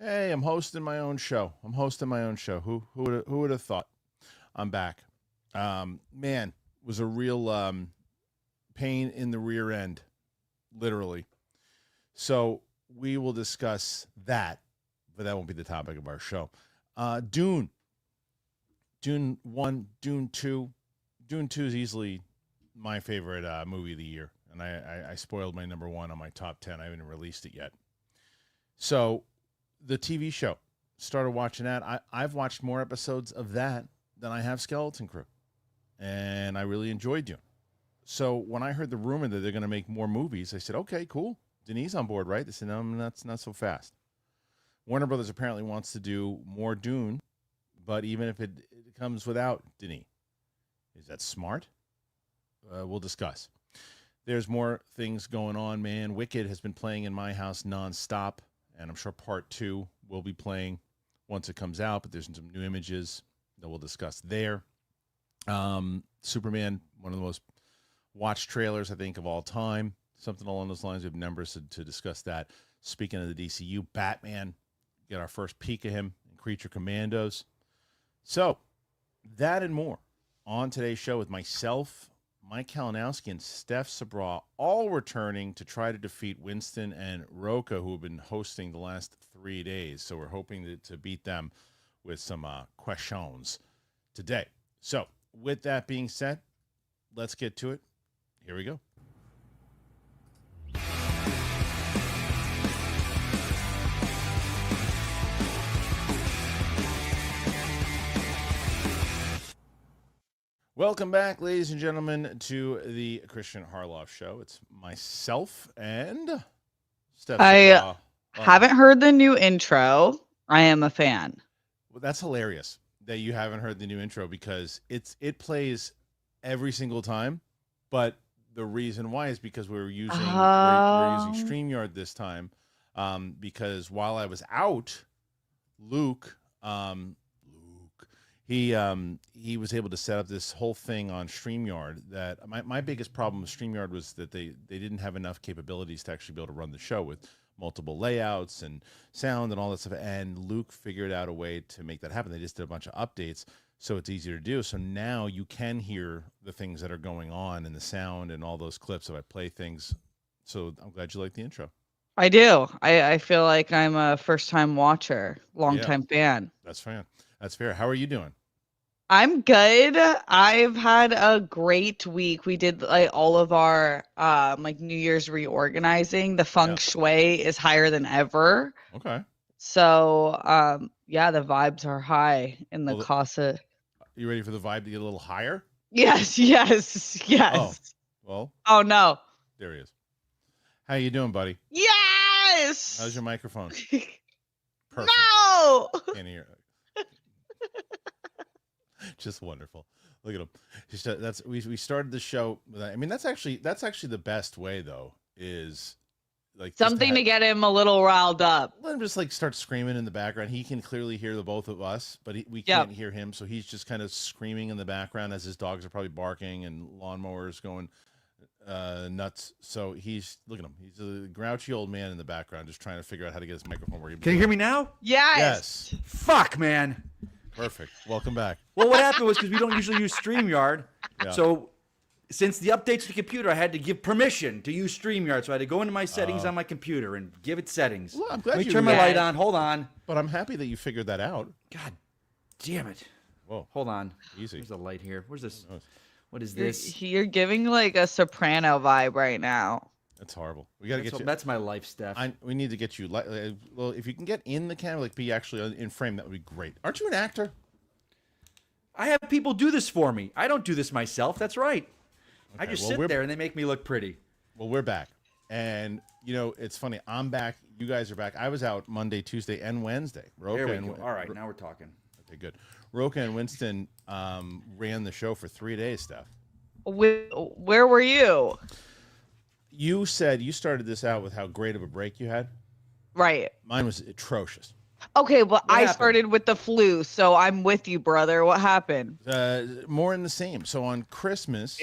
Hey, I'm hosting my own show. Who would have thought? I'm back. Man, was a real pain in the rear end, literally. So we will discuss that, but that won't be the topic of our show. Dune 1, Dune 2. Dune 2 is easily my favorite movie of the year, and I spoiled my number one on my top 10. I haven't released it yet. So the TV show, started watching that. I've watched more episodes of that than I have Skeleton Crew, and I really enjoyed Dune. So when I heard the rumor that they're going to make more movies, I said, okay, cool. Denis on board, right? They said, no, that's not so fast. Warner Brothers apparently wants to do more Dune, but even if it comes without Denis. Is that smart? We'll discuss. There's more things going on, man. Wicked has been playing in my house nonstop, and I'm sure part 2 will be playing once it comes out, but there's some new images that we'll discuss there. Superman, one of the most watched trailers, I think, of all time. Something along those lines. We have numbers to discuss that. Speaking of the DCU, Batman, get our first peek of him in Creature Commandos. So, that and more on today's show with myself, Mike Kalinowski, and Steph Sabra, all returning to try to defeat Winston and Roca, who have been hosting the last 3 days. So we're hoping to beat them with some questions today. So with that being said, let's get to it. Here we go. Welcome back, ladies and gentlemen, to the Kristian Harloff Show. It's myself and Steph. I haven't heard the new intro. I am a fan. Well, that's hilarious that you haven't heard the new intro because it plays every single time. But the reason why is because we're using StreamYard this time. Because while I was out, Luke. He was able to set up this whole thing on StreamYard that my biggest problem with StreamYard was that they didn't have enough capabilities to actually be able to run the show with multiple layouts and sound and all that stuff. And Luke figured out a way to make that happen. They just did a bunch of updates, so it's easier to do. So now you can hear the things that are going on and the sound and all those clips if I play things. So I'm glad you like the intro. I do. I feel like I'm a first-time watcher, long-time fan. That's fair. That's fair. How are you doing? I'm good. I've had a great week. We did all of our New Year's reorganizing. The feng shui is higher than ever. Okay. So the vibes are high in the casa. You ready for the vibe to get a little higher? Yes. Oh, well. Oh no. There he is. How you doing, buddy? Yes. How's your microphone? Perfect. No. Can't hear. Just wonderful. Look at him. We started the show. I mean, that's actually the best way though. Is like something to get him a little riled up. Let him just start screaming in the background. He can clearly hear the both of us, but we can't hear him. So he's just kind of screaming in the background as his dogs are probably barking and lawnmowers going nuts. So look at him. He's a grouchy old man in the background, just trying to figure out how to get his microphone where he. Can you hear me now? Yes. Fuck, man. Perfect. Welcome back. Well, what happened was because we don't usually use StreamYard, so since the updates to the computer, I had to give permission to use StreamYard. So I had to go into my settings on my computer and give it settings. Well, I'm glad Let me turn my light on. Hold on. But I'm happy that you figured that out. God damn it. Whoa. Hold on. Easy. There's a light here. Where's this? What is this? You're giving like a soprano vibe right now. That's horrible. We gotta get you. That's my life, Steph. We need to get you. Well, if you can get in the camera, be actually in frame, that would be great. Aren't you an actor? I have people do this for me. I don't do this myself. That's right. Okay, I just sit there and they make me look pretty. Well, we're back, and it's funny. I'm back. You guys are back. I was out Monday, Tuesday, and Wednesday. There we go. All right, now we're talking. Okay, good. Roca and Winston ran the show for 3 days, Steph. Where were you? You said you started this out with how great of a break you had. Right. Mine was atrocious. Okay, well, I started with the flu, so I'm with you, brother. What happened? More in the same. So on Christmas,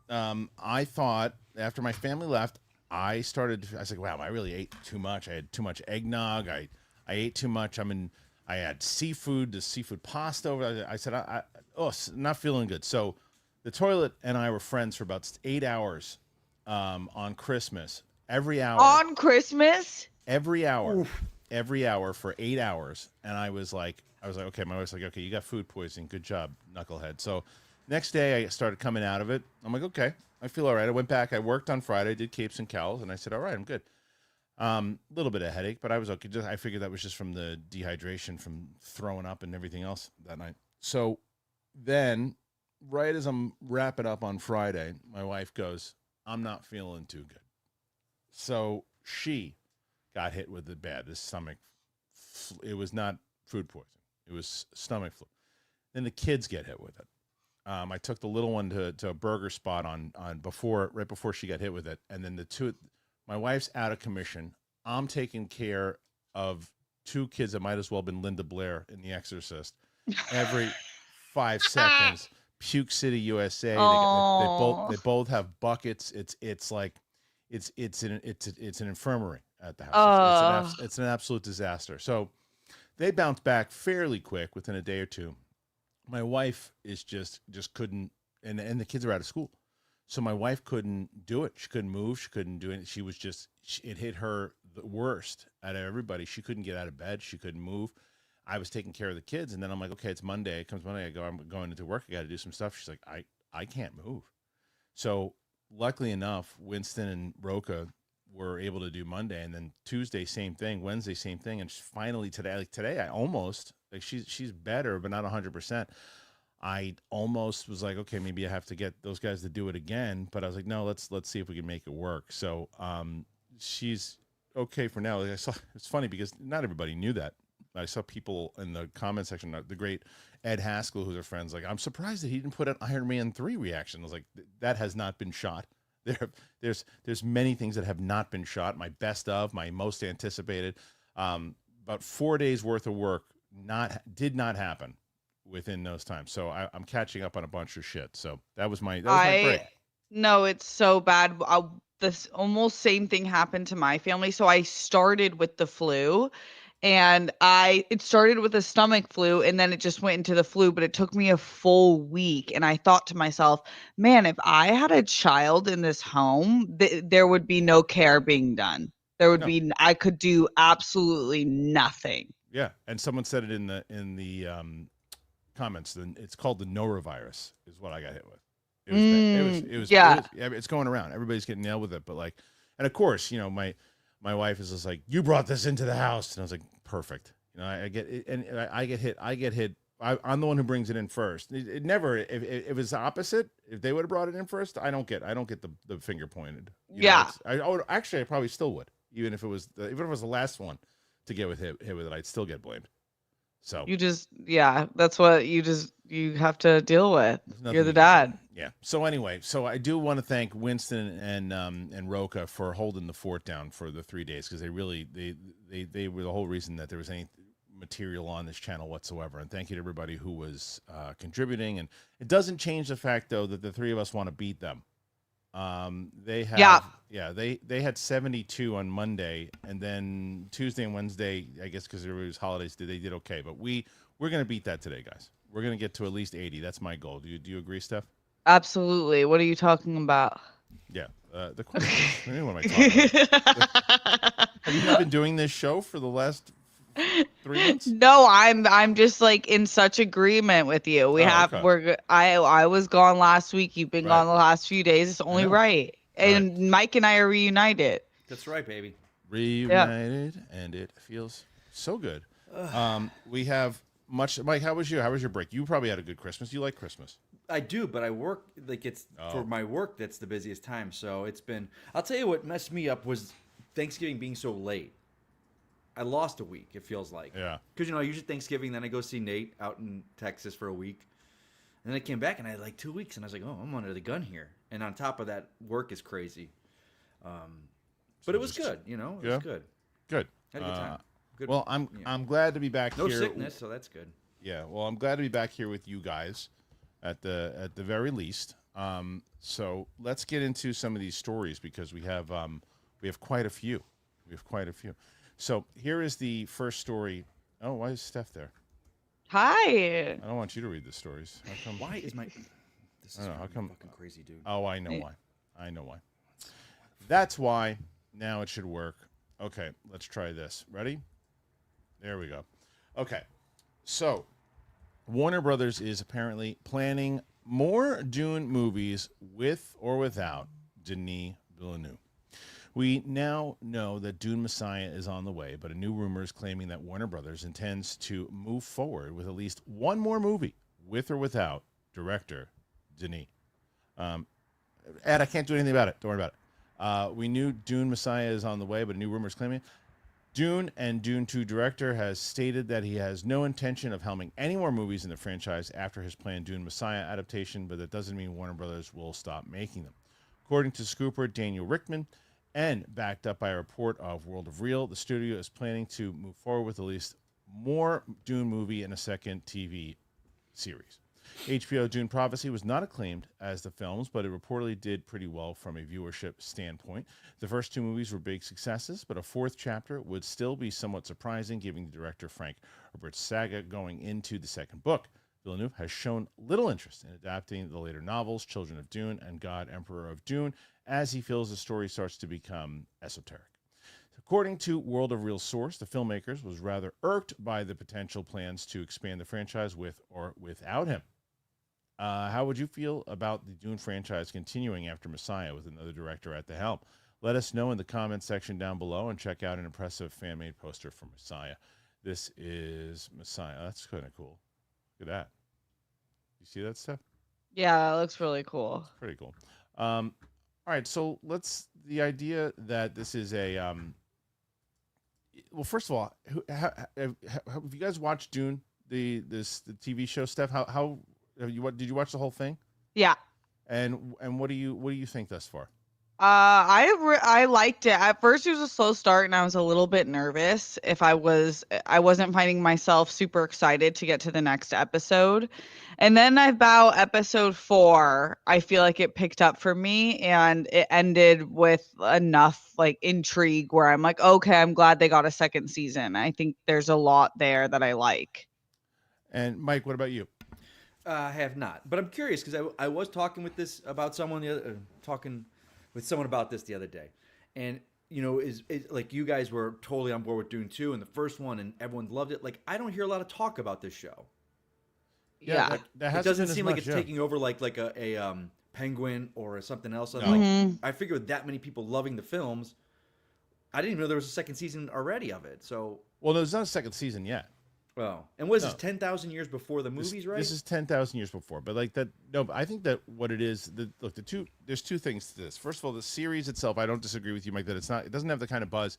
I thought after my family left, I was like, wow, I really ate too much. I had too much eggnog. I I ate too much. I had seafood, the seafood pasta over. I said, not feeling good. So the toilet and I were friends for about 8 hours on Christmas. Every hour. On Christmas? Every hour. Oof. Every hour for 8 hours. And I was like, okay, my wife's like, okay, you got food poisoning. Good job, knucklehead. So next day I started coming out of it. I'm like, okay, I feel all right. I went back. I worked on Friday, did capes and cowls, and I said, all right, I'm good. Little bit of headache, but I was okay. I figured that was just from the dehydration from throwing up and everything else that night. So then, right as I'm wrapping up on Friday, my wife goes, I'm not feeling too good. So she got hit with the stomach. It was not food poisoning. It was stomach flu. Then the kids get hit with it. I took the little one to a burger spot right before she got hit with it. And then my wife's out of commission. I'm taking care of 2 kids that might as well have been Linda Blair in The Exorcist. Every 5 seconds, Puke City, USA. They both have buckets. It's an infirmary at the house. It's an absolute disaster. So they bounced back fairly quick within a day or two. My wife is just couldn't, and the kids are out of school. So my wife couldn't do it. She couldn't move. She couldn't do it. She was it hit her the worst out of everybody. She couldn't get out of bed. She couldn't move. I was taking care of the kids. And then I'm like, okay, it's Monday. It comes Monday. I'm going into work. I got to do some stuff. She's like, I can't move. So luckily enough, Winston and Roca were able to do Monday. And then Tuesday, same thing. Wednesday, same thing. And finally today, I almost, she's better, but not 100%. I almost was like, okay, maybe I have to get those guys to do it again. But I was like, no, let's see if we can make it work. So she's okay for now. It's funny because not everybody knew that. I saw people in the comment section, the great Ed Haskell, who's our friends, like, I'm surprised that he didn't put an Iron Man 3 reaction. I was like, that has not been shot. There's many things that have not been shot. My best of, my most anticipated. About 4 days worth of work did not happen within those times. So I'm catching up on a bunch of shit. So that was my break. No, it's so bad. This almost same thing happened to my family. So I started with the flu, and it started with a stomach flu, and then it just went into the flu, but it took me a full week. And I thought to myself, man, if I had a child in this home, there would be no care being done. I could do absolutely nothing. Yeah. And someone said it in the comments. Then it's called the norovirus is what I got hit with. It's going around. Everybody's getting nailed with it. But and of course, my wife is just like, you brought this into the house. And I was like, perfect. I get it. And I get hit. I'm the one who brings it in first. It never, if it's the opposite, if they would have brought it in first, I don't get the finger pointed. I probably still would. Even if it was the last one to get hit with it, I'd still get blamed. So that's what you have to deal with. You're the dad. Yeah. So anyway, I do want to thank Winston and Roca for holding the fort down for the 3 days, because they were the whole reason that there was any material on this channel whatsoever. And thank you to everybody who was contributing. And it doesn't change the fact though that the three of us want to beat them. They had 72 on Monday, and then Tuesday and Wednesday, I guess because there was holidays, they did okay. But we're gonna beat that today, guys. We're gonna get to at least 80. That's my goal. Do you agree, Steph? Absolutely. What are you talking about? Yeah. The question. What am I talking about? Have you not been doing this show for the last 3 months? No, I'm just in such agreement with you. I was gone last week. You've been gone the last few days. It's only right. And Mike and I are reunited. That's right, baby. Reunited, and it feels so good. We have much. Mike, how was your break? You probably had a good Christmas. You like Christmas? I do, but I work for my work. That's the busiest time. So it's been. I'll tell you what messed me up was Thanksgiving being so late. I lost a week, it feels like. Yeah. Because, usually Thanksgiving, then I go see Nate out in Texas for a week. And then I came back and I had 2 weeks. And I was like, I'm under the gun here. And on top of that, work is crazy. But it was good, It was good. Good. Had a good time. Good. Well, I'm glad to be back here. No sickness, so that's good. Yeah. Well, I'm glad to be back here with you guys at the very least. So let's get into some of these stories, because we have quite a few. So here is the first story. Oh, why is Steph there? Hi. I don't want you to read the stories. How come? Why is my? This I is don't know, how come- fucking crazy, dude. Oh, I know why. I know why. That's why. Now it should work. Okay, let's try this. Ready? There we go. Okay, so Warner Brothers is apparently planning more Dune movies with or without Denis Villeneuve. We now know that Dune Messiah is on the way, but a new rumor is claiming that Warner Brothers intends to move forward with at least one more movie, with or without director Denis. Ed, I can't do anything about it. Don't worry about it. We knew Dune Messiah is on the way, but a new rumor is claiming Dune and Dune 2 director has stated that he has no intention of helming any more movies in the franchise after his planned Dune Messiah adaptation, but that doesn't mean Warner Brothers will stop making them. According to scooper Daniel Rickman, and backed up by a report of World of Real, the studio is planning to move forward with at least more Dune movie and a second TV series. HBO Dune Prophecy was not acclaimed as the films, but it reportedly did pretty well from a viewership standpoint. The first two movies were big successes, but a fourth chapter would still be somewhat surprising, giving the director Frank Herbert's saga going into the second book. Villeneuve has shown little interest in adapting the later novels, Children of Dune and God, Emperor of Dune, as he feels the story starts to become esoteric. According to World of Real source, the filmmakers was rather irked by the potential plans to expand the franchise with or without him. How would you feel about the Dune franchise continuing after Messiah with another director at the helm? Let us know in the comments section down below and check out an impressive fan-made poster for Messiah. This is Messiah. That's kind of cool. Look at that. You see that stuff? Yeah, that looks really cool. Pretty cool. All right, so the idea that this is a well, first of all, have you guys watched Dune, the TV show, Steph? How did you watch the whole thing? Yeah. And what do you think thus far? I liked it. At first, it was a slow start, and I was a little bit nervous if I wasn't finding myself super excited to get to the next episode. And then about episode 4, I feel like it picked up for me, and it ended with enough like intrigue where I'm like, okay, I'm glad they got a second season. I think there's a lot there that I like. And Mike, what about you? I have not, but I'm curious because I was talking with someone about this the other day, and is like you guys were totally on board with Dune 2 and the first one, and everyone loved it. Like I don't hear a lot of talk about this show. Yeah. It doesn't seem like it's taking over like a Penguin or something else. No. Mhm. I figure with that many people loving the films, I didn't even know there was a second season already of it. So Well, there's not a second season yet. well, and what is this 10,000 years before the movies, right? This is 10,000 years before, but like that. No, but I think that what it is. There's two things to this. First of all, the series itself, I don't disagree with you, Mike, that it doesn't have the kind of buzz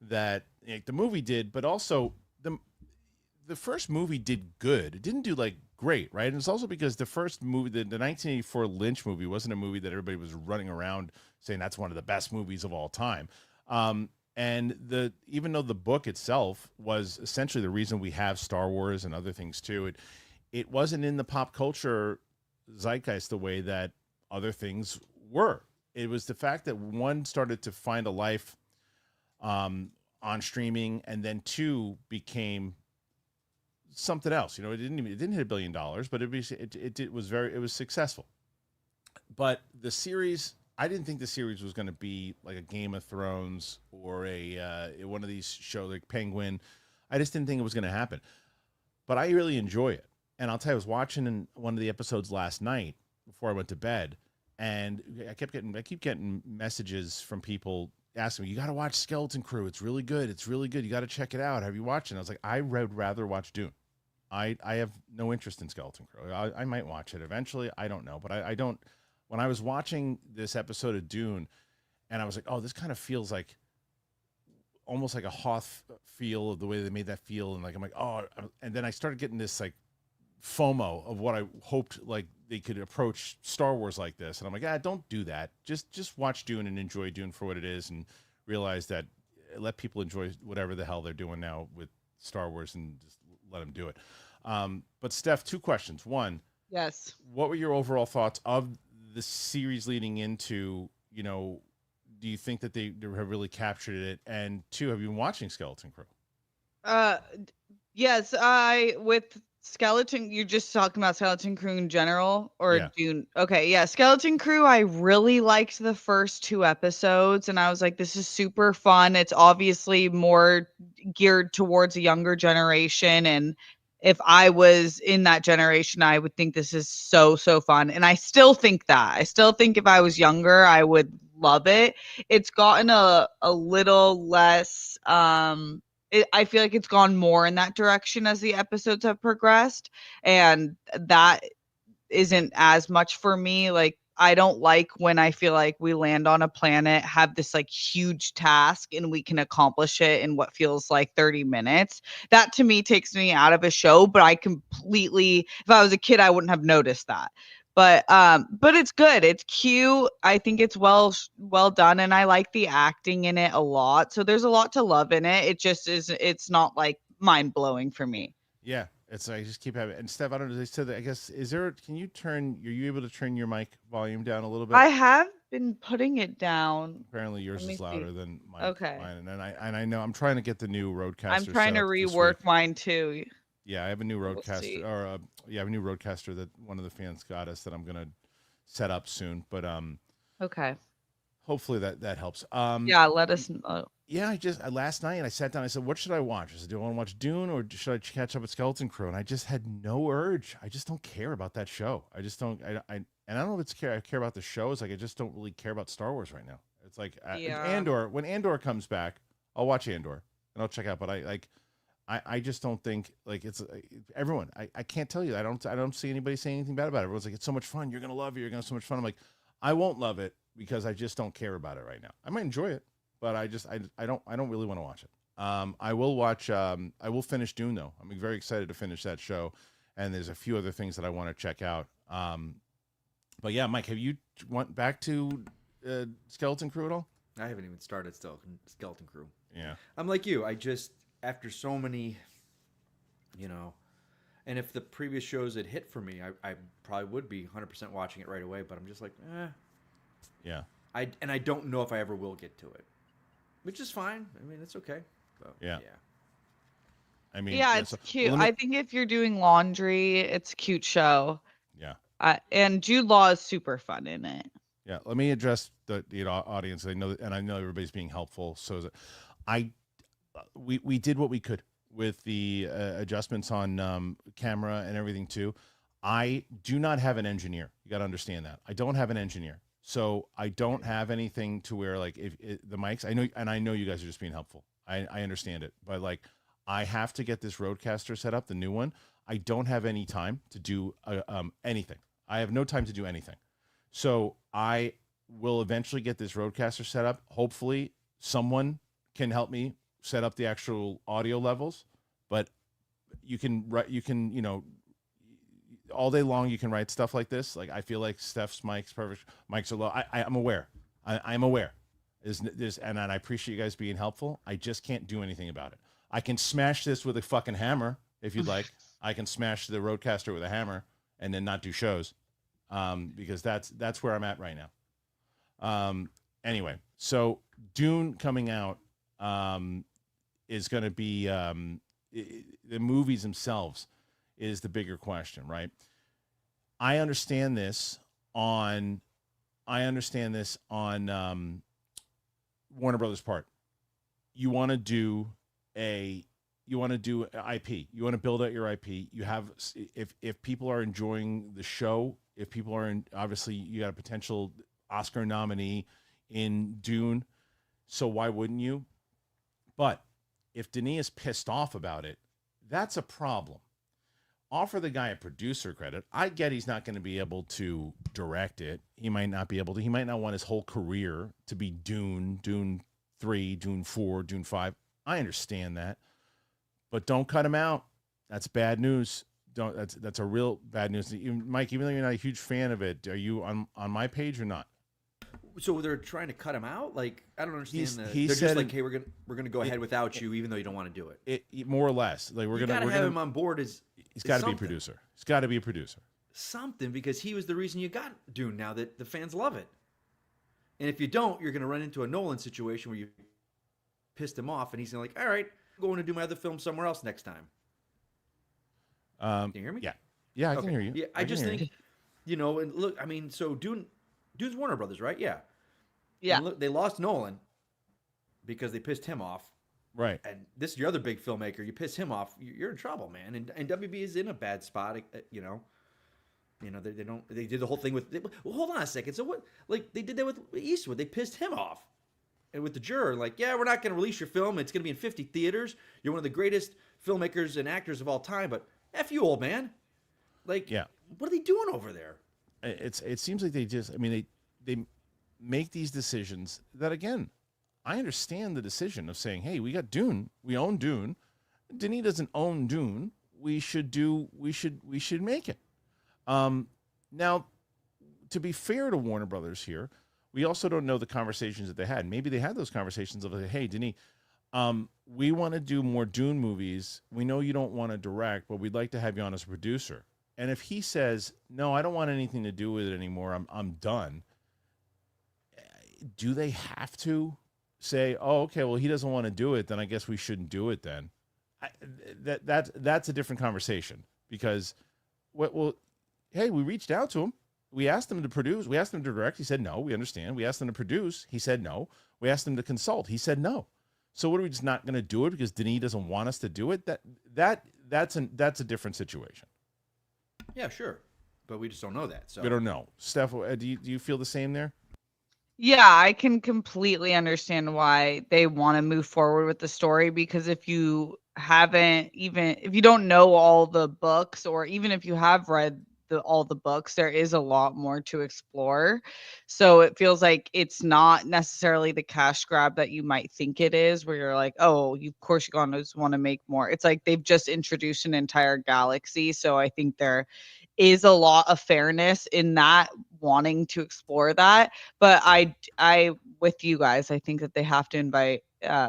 that the movie did, but also the first movie did good. It didn't do like great, right? And it's also because the first movie, the 1984 Lynch movie, wasn't a movie that everybody was running around saying that's one of the best movies of all time. And even though the book itself was essentially the reason we have Star Wars and other things too, it wasn't in the pop culture zeitgeist the way that other things were. It was the fact that one started to find a life on streaming, and then two became something else. It didn't hit $1 billion, but it was successful. But the series, I didn't think the series was going to be like a Game of Thrones or a one of these shows like Penguin. I just didn't think it was going to happen. But I really enjoy it. And I'll tell you, I was watching one of the episodes last night before I went to bed, and I keep getting messages from people asking me, "You got to watch Skeleton Crew. It's really good. It's really good. You got to check it out. Have you watched it?" And I was like, I would rather watch Dune. I have no interest in Skeleton Crew. I might watch it eventually. I don't know, but I don't. When I was watching this episode of Dune, and I was like, oh, this kind of feels like almost like a Hoth feel of the way they made that feel. And like, I'm like, oh, and then I started getting this like FOMO of what I hoped like they could approach Star Wars like this. And I'm like, don't do that. Just watch Dune and enjoy Dune for what it is, and realize that let people enjoy whatever the hell they're doing now with Star Wars, and just let them do it. But Steph, 2 questions. One, Yes. what were your overall thoughts of the series leading into, do you think that they have really captured it? And two, have you been watching Skeleton Crew? Yes, I with Skeleton. You're just talking about Skeleton Crew in general, or Yeah. Dune? Okay, yeah, Skeleton Crew. I really liked the first 2 episodes, and I was like, this is super fun. It's obviously more geared towards a younger generation, and if I was in that generation, I would think this is so fun. And I still think that. I still think if I was younger, I would love it. It's gotten a little less I feel like it's gone more in that direction as the episodes have progressed, and that isn't as much for me. Like, I don't like when I feel like we land on a planet, have this like huge task, and we can accomplish it in what feels like 30 minutes. That to me takes me out of a show, but I completely, if I was a kid, I wouldn't have noticed that. But it's good. It's cute. I think it's well done, and I like the acting in it a lot. So there's a lot to love in it. It just is. It's not like mind blowing for me. Yeah, it's I just keep having. And Steph, I don't know. They said that. I guess is there? Can you turn? Are you able to turn your mic volume down a little bit? I have been putting it down. Apparently, yours Let me is louder see. than mine. Okay. Mine. And I know I'm trying to get the new Roadcaster. I'm trying to set up this rework week. mine too. Yeah, I have a new We'll Roadcaster, see. or yeah, I have a new Roadcaster that one of the fans got us that I'm gonna set up soon. But Okay. hopefully that helps. Yeah, let us know. Yeah, I just last night I sat down. I said, "What should I watch?" I said, "Do I want to watch Dune or should I catch up with Skeleton Crew?" And I just had no urge. I just don't care about that show. I just don't. And I don't know if it's I care about the show. It's like I just don't really care about Star Wars right now. It's like Yeah. Andor. When Andor comes back, I'll watch Andor and I'll check out. But I just don't think like it's everyone. I can't tell you. I don't see anybody saying anything bad about it. Everyone's like, it's so much fun. You're gonna love it. You're gonna have so much fun. I'm like, I won't love it because I just don't care about it right now. I might enjoy it, but I don't really want to watch it. I will watch. I will finish Dune though. I'm very excited to finish that show, and there's a few other things that I want to check out. But yeah, Mike, have you went back to Skeleton Crew at all? I haven't even started still. Skeleton Crew. Yeah, I'm like you. I just after so many, and if the previous shows had hit for me, I probably would be 100% watching it right away. But I'm just like, yeah. I don't know if I ever will get to it, which is fine. I mean, it's okay. But, Yeah. I mean, Yeah, it's cute. I think if you're doing laundry, it's a cute show. Yeah. And Jude Law is super fun in it. Yeah, let me address the audience. I know, and I know everybody's being helpful. So is it. We did what we could with the adjustments on camera and everything too. I do not have an engineer. You got to understand that. I don't have an engineer, so I don't have anything to where like if the mics. I know you guys are just being helpful. I understand it, but like I have to get this Roadcaster set up, the new one. I don't have any time to do anything. I have no time to do anything. So I will eventually get this Roadcaster set up. Hopefully someone can help me set up the actual audio levels, but you can all day long you can write stuff like this. Like I feel like Steph's mics are low. I'm aware. I'm aware. And I appreciate you guys being helpful. I just can't do anything about it. I can smash this with a fucking hammer if you'd like. I can smash the Roadcaster with a hammer and then not do shows. Because that's where I'm at right now. Anyway, so Dune coming out is going to be the movies themselves is the bigger question, right? I understand this on Warner Brothers' part. You want to do IP. You want to build out your IP. You have if people are enjoying the show. If people are obviously you got a potential Oscar nominee in Dune, so why wouldn't you? But if Denis is pissed off about it, that's a problem. Offer the guy a producer credit. I get he's not going to be able to direct it. He might not be able to. He might not want his whole career to be Dune 3, Dune 4, Dune 5. I understand that. But don't cut him out. That's bad news. That's a real bad news. Mike, even though you're not a huge fan of it, are you on my page or not? So they're trying to cut him out? Like I don't understand. He they're said just like, hey, we're gonna go ahead without you, even though you don't want to do it. More or less, like we're gonna have him on board. He's got to be a producer. He's got to be a producer. Something because he was the reason you got Dune. Now that the fans love it, And if you don't, you're going to run into a Nolan situation where you pissed him off, and he's going to all right, I'm going to do my other film somewhere else next time. Can you hear me? Yeah, I can hear you. Yeah, I just think, and look, I mean, so Dune's Warner Brothers, right? Yeah. Yeah. And look, they lost Nolan because they pissed him off. Right. And this is your other big filmmaker. You piss him off, you're in trouble, man. And WB is in a bad spot, they don't. They did the whole thing with. Well, hold on a second. So what? Like they did that with Eastwood. They pissed him off, and with the juror, like, yeah, we're not going to release your film. It's going to be in 50 theaters. You're one of the greatest filmmakers and actors of all time, but F you, old man. Like, yeah, what are they doing over there? It seems like they just. I mean, they make these decisions that, again, I understand the decision of saying, hey, we got Dune. We own Dune. Denis doesn't own Dune. We should make it. Now, to be fair to Warner Brothers here, we also don't know the conversations that they had. Maybe they had those conversations of like, hey, Denis, we want to do more Dune movies. We know you don't want to direct, but we'd like to have you on as a producer. And if he says, no, I don't want anything to do with it anymore, I'm done, do they have to say, oh, okay, well, he doesn't want to do it, then I guess we shouldn't do it then? That's a different conversation because, hey, we reached out to him. We asked him to produce. We asked him to direct. He said no. We understand. We asked him to produce. He said no. We asked him to consult. He said no. So what are we just not going to do it because Denis doesn't want us to do it? That's a different situation. Yeah, sure, but we just don't know that. So we don't know. Steph, do you feel the same there? Yeah, I can completely understand why they want to move forward with the story because if you don't know all the books, or even if you have read all the books, there is a lot more to explore. So it feels like it's not necessarily the cash grab that you might think it is, where you're like, oh, of course you're going to want to make more. It's like they've just introduced an entire galaxy. So I think there is a lot of fairness in that, wanting to explore that. But I with you guys, I think that they have to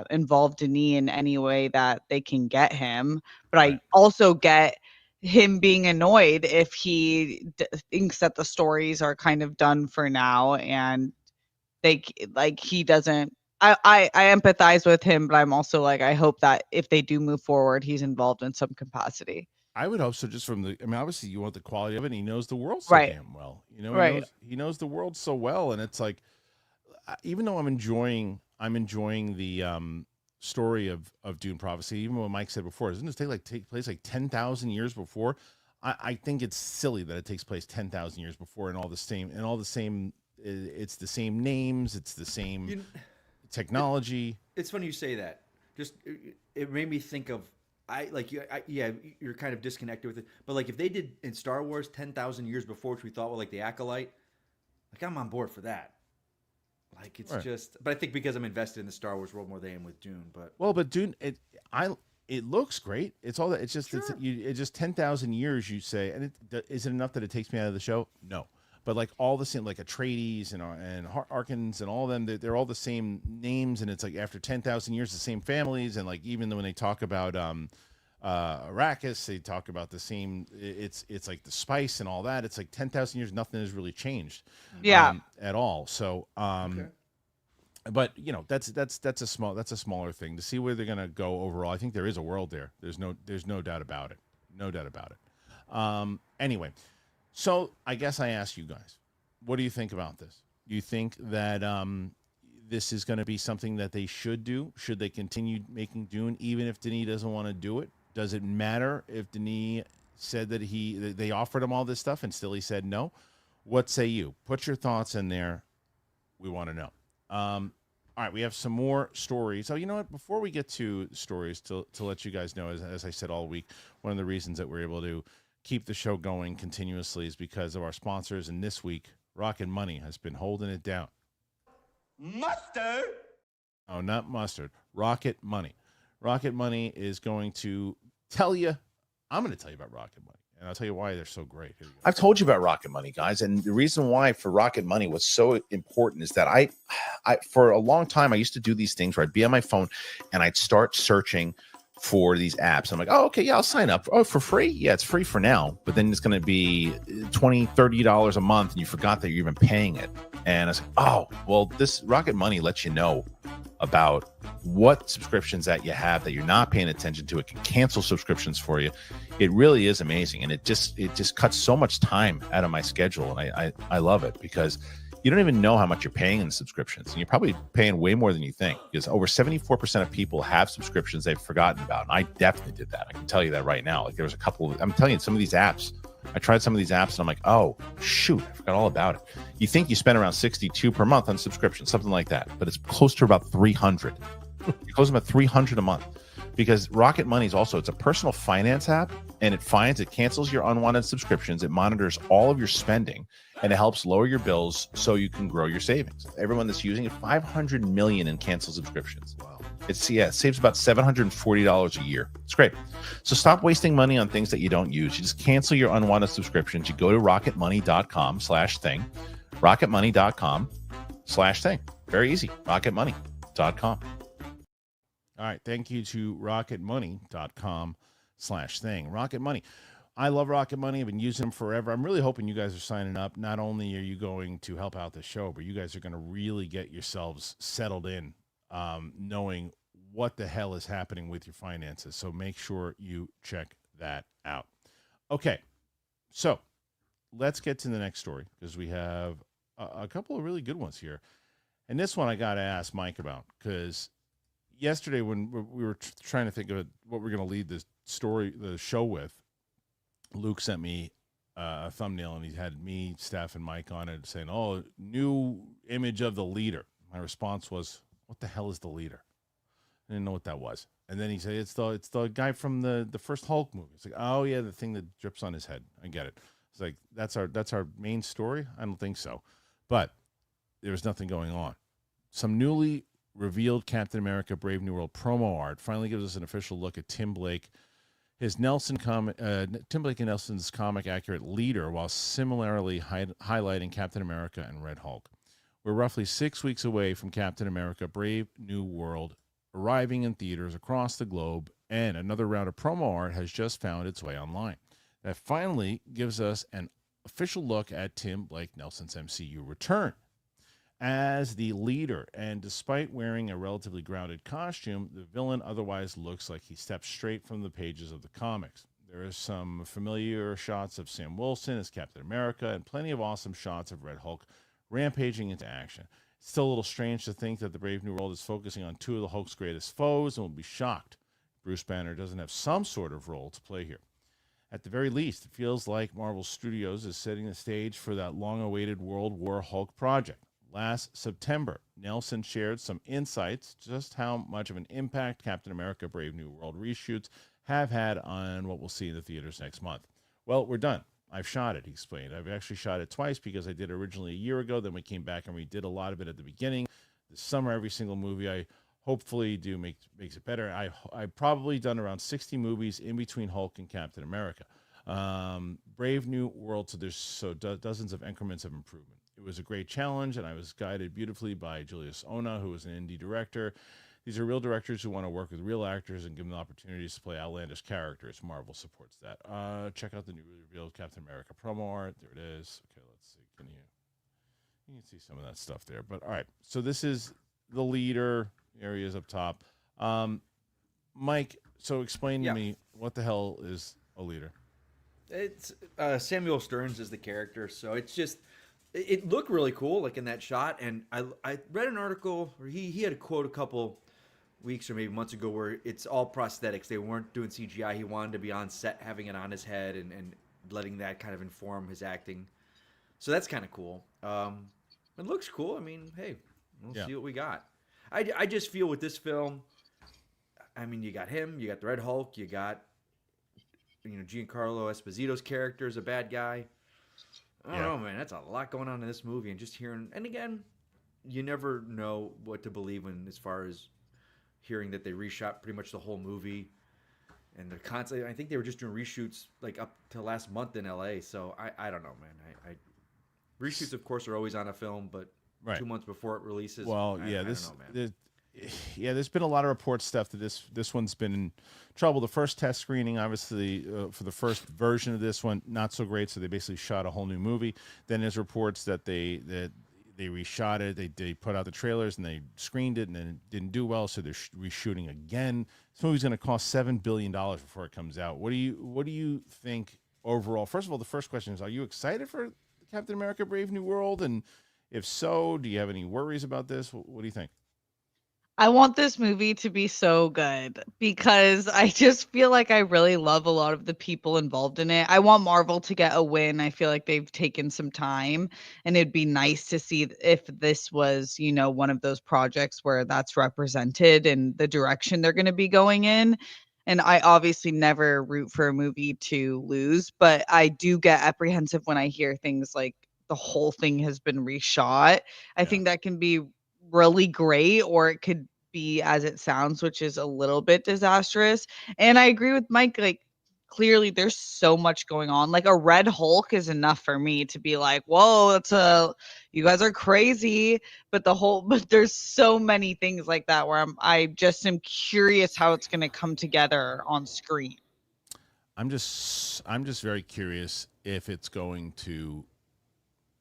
involve Denis in any way that they can get him. But right. I also get him being annoyed if he thinks that the stories are kind of done for now and he doesn't. I empathize with him, but I'm also like, I hope that if they do move forward, he's involved in some capacity. I would hope so. Just from obviously you want the quality of it. And he knows the world so damn well. He knows the world so well, and it's like, even though I'm enjoying the story of Dune Prophecy, even what Mike said before, doesn't this take place like 10,000 years before? I think it's silly that it takes place 10,000 years before, and all the same. It's the same names. It's the same technology. It's funny you say that. Just it made me think of. You're kind of disconnected with it. But like if they did in Star Wars 10,000 years before, which we thought were like the Acolyte, like I'm on board for that. Like it's just, but I think because I'm invested in the Star Wars world more than I am with Dune. But Dune, it looks great. It's all that. It's just it's just 10,000 years. You say, and is it enough that it takes me out of the show? No. But like all the same, like Atreides and Harkins and all of them, they're all the same names, and it's like after 10,000 years, the same families, and like even when they talk about Arrakis, they talk about the same. It's like the spice and all that. It's like 10,000 years, nothing has really changed, at all. So, but that's a smaller thing to see where they're gonna go overall. I think there is a world there. There's no doubt about it. No doubt about it. Anyway. So I guess I ask you guys, what do you think about this? Do you think that this is going to be something that they should do? Should they continue making Dune even if Denis doesn't want to do it? Does it matter if Denis said that they offered him all this stuff and still he said no? What say you? Put your thoughts in there. We want to know. All right, we have some more stories. Oh, you know what? Before we get to stories, to let you guys know, as I said all week, one of the reasons that we're able to keep the show going continuously is because of our sponsors, and this week Rocket Money has been holding it down. Mustard? Oh, not mustard. Rocket Money. Rocket Money is going to tell you. I'm going to tell you about Rocket Money, and I'll tell you why they're so great. I've told you about Rocket Money, guys, and the reason why for Rocket Money was so important is that I for a long time I used to do these things where I'd be on my phone and I'd start searching for these apps. I'm like, oh, okay, yeah, I'll sign up. Oh, for free? Yeah, it's free for now. But then it's going to be $20, $30 a month, and you forgot that you're even paying it. And I was like, oh, well, this Rocket Money lets you know about what subscriptions that you have that you're not paying attention to. It can cancel subscriptions for you. It really is amazing. And it just cuts so much time out of my schedule. And I love it because you don't even know how much you're paying in subscriptions. And you're probably paying way more than you think, because over 74% of people have subscriptions they've forgotten about. And I definitely did that. I can tell you that right now. Like there was a couple of, I'm telling you, some of these apps, I tried some of these apps and I'm like, oh, shoot, I forgot all about it. You think you spend around 62 per month on subscriptions, something like that, but it's close to about 300. You're close to about 300 a month, because Rocket Money is also, it's a personal finance app, and it cancels your unwanted subscriptions. It monitors all of your spending, and it helps lower your bills so you can grow your savings. Everyone that's using it, 500 million in canceled subscriptions. Wow. It saves about $740 a year. It's great. So stop wasting money on things that you don't use. You just cancel your unwanted subscriptions. You go to rocketmoney.com/thing, rocketmoney.com/thing. Very easy. rocketmoney.com. All right. Thank you to rocketmoney.com/thing. Rocket Money. I love Rocket Money. I've been using them forever. I'm really hoping you guys are signing up. Not only are you going to help out the show, but you guys are going to really get yourselves settled in, knowing what the hell is happening with your finances. So make sure you check that out. Okay. So let's get to the next story, because we have a couple of really good ones here. And this one I got to ask Mike about, because yesterday when we were trying to think of what we're going to lead the show with, Luke sent me a thumbnail, and he had me, Steph, and Mike on it saying, oh, new image of the leader. My response was, what the hell is the leader? I didn't know what that was. And then he said, it's the guy from the first Hulk movie. It's like, oh yeah, the thing that drips on his head. I get it. It's like, that's our main story? I don't think so. But there's nothing going on. Some newly revealed Captain America Brave New World promo art finally gives us an official look at Tim Blake and Nelson's comic accurate leader, while similarly highlighting Captain America and Red Hulk. We're roughly 6 weeks away from Captain America Brave New World arriving in theaters across the globe, and another round of promo art has just found its way online. That finally gives us an official look at Tim Blake Nelson's MCU return as the leader. And despite wearing a relatively grounded costume, the villain otherwise looks like he stepped straight from the pages of the comics. There is some familiar shots of Sam Wilson as Captain America, and plenty of awesome shots of Red Hulk rampaging into action. It's still a little strange to think that the Brave New World is focusing on two of the Hulk's greatest foes, and will be shocked Bruce Banner doesn't have some sort of role to play here. At the very least, it feels like Marvel Studios is setting the stage for that long-awaited World War Hulk project. Last September, Nelson shared some insights just how much of an impact Captain America Brave New World reshoots have had on what we'll see in the theaters next month. Well, we're done. I've shot it, he explained. I've actually shot it twice, because I did it originally a year ago. Then we came back and we did a lot of it at the beginning. This summer, every single movie I hopefully do makes it better. I've probably done around 60 movies in between Hulk and Captain America. Brave New World, so there's dozens of increments of improvement. It was a great challenge, and I was guided beautifully by Julius Ona, who is an indie director. These are real directors who want to work with real actors and give them the opportunities to play outlandish characters. Marvel supports that. Check out the new revealed Captain America promo art. There it is. Okay, let's see. You can see some of that stuff there. But all right, so this is the leader. Areas up top. Mike, so explain to me, what the hell is a leader? It's Samuel Stearns is the character, so it's just. It looked really cool, like in that shot, and I read an article where he had a quote a couple weeks or maybe months ago where it's all prosthetics. They weren't doing CGI. He wanted to be on set, having it on his head, and letting that kind of inform his acting. So that's kind of cool. It looks cool. I mean, hey, we'll see what we got. I just feel with this film, I mean, you got him, you got the Red Hulk, you got Giancarlo Esposito's character is a bad guy. I don't know, man. That's a lot going on in this movie, and just hearing. And again, you never know what to believe in as far as hearing that they reshot pretty much the whole movie, and they're constantly. I think they were just doing reshoots like up to last month in LA. So I don't know, man. I reshoots, of course, are always on a film, but 2 months before it releases. Well, I don't know, man. There's been a lot of reports, stuff that this one's been in trouble. The first test screening, obviously, for the first version of this one, not so great. So they basically shot a whole new movie. Then there's reports that they reshot it. They put out the trailers and they screened it, and then it didn't do well, so they're reshooting again. This movie's going to cost $7 billion before it comes out. What do you think overall? First of all, the first question is: are you excited for Captain America: Brave New World? And if so, do you have any worries about this? What do you think? I want this movie to be so good because I just feel like I really love a lot of the people involved in it. I want Marvel to get a win. I feel like they've taken some time, and it'd be nice to see if this was, one of those projects where that's represented and the direction they're going to be going in. And I obviously never root for a movie to lose, but I do get apprehensive when I hear things like the whole thing has been reshot. I think that can be really great, or it could be as it sounds, which is a little bit disastrous. And I agree with Mike, like clearly there's so much going on. Like a Red Hulk is enough for me to be like, whoa, you guys are crazy. But there's so many things like that where I just am curious how it's going to come together on screen. I'm just very curious if it's going to.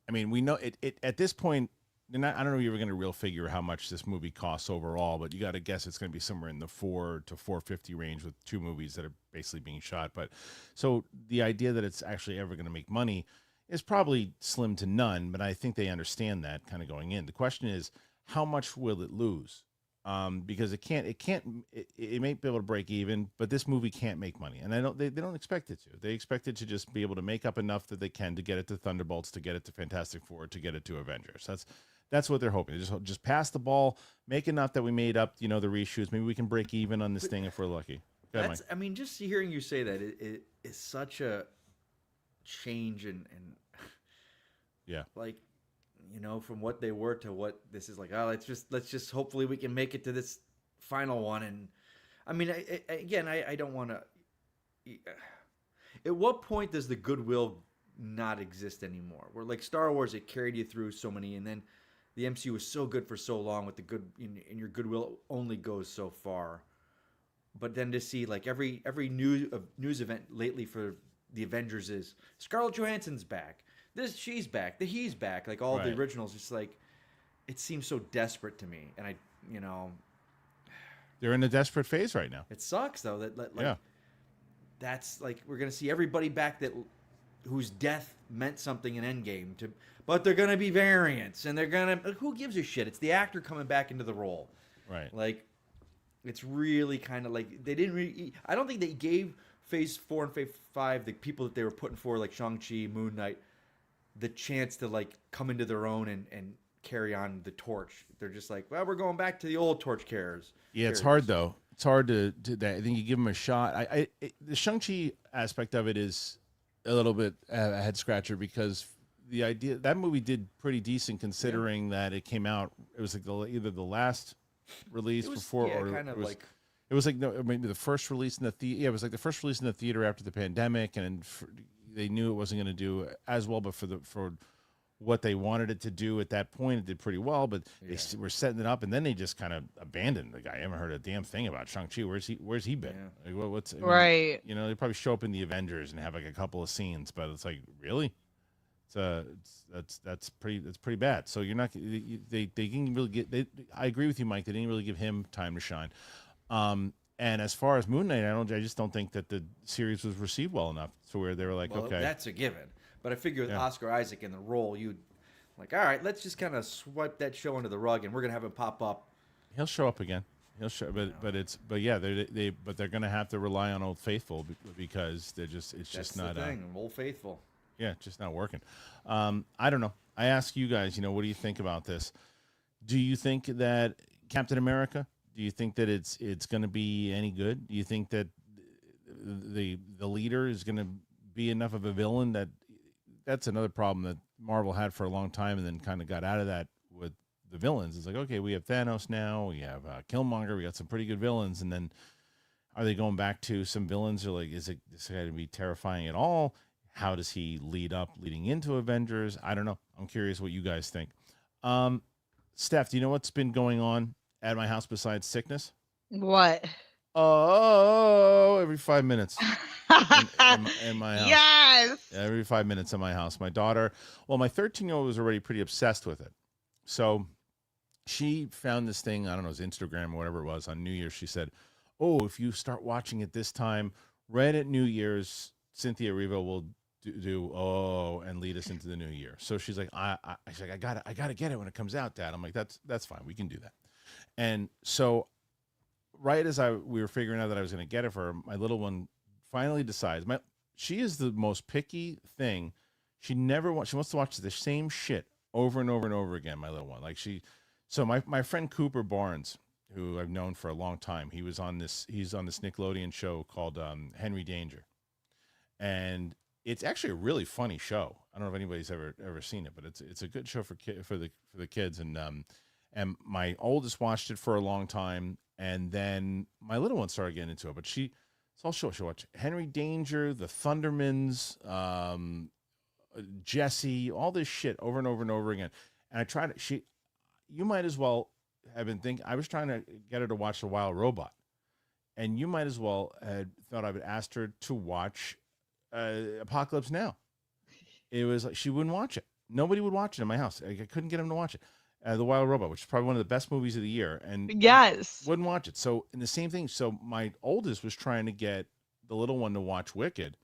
I mean, we know it at this point. I don't know if you're going to real figure how much this movie costs overall, but you got to guess it's going to be somewhere in the $400 to $450 range with two movies that are basically being shot. But so the idea that it's actually ever going to make money is probably slim to none. But I think they understand that kind of going in. The question is, how much will it lose? Because it may be able to break even, but this movie can't make money, and they don't expect it to. They expect it to just be able to make up enough that they can to get it to Thunderbolts, to get it to Fantastic Four, to get it to Avengers. That's what they're hoping. They just pass the ball, make enough that we made up, the reshoots. Maybe we can break even on this thing if we're lucky. Go ahead, Mike. I mean, just hearing you say that it is such a change and yeah, like, from what they were to what this is like. Oh, let's just hopefully we can make it to this final one. And I mean, I don't want to. At what point does the goodwill not exist anymore? Where like Star Wars, it carried you through so many, and then the MCU was so good for so long with the good, and your goodwill only goes so far. But then to see like every news event lately for the Avengers is Scarlett Johansson's back. She's back. He's back. Like all the originals, just like it seems so desperate to me. And they're in a desperate phase right now. It sucks though that that's like we're gonna see everybody back whose death meant something in Endgame but they're gonna be variants, and they're gonna who gives a shit? It's the actor coming back into the role, right? Like it's really kind of like they didn't really. I don't think they gave Phase 4 and Phase 5 the people that they were putting forward, like Shang-Chi, Moon Knight, the chance to like come into their own and carry on the torch. They're just like, well, we're going back to the old torch carriers. Yeah, it's hard though. It's hard to I think you give them a shot. The Shang-Chi aspect of it is a little bit a head scratcher, because the idea that movie did pretty decent considering that it came out. It was like either the last release before, or kind of like. It was like maybe the first release in the theater. Yeah, it was like the first release in the theater after the pandemic, and they knew it wasn't going to do as well. But for what they wanted it to do at that point, it did pretty well. But they were setting it up, and then they just kind of abandoned the guy. I haven't heard a damn thing about Shang-Chi. Where's he been? Yeah. Like, what's right? They probably show up in the Avengers and have like a couple of scenes, but it's like, really? That's pretty bad. So you're not they didn't really get. I agree with you, Mike. They didn't really give him time to shine. And as far as Moon Knight, I just don't think that the series was received well enough to where they were like, okay, that's a given. But I figure with Oscar Isaac in the role, you'd like, all right, let's just kind of swipe that show under the rug, and we're gonna have him pop up. He'll show up again. He'll show, but they're gonna have to rely on Old Faithful because it's just not the thing. Old Faithful. Yeah, just not working. I don't know. I ask you guys, what do you think about this? Do you think that Captain America? Do you think that it's going to be any good? Do you think that the leader is going to be enough of a villain? That's another problem that Marvel had for a long time, and then kind of got out of that with the villains. It's like, okay, we have Thanos now, we have Killmonger, we got some pretty good villains, and then are they going back to some villains? Or like, is this going to be terrifying at all? How does he leading into Avengers? I don't know. I'm curious what you guys think. Steph, do you know what's been going on at my house besides sickness? What? Oh, every 5 minutes in my house. Yes. Every 5 minutes in my house. My daughter, my 13-year-old was already pretty obsessed with it. So she found this thing, I don't know, it was Instagram or whatever it was on New Year's. She said, "Oh, if you start watching it this time, right at New Year's, Cynthia Erivo will do oh and lead us into the new year." So she's like, she's like, I gotta get it when it comes out, Dad. I'm like, that's fine, we can do that. And so right as we were figuring out that I was gonna get it for her, my little one finally decides. She is the most picky thing. She wants to watch the same shit over and over and over again. My little one, like so my friend Cooper Barnes, who I've known for a long time, he's on this Nickelodeon show called Henry Danger, and it's actually a really funny show. I don't know if anybody's ever seen it, but it's a good show for the kids. And my oldest watched it for a long time, and then my little one started getting into it. But she'll watch Henry Danger, the Thundermans, Jesse, all this shit over and over and over again. And I tried to, you might as well have been thinking, I was trying to get her to watch The Wild Robot, and you might as well had thought I would asked her to watch Apocalypse Now. It was like she wouldn't watch it. Nobody would watch it in my house. I couldn't get him to watch it. The Wild Robot, which is probably one of the best movies of the year, and yes, wouldn't watch it. So, in the same thing. So, my oldest was trying to get the little one to watch Wicked,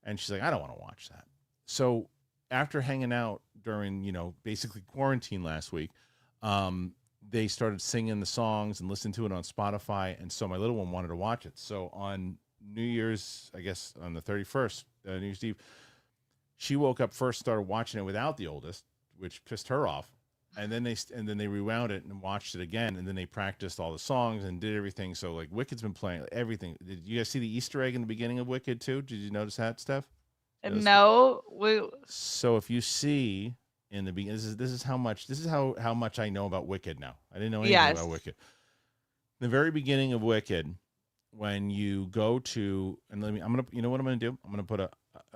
and she's like, "I don't want to watch that." So, after hanging out during, basically quarantine last week, they started singing the songs and listening to it on Spotify, and so my little one wanted to watch it. So on New Year's, I guess on the 31st, New Year's Eve, she woke up first, started watching it without the oldest, which pissed her off. And then they rewound it and watched it again, and then they practiced all the songs and did everything. So like Wicked's been playing everything. Did you guys see the Easter egg in the beginning of Wicked too? Did you notice that, Steph? No. So if you see in the beginning, this is how much I know about Wicked now. I didn't know anything about Wicked. The very beginning of Wicked, when you go to, and you know what I'm gonna do? I'm gonna put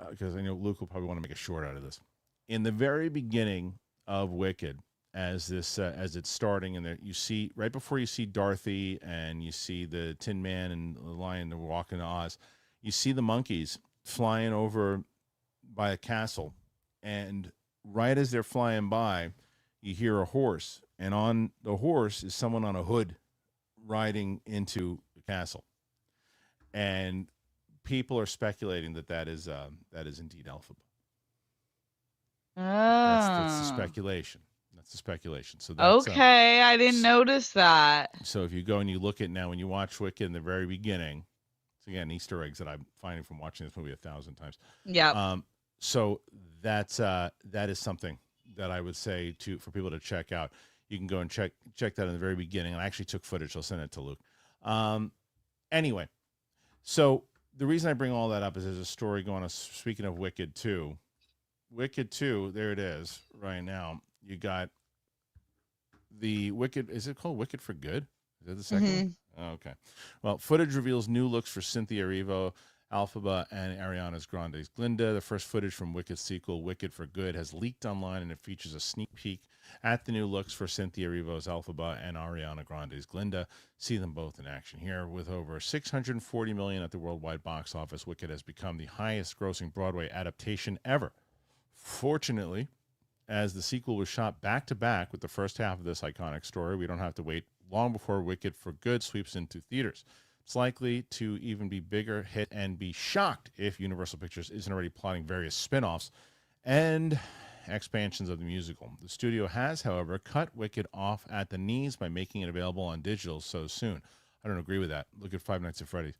because I know Luke will probably want to make a short out of this. In the very beginning of Wicked, as it's starting, and you see right before you see Dorothy and you see the Tin Man and the Lion, they're walking to Oz. You see the monkeys flying over by a castle, and right as they're flying by, you hear a horse, and on the horse is someone on a hood riding into the castle, and people are speculating that is indeed Elphaba. That's the speculation. That's the speculation. So that's, okay, I didn't notice that. So if you go and you look at now, when you watch Wicked in the very beginning, so again, Easter eggs that I'm finding from watching this movie 1,000 times. Yeah. So that is something that I would say for people to check out. You can go and check that in the very beginning. And I actually took footage. I'll send it to Luke. Anyway, so the reason I bring all that up is there's a story going on. Speaking of Wicked 2, there it is right now. You got the Wicked. Is it called Wicked for Good? Is that the second one? Oh, okay. Well, footage reveals new looks for Cynthia Erivo, Elphaba, and Ariana Grande's Glinda. The first footage from Wicked's sequel, Wicked for Good, has leaked online, and it features a sneak peek at the new looks for Cynthia Erivo's Elphaba and Ariana Grande's Glinda. See them both in action here. With over $640 million at the worldwide box office, Wicked has become the highest-grossing Broadway adaptation ever. Fortunately, as the sequel was shot back-to-back with the first half of this iconic story, we don't have to wait long before Wicked for Good sweeps into theaters. It's likely to even be bigger hit and be shocked if Universal Pictures isn't already plotting various spin-offs and expansions of the musical. The studio has, however, cut Wicked off at the knees by making it available on digital so soon. I don't agree with that. Look at Five Nights at Freddy's.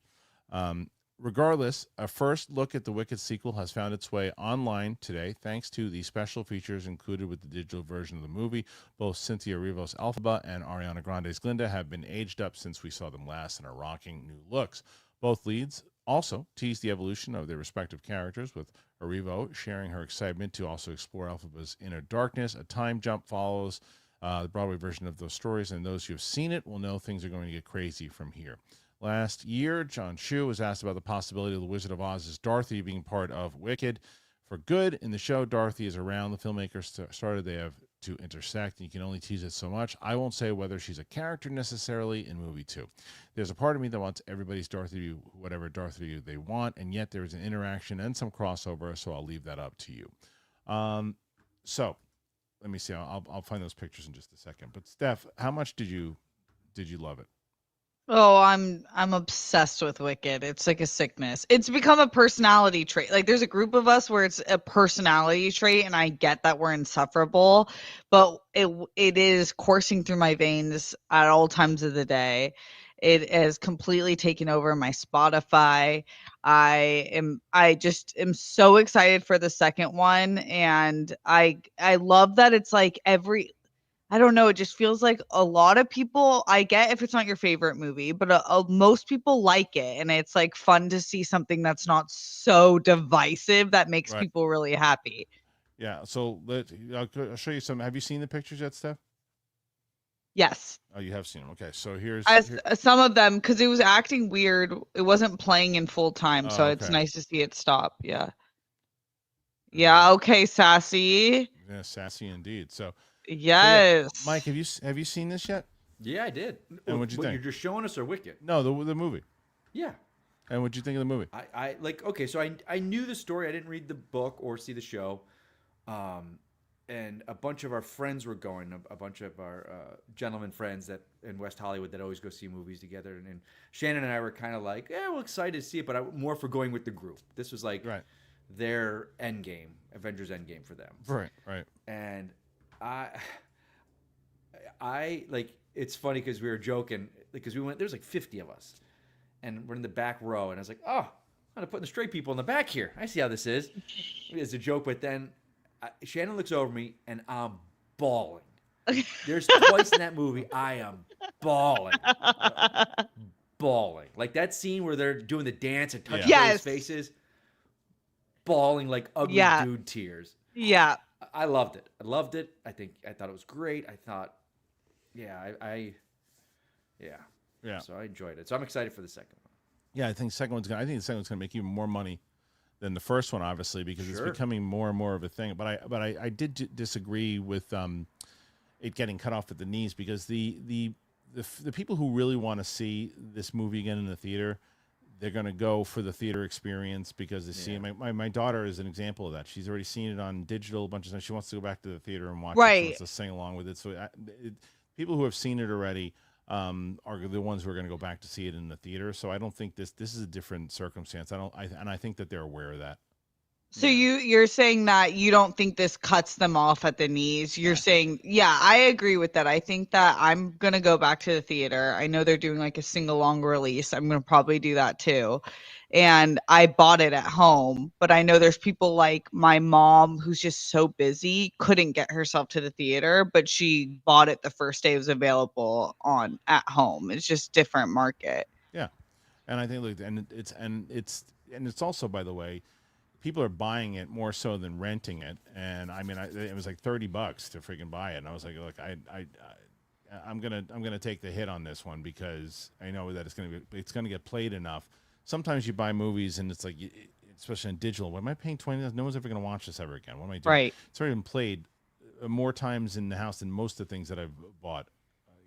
Regardless, a first look at the Wicked sequel has found its way online today thanks to the special features included with the digital version of the movie. Both Cynthia Erivo's Elphaba and Ariana Grande's Glinda have been aged up since we saw them last and are rocking new looks. Both leads also tease the evolution of their respective characters, with Erivo sharing her excitement to also explore Elphaba's inner darkness. A time jump follows the Broadway version of those stories, and those who have seen it will know things are going to get crazy from here. Last year, John Chu was asked about the possibility of The Wizard of Oz's Dorothy being part of Wicked for Good. In the show, Dorothy is around. The filmmakers started they have to intersect, and you can only tease it so much. I won't say whether she's a character necessarily in movie 2. There's a part of me that wants everybody's Dorothy to be whatever Dorothy they want, and yet there is an interaction and some crossover, so I'll leave that up to you. So let me see. I'll find those pictures in just a second. But Steph, how much did you love it? Oh, I'm obsessed with Wicked. It's like a sickness. It's become a personality trait. Like there's a group of us where it's a personality trait, and I get that we're insufferable, but it is coursing through my veins at all times of the day. It has completely taken over my Spotify. I just am so excited for the second one, and I love that it's like I don't know. It just feels like a lot of people. I get if it's not your favorite movie, but most people like it, and it's like fun to see something that's not so divisive that makes Right. people really happy. Yeah. So I'll show you some. Have you seen the pictures yet, Steph? Yes, Oh, you have seen them. Okay. So some of them because it was acting weird. It wasn't playing in full time, so it's okay. nice to see it stop. Yeah. Yeah. Okay, sassy. Yeah, sassy indeed. So Yes. Mike, have you seen this yet? Yeah, I did. And what'd you What, think? You're just showing us or Wicked? No, the movie. Yeah. And what'd you think of the movie? I like. Okay, so I knew the story. I didn't read the book or see the show. And a bunch of our friends were going. A bunch of our gentlemen friends that in West Hollywood that always go see movies together. And Shannon and I were kind of like, yeah, we're excited to see it, but more for going with the group. This was like their Endgame, Avengers Endgame for them. Right. And I like. It's funny because we were joking because we went. There's like 50 of us, and we're in the back row. And I was like, oh, I'm gonna put the straight people in the back here. I see how this is. It's a joke, but then Shannon looks over me, and I'm bawling. There's twice in that movie I am bawling. Like that scene where they're doing the dance and touching those faces. Bawling like ugly dude tears. Yeah. I loved it. I thought it was great. I thought, So I enjoyed it. So I'm excited for the second one. Yeah, I think the second one's gonna make even more money than the first one, obviously, because it's becoming more and more of a thing. But I did disagree with it getting cut off at the knees, because the people who really want to see this movie again in the theater, they're going to go for the theater experience because they see it. My daughter is an example of that. She's already seen it on digital a bunch of times. She wants to go back to the theater and watch it. She wants to sing along with it. So people who have seen it already are the ones who are going to go back to see it in the theater. So I don't think this is a different circumstance. I think that they're aware of that. So you're saying that you don't think this cuts them off at the knees. You're saying, yeah, I agree with that. I think that I'm going to go back to the theater. I know they're doing like a sing-along release. I'm going to probably do that too. And I bought it at home, but I know there's people like my mom who's just so busy, couldn't get herself to the theater, but she bought it the first day it was available at home. It's just different market. Yeah. And I think it's also, by the way, people are buying it more so than renting it. And I mean, it was like $30 to freaking buy it. And I was like, look, I'm gonna take the hit on this one because I know that it's gonna get played enough. Sometimes you buy movies and it's like, especially in digital, why am I paying $20? No one's ever gonna watch this ever again. What am I doing? Right. It's already been played more times in the house than most of the things that I've bought.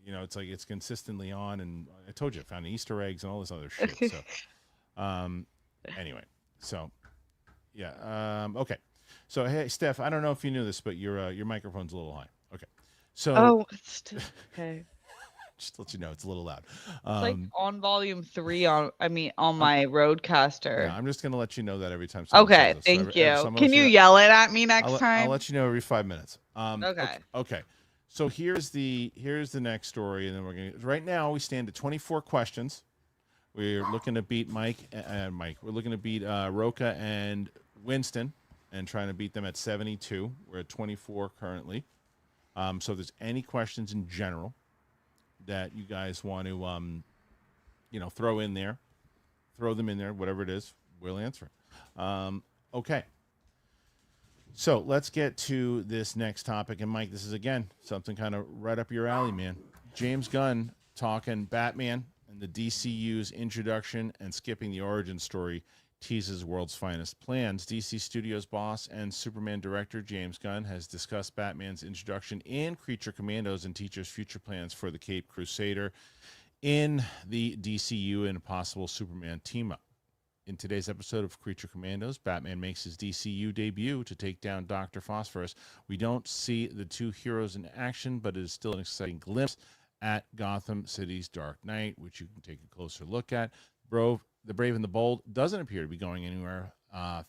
It's like it's consistently on, and I told you I found Easter eggs and all this other shit. So, anyway, so. Yeah. Okay. So hey, Steph, I don't know if you knew this, but your microphone's a little high. Okay. So. Okay. Just to let you know, it's a little loud. It's like on volume 3 on my Rodecaster. Yeah, I'm just gonna let you know that every time. Okay. Thank you. Can you yell it at me next time? I'll let you know every 5 minutes. Okay. Okay. So here's the next story, and then we're gonna. Right now, we stand at 24 questions. We're looking to beat Mike. We're looking to beat Roca and Winston, and trying to beat them at 72. We're at 24 currently. So if there's any questions in general that you guys want to, throw them in there, whatever it is, we'll answer it. Okay. So let's get to this next topic. And Mike, this is again something kind of right up your alley, man. James Gunn talking Batman and the DCU's introduction and skipping the origin story teases world's finest plans. DC Studios boss and Superman director James Gunn has discussed Batman's introduction in Creature Commandos and teaches future plans for the Caped Crusader in the DCU and a possible Superman team-up. In today's episode of Creature Commandos, Batman makes his DCU debut to take down Dr. Phosphorus. We don't see the two heroes in action, but it is still an exciting glimpse at Gotham City's Dark Knight, which you can take a closer look at. The Brave and the Bold doesn't appear to be going anywhere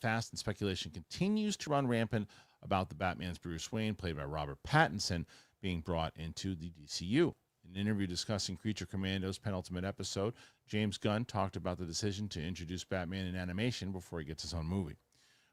fast, and speculation continues to run rampant about the Batman's Bruce Wayne, played by Robert Pattinson, being brought into the DCU. In an interview discussing Creature Commandos' penultimate episode, James Gunn talked about the decision to introduce Batman in animation before he gets his own movie.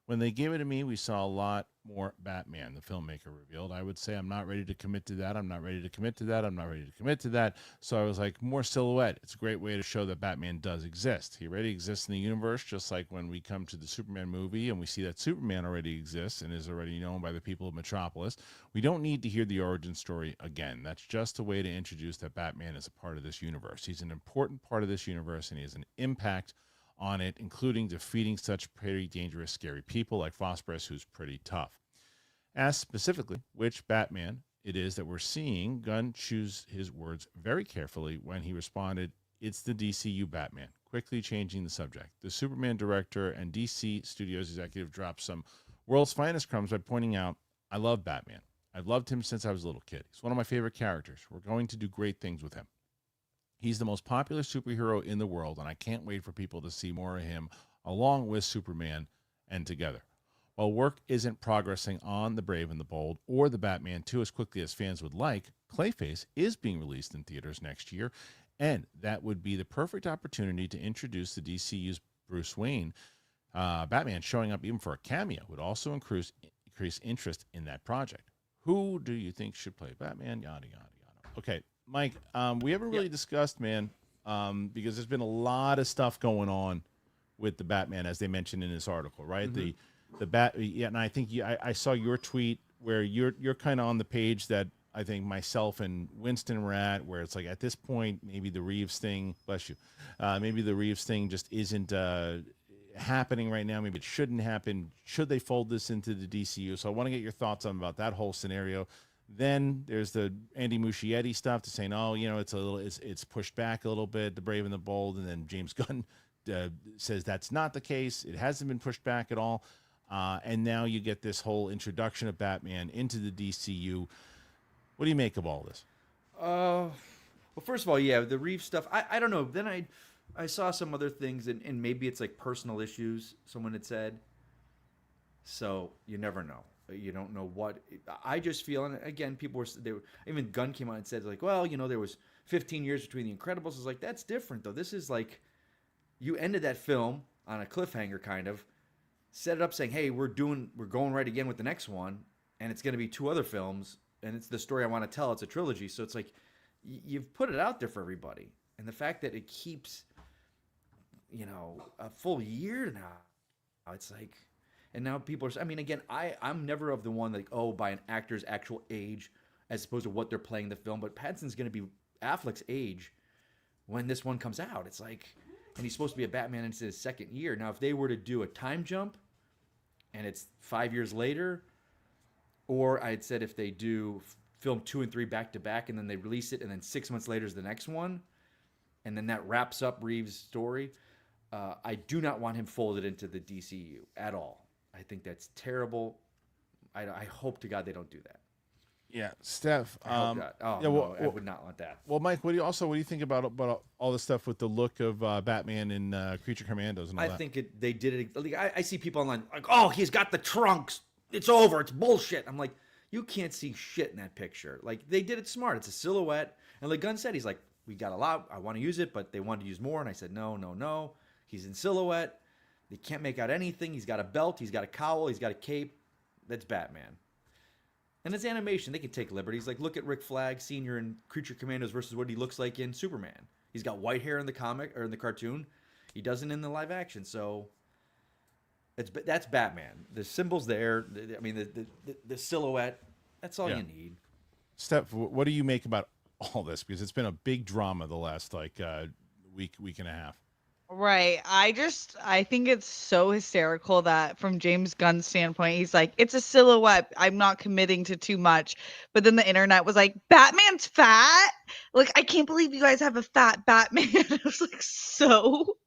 When they gave it to me, we saw a lot more Batman, the filmmaker revealed. I would say I'm not ready to commit to that. I'm not ready to commit to that. I'm not ready to commit to that. So I was like, more silhouette. It's a great way to show that Batman does exist. He already exists in the universe, just like when we come to the Superman movie and we see that Superman already exists and is already known by the people of Metropolis. We don't need to hear the origin story again. That's just a way to introduce that Batman is a part of this universe. He's an important part of this universe, and he has an impact on it, including defeating such pretty dangerous, scary people like Phosphorus, who's pretty tough. Asked specifically which Batman it is that we're seeing, Gunn chose his words very carefully when he responded, "It's the DCU Batman," quickly changing the subject. The Superman director and DC Studios executive dropped some world's finest crumbs by pointing out, "I love Batman. I've loved him since I was a little kid. He's one of my favorite characters. We're going to do great things with him. He's the most popular superhero in the world, and I can't wait for people to see more of him along with Superman and together." While work isn't progressing on The Brave and the Bold or The Batman 2 as quickly as fans would like, Clayface is being released in theaters next year, and that would be the perfect opportunity to introduce the DCU's Bruce Wayne. Batman showing up even for a cameo would also increase interest in that project. Who do you think should play Batman? Yada, yada, yada. Okay. Mike, we haven't really discussed, man, because there's been a lot of stuff going on with the Batman, as they mentioned in this article, right? Mm-hmm. And I think I saw your tweet where you're kind of on the page that I think myself and Winston were at, where it's like at this point maybe the Reeves thing, bless you, maybe the Reeves thing just isn't happening right now. Maybe it shouldn't happen. Should they fold this into the DCU? So I want to get your thoughts on about that whole scenario. Then there's the Andy Muschietti stuff to saying, oh, it's pushed back a little bit, The Brave and the Bold, and then James Gunn says that's not the case. It hasn't been pushed back at all. And now you get this whole introduction of Batman into the DCU. What do you make of all this? Well, first of all, yeah, the Reeves stuff, I don't know. Then I saw some other things, and maybe it's like personal issues, someone had said. So you never know. You don't know what. I just feel, and again, people even Gunn came out and said, like, well, there was 15 years between The Incredibles. It's like, that's different, though. This is like, you ended that film on a cliffhanger, kind of, set it up saying, hey, we're going right again with the next one, and it's going to be 2 other films, and it's the story I want to tell. It's a trilogy. So it's like, you've put it out there for everybody. And the fact that it keeps, a full year now, it's like, and now people are, again, I'm never of the one like, by an actor's actual age as opposed to what they're playing in the film. But Pattinson's going to be Affleck's age when this one comes out. It's like, and he's supposed to be a Batman into his second year. Now, if they were to do a time jump and it's 5 years later, or I'd said if they do film 2 and 3 back to back and then they release it and then 6 months later is the next one, and then that wraps up Reeves' story, I do not want him folded into the DCU at all. I think that's terrible. I hope to God they don't do that. Yeah, Steph. I would not want that. Well, Mike, what do you think about all the stuff with the look of Batman and Creature Commandos and all that? I think they did it. Like, I see people online like, oh, he's got the trunks. It's over. It's bullshit. I'm like, you can't see shit in that picture. Like, they did it smart. It's a silhouette. And like Gunn said, he's like, we got a lot. I want to use it, but they wanted to use more. And I said, no. He's in silhouette. They can't make out anything. He's got a belt. He's got a cowl. He's got a cape. That's Batman. And it's animation. They can take liberties. Like, look at Rick Flag Sr. in Creature Commandos versus what he looks like in Superman. He's got white hair in the comic or in the cartoon. He doesn't in the live action. So that's Batman. The symbol's there. The silhouette. That's all you need. Steph, what do you make about all this? Because it's been a big drama the last week and a half. Right. I think it's so hysterical that from James Gunn's standpoint, he's like, it's a silhouette. I'm not committing to too much. But then the internet was like, Batman's fat? Like, I can't believe you guys have a fat Batman. It was like so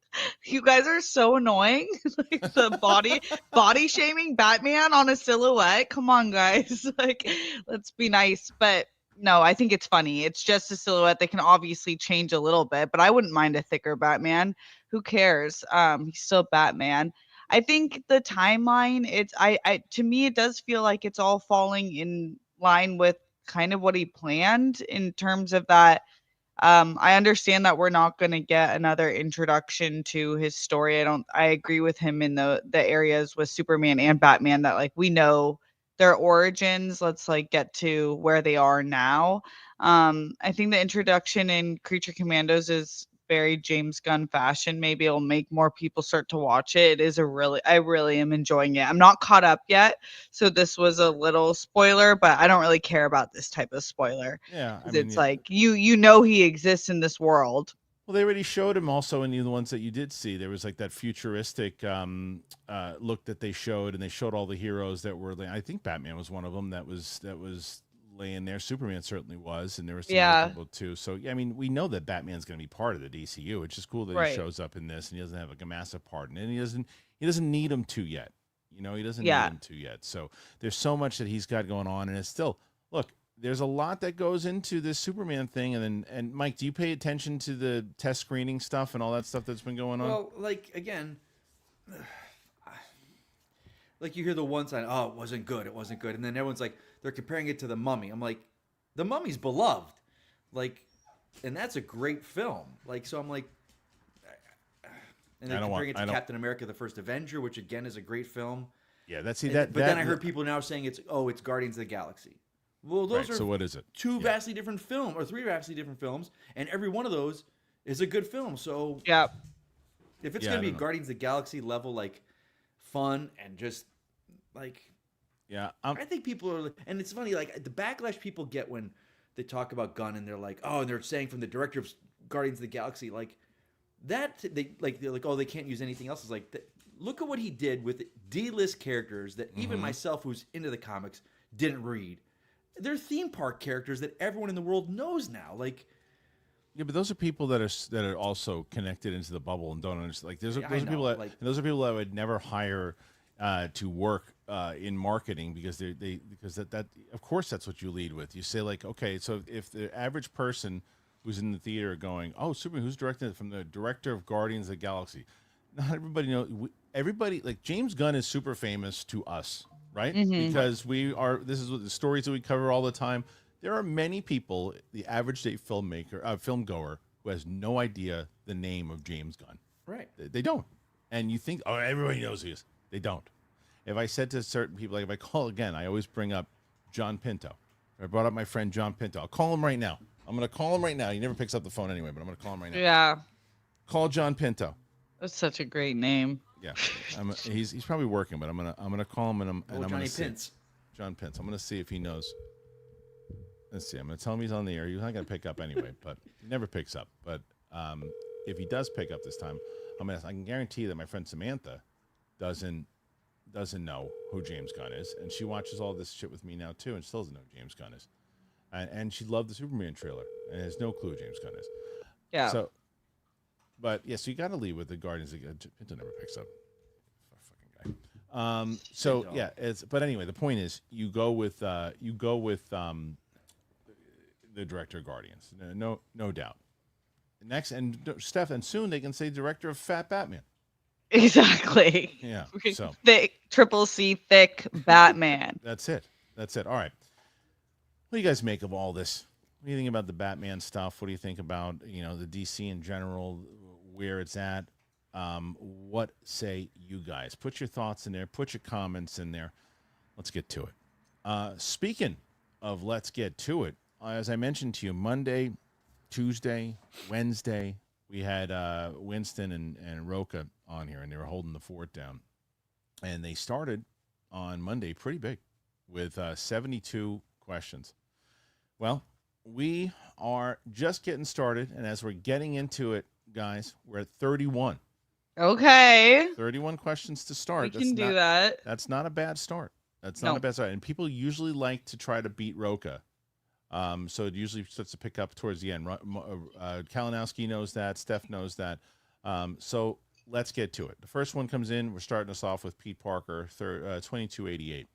You guys are so annoying. Like the body shaming Batman on a silhouette. Come on, guys. Like, let's be nice. But no, I think it's funny. It's just a silhouette. They can obviously change a little bit, but I wouldn't mind a thicker Batman. Who cares? He's still Batman. I think the timeline, I to me it does feel like it's all falling in line with kind of what he planned in terms of that. I understand that we're not going to get another introduction to his story. I agree with him in the areas with Superman and Batman that like we know their origins. Let's like get to where they are now. I think the introduction in Creature Commandos is very James Gunn fashion. Maybe it'll make more people start to watch it. I really am enjoying it. I'm not caught up yet, so this was a little spoiler, but I don't really care about this type of spoiler. Yeah, I 'Cause mean, it's like you know he exists in this world. well, they already showed him also in the ones that you did see. There was like that futuristic look that they showed, and they showed all the heroes that were. I think Batman was one of them that was laying there. Superman certainly was, and there was some other people too. So yeah, I mean, we know that Batman's going to be part of the DCU. It's just cool that he shows up in this, and he doesn't have like a massive part in it. And he doesn't need him to yet. You know, he doesn't need him to yet. So there's so much that he's got going on, and it's still look. There's a lot that goes into this Superman thing, and Mike, do you pay attention to the test screening stuff and all that stuff that's been going on? Well, like again, like you hear the one side, oh, it wasn't good, and then everyone's like they're comparing it to The Mummy. I'm like, The Mummy's beloved, like, and that's a great film. Like, so I'm like, and then comparing it to Captain America: The First Avenger, which again is a great film. Yeah, But then I heard people now saying it's Guardians of the Galaxy. Well, those are so what is it? Two vastly different films, or three vastly different films, and every one of those is a good film. So if it's going to be Guardians of the Galaxy level, like fun and just like, I think people are, and it's funny, like the backlash people get when they talk about Gunn, and they're like, oh, and they're saying from the director of Guardians of the Galaxy, like that they're like, oh, they can't use anything else. It's like, look at what he did with D-list characters that even myself, who's into the comics, didn't read. They're theme park characters that everyone in the world knows now. Like, yeah, but those are people that are also connected into the bubble and don't understand. Like, those are people that those are people that I would never hire to work in marketing because because that of course that's what you lead with. You say like, okay, so if the average person who's in the theater going, oh, Superman, who's directing it? From the director of Guardians of the Galaxy. Not everybody knows. Everybody, like James Gunn is super famous to us. Right? Because this is what the stories that we cover all the time. There are many people, the average day film goer, who has no idea the name of James Gunn. Right. They don't. And you think, oh, everybody knows who he is. They don't. If I said to certain people, like if I call again, I always bring up John Pinto. I brought up my friend John Pinto. I'll call him right now. I'm going to call him right now. He never picks up the phone anyway, but I'm going to call him right now. Yeah. Call John Pinto. That's such a great name. Yeah, he's probably working, but I'm gonna call him and I'm gonna see. John Pence. I'm gonna see if he knows. Let's see. I'm gonna tell him he's on the air. He's not gonna pick up anyway, but he never picks up. But if he does pick up this time, I can guarantee that my friend Samantha doesn't know who James Gunn is, and she watches all this shit with me now too, and still doesn't know who James Gunn is, and she loved the Superman trailer and has no clue who James Gunn is. Yeah. So. But yeah, so you got to leave with the Guardians. Pinto never picks up. Fucking guy. So yeah, but anyway, the point is, you go with the director of Guardians. No doubt. Next, and Steph, and soon they can say director of Fat Batman. Exactly. Yeah. So thick, triple C, thick Batman. That's it. All right. What do you guys make of all this? What do you think about the Batman stuff? What do you think about the DC in general? Where it's at. What say you guys? Put your thoughts in there. Put your comments in there. Let's get to it. Speaking of let's get to it, as I mentioned to you, Monday, Tuesday, Wednesday, we had Winston and Roca on here, and they were holding the fort down. And they started on Monday pretty big with 72 questions. Well, we are just getting started, and as we're getting into it, guys, we're at 31. Okay. 31 questions to start. We can do that. That's not a bad start. That's not a bad start. And people usually like to try to beat Roca. So it usually starts to pick up towards the end. Kalinowski knows that. Steph knows that. So let's get to it. The first one comes in. We're starting us off with Pete Parker, 2288.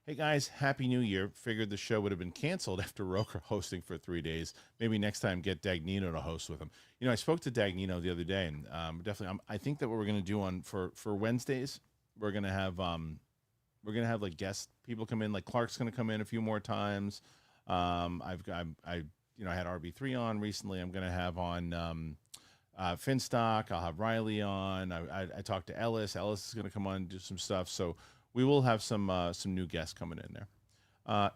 Hey guys, Happy New Year. Figured the show would have been canceled after Roker hosting for 3 days. Maybe next time get Dagnino to host with him. You know, I spoke to Dagnino the other day, and definitely, I think that what we're gonna do for Wednesdays, we're gonna have like guest people come in. Like Clark's gonna come in a few more times. I had RB3 on recently. I'm gonna have on Finstock. I'll have Riley on. I talked to Ellis. Ellis is gonna come on and do some stuff. So. We will have some new guests coming in there.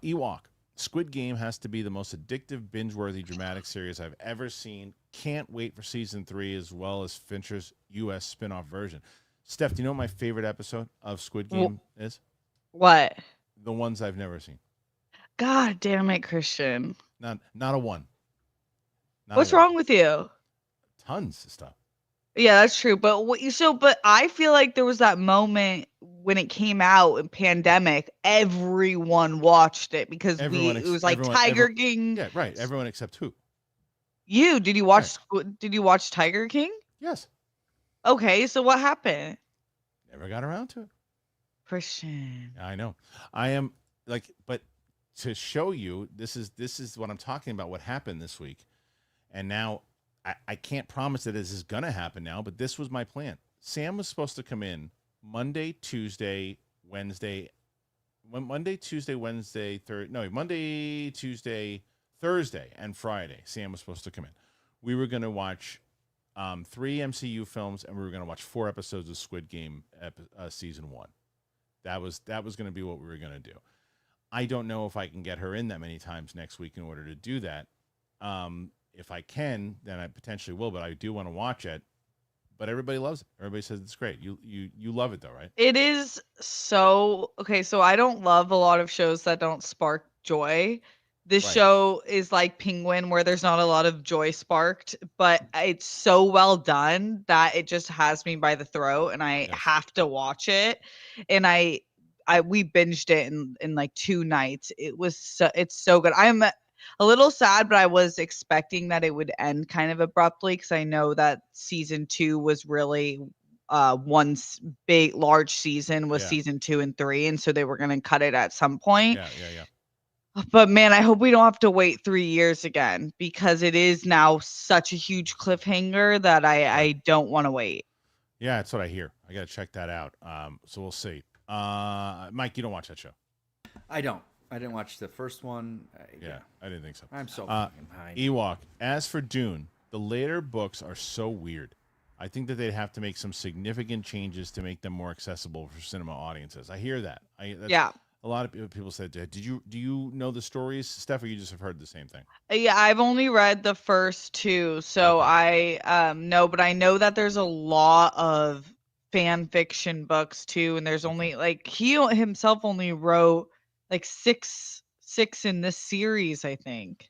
Ewok. Squid Game has to be the most addictive, binge-worthy, dramatic series I've ever seen. Can't wait for season 3 as well as Fincher's U.S. spin-off version. Steph, do you know what my favorite episode of Squid Game is? What? The ones I've never seen. God damn it, Kristian. Not a one. What's wrong with you? Tons of stuff. Yeah, that's true. But but I feel like there was that moment when it came out in pandemic, everyone watched it because it was like Tiger King. Yeah, right. Everyone except who? You did you watch? Right. Did you watch Tiger King? Yes. Okay, so what happened? Never got around to it. Kristian. I know. I am like, but to show you, this is what I'm talking about. What happened this week, and now. I can't promise that this is going to happen now, but this was my plan. Sam was supposed to come in Monday, Tuesday, Wednesday, Thursday, and Friday. Sam was supposed to come in. We were going to watch 3 MCU films, and we were going to watch 4 episodes of Squid Game season 1. That was going to be what we were going to do. I don't know if I can get her in that many times next week in order to do that. If I can, then I potentially will, but I do want to watch it. But everybody loves it. Everybody says it's great. You love it though, right? It is so okay. So I don't love a lot of shows that don't spark joy. This show is like Penguin, where there's not a lot of joy sparked, but it's so well done that it just has me by the throat, and I have to watch it. And we binged it in like 2 nights. It's so good. I'm a little sad, but I was expecting that it would end kind of abruptly because I know that season 2 was really one big large season was season 2 and 3, and so they were going to cut it at some point. Yeah. But man, I hope we don't have to wait 3 years again, because it is now such a huge cliffhanger that I don't want to wait. Yeah, that's what I hear. I got to check that out. So we'll see. Mike, you don't watch that show? I don't. I didn't watch the first one. I didn't think so. I'm so fucking behind. Ewok. As for Dune, the later books are so weird. I think that they'd have to make some significant changes to make them more accessible for cinema audiences. I hear that. A lot of people said, do you know the stories, Steph, or you just have heard the same thing? Yeah, I've only read the first 2, so okay. I know, but I know that there's a lot of fan fiction books too, and there's only like he himself only wrote like six in this series, I think.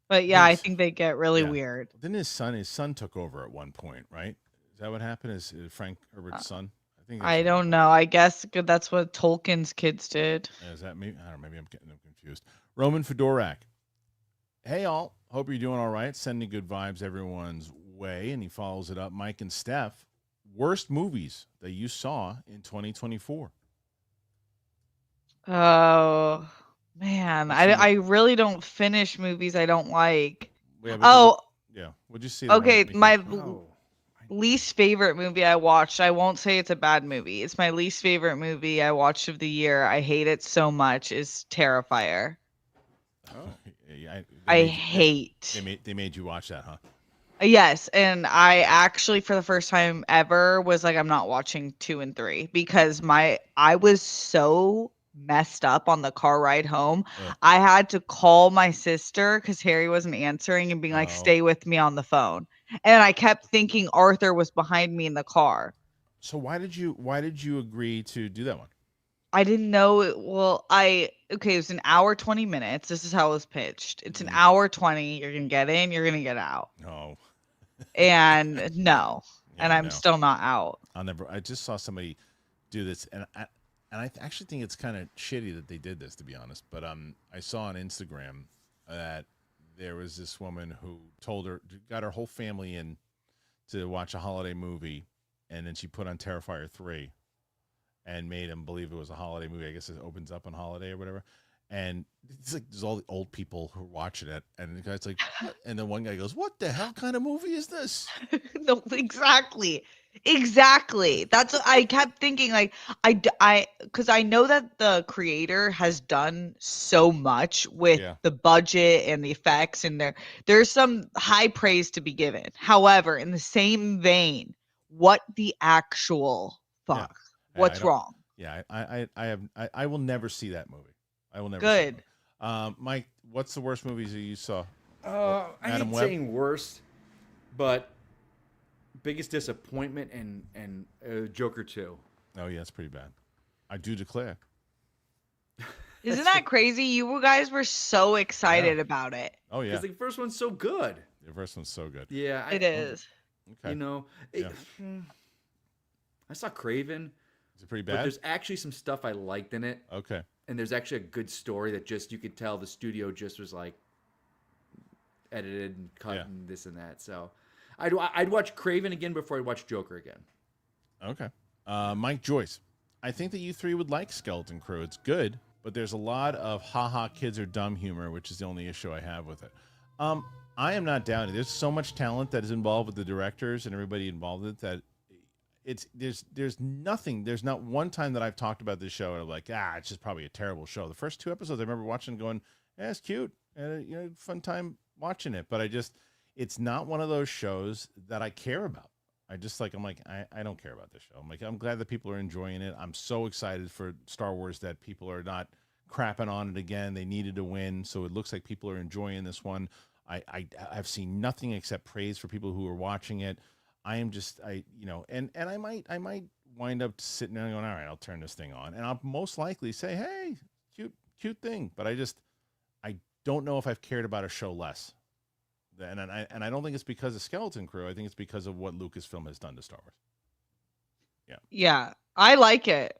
But yeah, I think they get really weird. Then his son took over at one point, right? Is that what happened? Is Frank Herbert's son? I don't know. I guess that's what Tolkien's kids did. Is that maybe? I don't know. Maybe I'm getting them confused. Roman Fedorak. Hey, all. Hope you're doing all right. Sending good vibes everyone's way. And he follows it up. Mike and Steph, worst movies that you saw in 2024. Oh, man. I really don't finish movies I don't like. What'd you see? Okay, my least favorite movie I watched. I won't say it's a bad movie. It's my least favorite movie I watched of the year. I hate it so much. Is Terrifier. I hate. They made you watch that, huh? Yes, and I actually, for the first time ever, was like, I'm not watching 2 and 3 because I was so messed up on the car ride home. I had to call my sister because Harry wasn't answering and being like, stay with me on the phone. And I kept thinking Arthur was behind me in the car. So why did you agree to do that one? I didn't know it. Well, it was an hour, 20 minutes. This is how it was pitched. It's an hour 20. You're going to get in, you're going to get out. No. And no. And I'm still not out. I just saw somebody do this, and I actually think it's kind of shitty that they did this, to be honest. But I saw on Instagram that there was this woman who got her whole family in to watch a holiday movie, and then she put on Terrifier 3 and made him believe it was a holiday movie. I guess it opens up on holiday or whatever. And it's like there's all the old people who are watching it, and the guy's like, what? And then one guy goes, "What the hell kind of movie is this?" No, exactly. That's what I kept thinking. Like, because I know that the creator has done so much with Yeah. the budget and the effects, and there's some high praise to be given. However, in the same vein, what the actual fuck? I What's don't- wrong? Yeah, I will never see that movie. I will never. Good. See that movie. Mike, what's the worst movies that you saw? I Madam hate Web? saying worst, but biggest disappointment and Joker 2. Oh yeah, it's pretty bad. I do declare. Isn't that crazy? You guys were so excited about it. Oh yeah, Because the first one's so good. the first one's so good. Yeah, It is. Okay, You know, I saw Craven, is it pretty but bad? there's actually some stuff I liked in it, Okay, and there's actually a good story that just you could tell the studio just was like edited and cut Yeah. and this and that. So I'd watch Craven again before I'd watch Joker again. okay. Mike Joyce, I think that you three would like Skeleton Crew. It's good, but there's a lot of haha kids are dumb humor, which is the only issue I have with it. I am not doubting. There's so much talent that is involved with the directors and everybody involved with it that there's nothing. There's not one time that I've talked about this show and I'm like, it's just probably a terrible show. The first 2 episodes I remember watching, going, it's cute, and fun time watching it. But it's not one of those shows that I care about. I don't care about this show. I'm glad that people are enjoying it. I'm so excited for Star Wars that people are not crapping on it again. They needed to win, so it looks like people are enjoying this one. I've seen nothing except praise for people who are watching it. I am just and I might wind up sitting there and going, all right, I'll turn this thing on, and I'll most likely say, hey, cute thing. But I don't know if I've cared about a show less. And I don't think it's because of Skeleton Crew. I think it's because of what Lucasfilm has done to Star Wars. Yeah, I like it,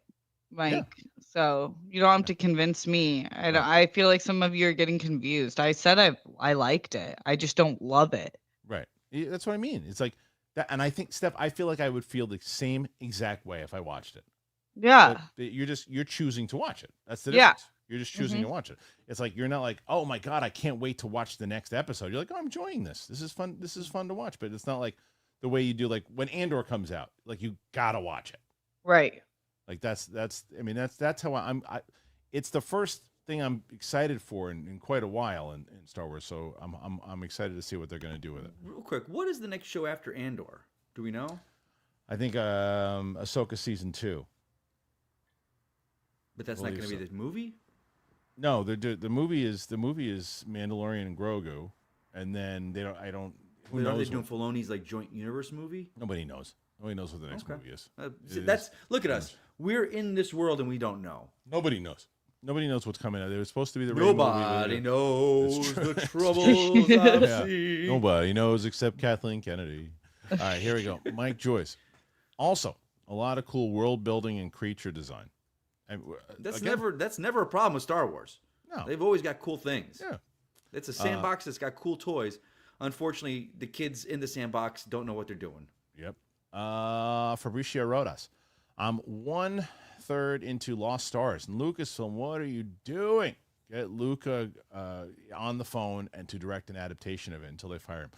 Mike. Yeah. So you don't have to convince me. I feel like some of you are getting confused. I said I liked it. I just don't love it. Right. That's what I mean. It's like that, and I think, Steph, I feel like I would feel the same exact way if I watched it. Yeah. But you're choosing to watch it. That's the Yeah. difference. You're just choosing to watch it. It's like you're not like, oh my god, I can't wait to watch the next episode. You're like, oh, I'm enjoying this. This is fun. This is fun to watch. But it's not like the way you do like when Andor comes out. Like you gotta watch it. Right. Like that's how it's the first thing I'm excited for in quite a while in Star Wars. So I'm excited to see what they're gonna do with it. Real quick, what is the next show after Andor? Do we know? I think Ahsoka season 2. But that's not going to be the movie. No, the movie is Mandalorian and Grogu, and then they don't. I don't. Who Are knows? they doing Filoni's like joint universe movie? Nobody knows. Nobody knows what the next movie is. Look at us. We're in this world and we don't know. Nobody knows. Nobody knows what's coming out. There was supposed to be the Rey movie. Nobody knows It's true. the troubles I've Yeah. seen. Nobody knows except Kathleen Kennedy. All right, here we go. Mike Joyce. Also, a lot of cool world building and creature design. And, That's again, never a problem with Star Wars. No. They've always got cool things. Yeah. It's a sandbox that's got cool toys. Unfortunately, the kids in the sandbox don't know what they're doing. Yep. Fabricio Rodas. I'm 1/3 into Lost Stars. And Lucasfilm, what are you doing? Get Luca on the phone and to direct an adaptation of it until they fire him.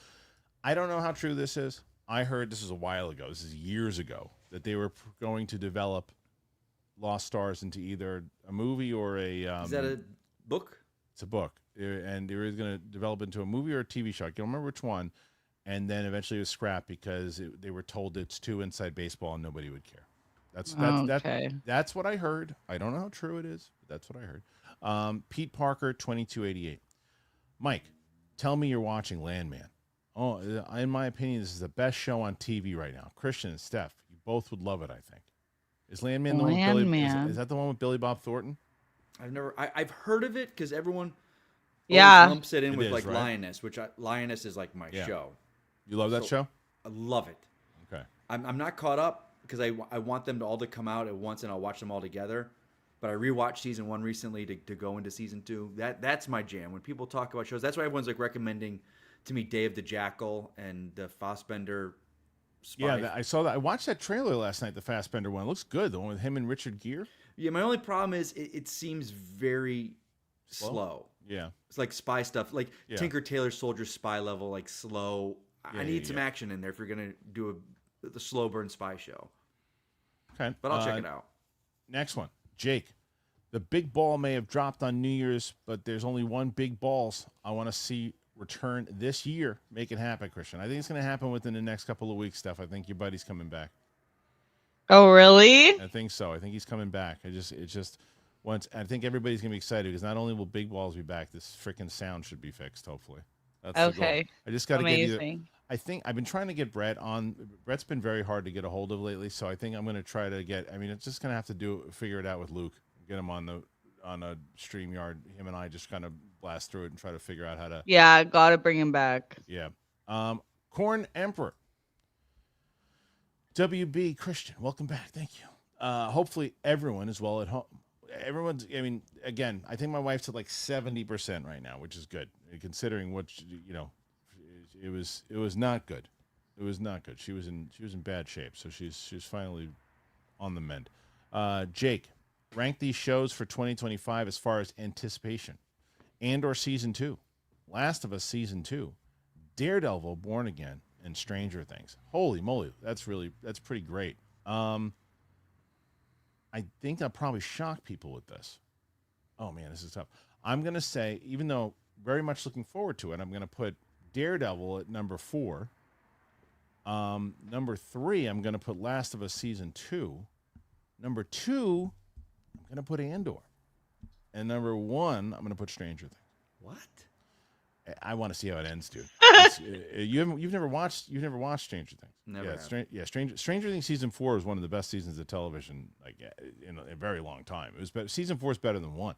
I don't know how true this is. I heard this is a while ago. This is years ago that they were going to develop Lost Stars into either a movie or a. Is that a book? It's a book, and they were going to develop into a movie or a TV show. I can't remember which one. And then eventually it was scrapped because they were told it's too inside baseball and nobody would care. That's what I heard. I don't know how true it is, but that's what I heard. Pete Parker, 2288. Mike, tell me you're watching Landman. Oh, in my opinion, this is the best show on TV right now. Kristian and Steph, you both would love it, I think. Is Landman the one with Billy? Is that the one with Billy Bob Thornton? I've heard of it because everyone Yeah. lumps it in with like right? Lioness, which Lioness is like my show. You love that show? I love it. Okay. I'm not caught up because I want them to all to come out at once and I'll watch them all together. But I rewatched season 1 recently to go into season 2. That's my jam. When people talk about shows, that's why everyone's like recommending to me Day of the Jackal and the Fassbender spy. Yeah, I saw that. I watched that trailer last night. The Fassbender one. It looks good. The one with him and Richard Gere. Yeah, my only problem is it seems very slow. Yeah. It's like spy stuff, like Yeah. Tinker Tailor Soldier spy level, like slow. Yeah, I need yeah, some yeah. action in there if you're gonna do the slow burn spy show. Okay. But I'll check it out. Next one, Jake. The big ball may have dropped on New Year's, but there's only one big balls I want to see return this year. Make it happen, Kristian. I think it's going to happen within the next couple of weeks, Steph. I think your buddy's coming back. Oh, really? I think so. I think he's coming back. Once I think everybody's gonna be excited because not only will big balls be back, this freaking sound should be fixed. Hopefully, that's the goal. Okay. I just got to get you. Amazing. I think I've been trying to get Brett on. Brett's been very hard to get a hold of lately, so I think I'm gonna try to get. I mean, it's just gonna have to figure it out with Luke. Get him on a streamyard. Him and I just kind of blast through it and try to figure out how to. Yeah, gotta bring him back. Yeah. Corn Emperor. WB Kristian, welcome back. Thank you. Hopefully everyone is well at home. Everyone's. I mean, again, I think my wife's at like 70% right now, which is good considering what It was not good. It was not good. She was in bad shape, so she's finally on the mend. Jake, rank these shows for 2025 as far as anticipation. Andor season 2, Last of Us season 2, Daredevil Born Again, and Stranger Things. Holy moly, that's pretty great. I think I'll probably shock people with this. Oh man, this is tough. I'm gonna say, even though very much looking forward to it, I'm gonna put Daredevil at number 4. Number 3, I'm gonna put Last of Us season 2. Number 2, I'm gonna put Andor, and number 1, I'm gonna put Stranger Things. What? I want to see how it ends, dude. You've never watched Stranger Things. Never. Yeah, Stranger Things season 4 is one of the best seasons of television in a very long time. It was better. Season 4 is better than 1.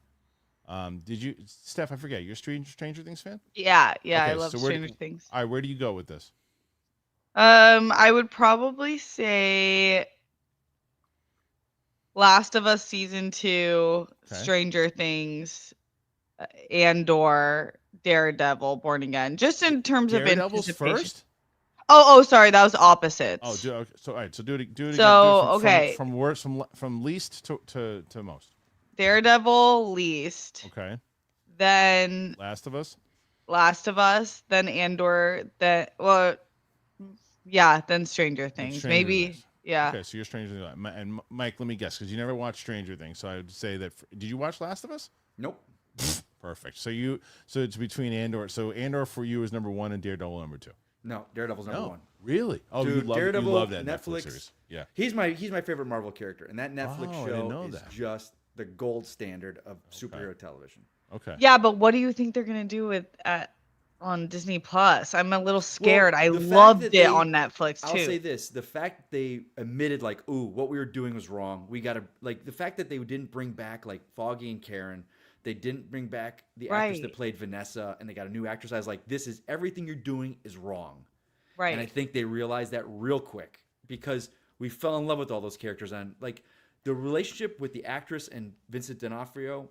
Did you, Steph? I forget. You're a Stranger Things fan? Yeah, okay, I love so Stranger Things. All right, where do you go with this? I would probably say Last of Us season 2, Okay. Stranger Things, Andor, Daredevil, Born Again. Just in terms Daredevil's of anticipation. first. Oh, sorry, that was opposites. Oh, okay, so all right, so do it again. So, Do it okay. from worst, from least to most. Daredevil least. Okay. Then Last of Us. Then Andor, then Stranger Things. Stranger Maybe Things. yeah. Okay, so you're Stranger Things. And Mike, let me guess, because you never watched Stranger Things, so I would say that. Did you watch Last of Us? Nope. Perfect. So it's between Andor. So Andor for you is number 1 and Daredevil number 2. No, Daredevil's number 1. Really? Oh, Dude, you Daredevil, love that Netflix series. Yeah. He's my favorite Marvel character, and that Netflix Oh, I didn't show know is that. just the gold standard of superhero television. Okay. Yeah, but what do you think they're gonna do with on Disney Plus? I'm a little scared. Well, I the fact loved that it on Netflix too. I'll say this: the fact they admitted, like, "Ooh, what we were doing was wrong. We got to," like, the fact that they didn't bring back like Foggy and Karen. They didn't bring back the actress that played Vanessa, and they got a new actress. I was like, "This is everything you're doing is wrong." Right. And I think they realized that real quick because we fell in love with all those characters. And like the relationship with the actress and Vincent D'Onofrio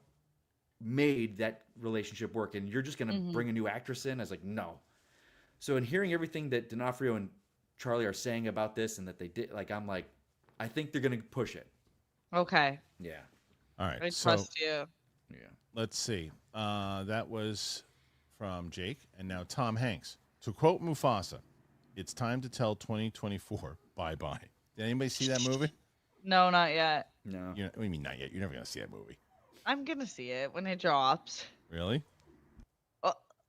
made that relationship work. And you're just going to bring a new actress in? I was like, no. So in hearing everything that D'Onofrio and Charlie are saying about this and that they did, like, I'm like, I think they're going to push it. Okay. Yeah. All right. I so trust you. Yeah. let's see. That was from Jake, and now Tom Hanks. To quote Mufasa, "It's time to tell 2024 bye-bye." Did anybody see that movie? No, not yet. No. What do you mean not yet? You're never going to see that movie. I'm gonna see it when it drops. Really?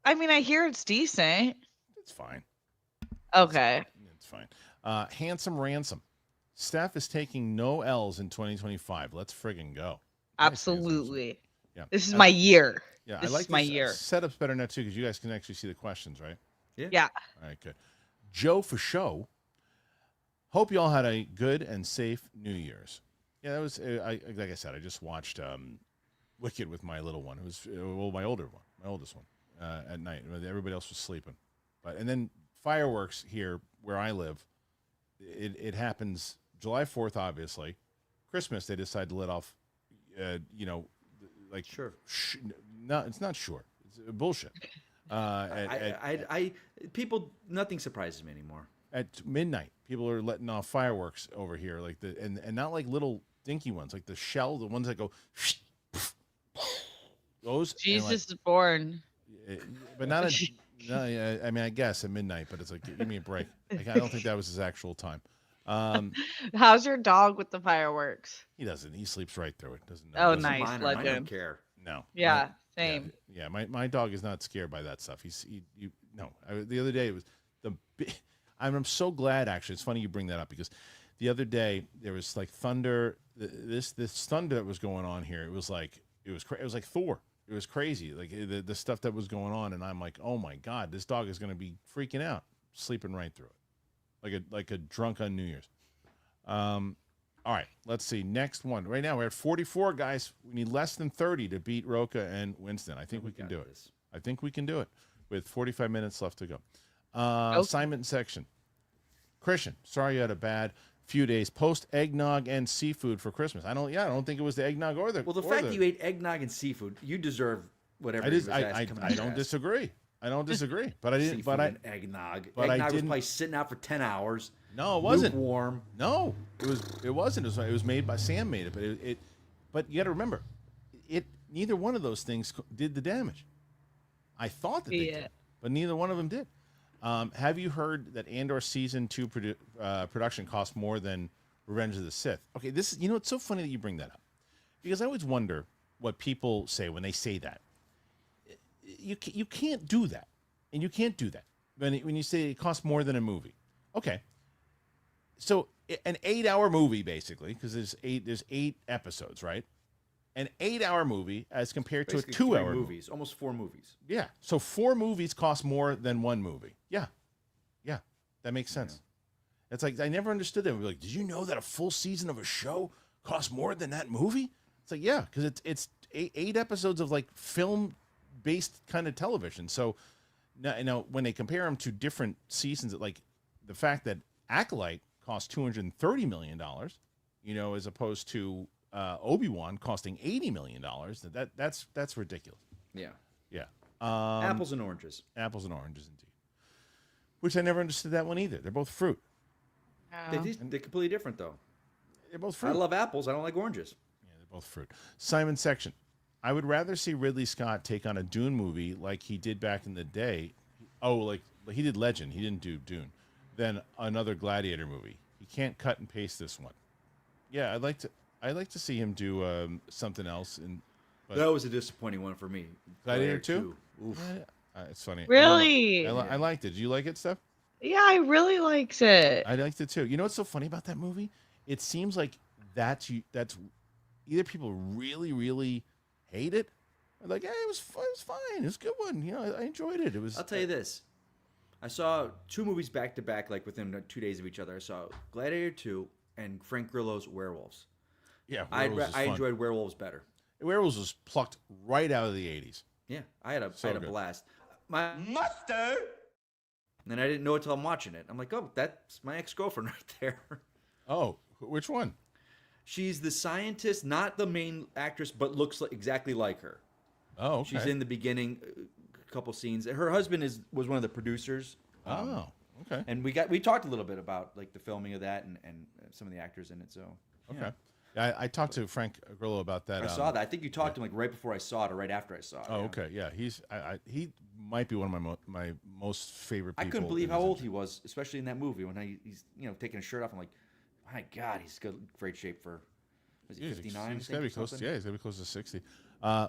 I mean, I hear it's decent. It's fine. Okay. It's fine. Handsome Ransom. Steph is taking no L's in 2025. Let's friggin' go. Absolutely. Yeah. This is my year. Yeah, This I like is my this year. setup's better now too because you guys can actually see the questions, right? Yeah. All right, good. Joe for show. Hope you all had a good and safe New Year's. Yeah, that was like I said. I just watched Wicked with my little one. It was my older one, my oldest one, at night. Everybody else was sleeping, and then fireworks here where I live. It happens July 4th, obviously. Christmas they decide to let off, like Sure. No, it's not sure. It's bullshit. People, nothing surprises me anymore. at midnight. People are letting off fireworks over here, like and not like little dinky ones, like the shell, the ones that go. Those Jesus is born. but not a. No, yeah, I mean, I guess at midnight, but it's like, give me a break. Like, I don't think that was his actual time. How's your dog with the fireworks? He doesn't. He sleeps right through it. Doesn't know. Oh, doesn't- nice. Mine don't Legend. care. No. Yeah, same. Yeah, my dog is not scared by that stuff. The other day it was I'm so glad actually. It's funny you bring that up because the other day there was like thunder. This thunder that was going on here. It was like Thor. It was crazy, like the stuff that was going on, and I'm like, oh my god, this dog is going to be freaking out, sleeping right through it, like a drunk on New Year's. All right, let's see. Next one. Right now we're at 44, guys. We need less than 30 to beat Roca and Winston. I think we can do it. I think we can do it with 45 minutes left to go. Assignment section. Kristian, sorry you had a bad few days. Post eggnog and seafood for Christmas. I don't think it was the eggnog or the. Well, the fact that you ate eggnog and seafood, you deserve whatever. I don't disagree. I don't disagree. But I didn't. But and eggnog. But eggnog I was didn't. probably sitting out for 10 hours. No, it wasn't. Warm. No, it wasn't. It was made by Sam. Made it, but it. But you got to remember, neither one of those things did the damage. I thought that they did, but neither one of them did. Have you heard that Andor season 2 production cost more than Revenge of the Sith? Okay, it's so funny that you bring that up because I always wonder what people say when they say that. You can't do that, and you can't do that when you say it costs more than a movie. Okay, so an 8-hour movie basically, because there's eight episodes, right? An 8-hour movie as compared Basically to a 2-hour movies, movie. almost 4 movies. Yeah. So 4 movies cost more than 1 movie. Yeah. Yeah. That makes sense. Yeah. It's like, I never understood that. We're like, did you know that a full season of a show costs more than that movie? It's like, yeah, because it's 8 episodes of like film-based kind of television. So now when they compare them to different seasons, like the fact that Acolyte cost $230 million, as opposed to Obi-Wan costing $80 million. That's ridiculous. Yeah. Yeah. Apples and oranges. Apples and oranges, indeed. Which I never understood that one either. They're both fruit. They're completely different, though. They're both fruit. I love apples. I don't like oranges. Yeah, they're both fruit. Simon Section. I would rather see Ridley Scott take on a Dune movie like he did back in the day. Oh, like he did Legend. He didn't do Dune. Than another Gladiator movie. He can't cut and paste this one. Yeah, I'd like to see him do something else. That was a disappointing one for me. Gladiator 2? Oof. It's funny. Really? I liked it. Did you like it, Steph? Yeah, I really liked it. I liked it too. You know what's so funny about that movie? It seems like that's either people really, really hate it, or like, hey, it was fine. It was a good one. I enjoyed it. It was. I'll tell you this. I saw 2 movies back to back, like within 2 days of each other. I saw Gladiator 2 and Frank Grillo's Werewolves. Yeah, I enjoyed Werewolves better. Werewolves was plucked right out of the 80s. Yeah, I had a good. blast. My mustard. And I didn't know it till I'm watching it. I'm like, oh, that's my ex-girlfriend right there. Oh, which one? She's the scientist, not the main actress, but looks exactly like her. Oh, okay. She's in the beginning, a couple scenes. Her husband was one of the producers. Oh, okay. And we talked a little bit about like the filming of that and some of the actors in it. So okay. Yeah, I talked to Frank Grillo about that. I saw that. I think you talked to him like right before I saw it or right after I saw it. Oh, okay. Yeah, he might be one of my most favorite people. I couldn't believe how old he was, especially in that movie when he's taking his shirt off. I'm like, my God, he's great shape for. Was he 59? He's got to be close. Yeah, he's got to be close to 60.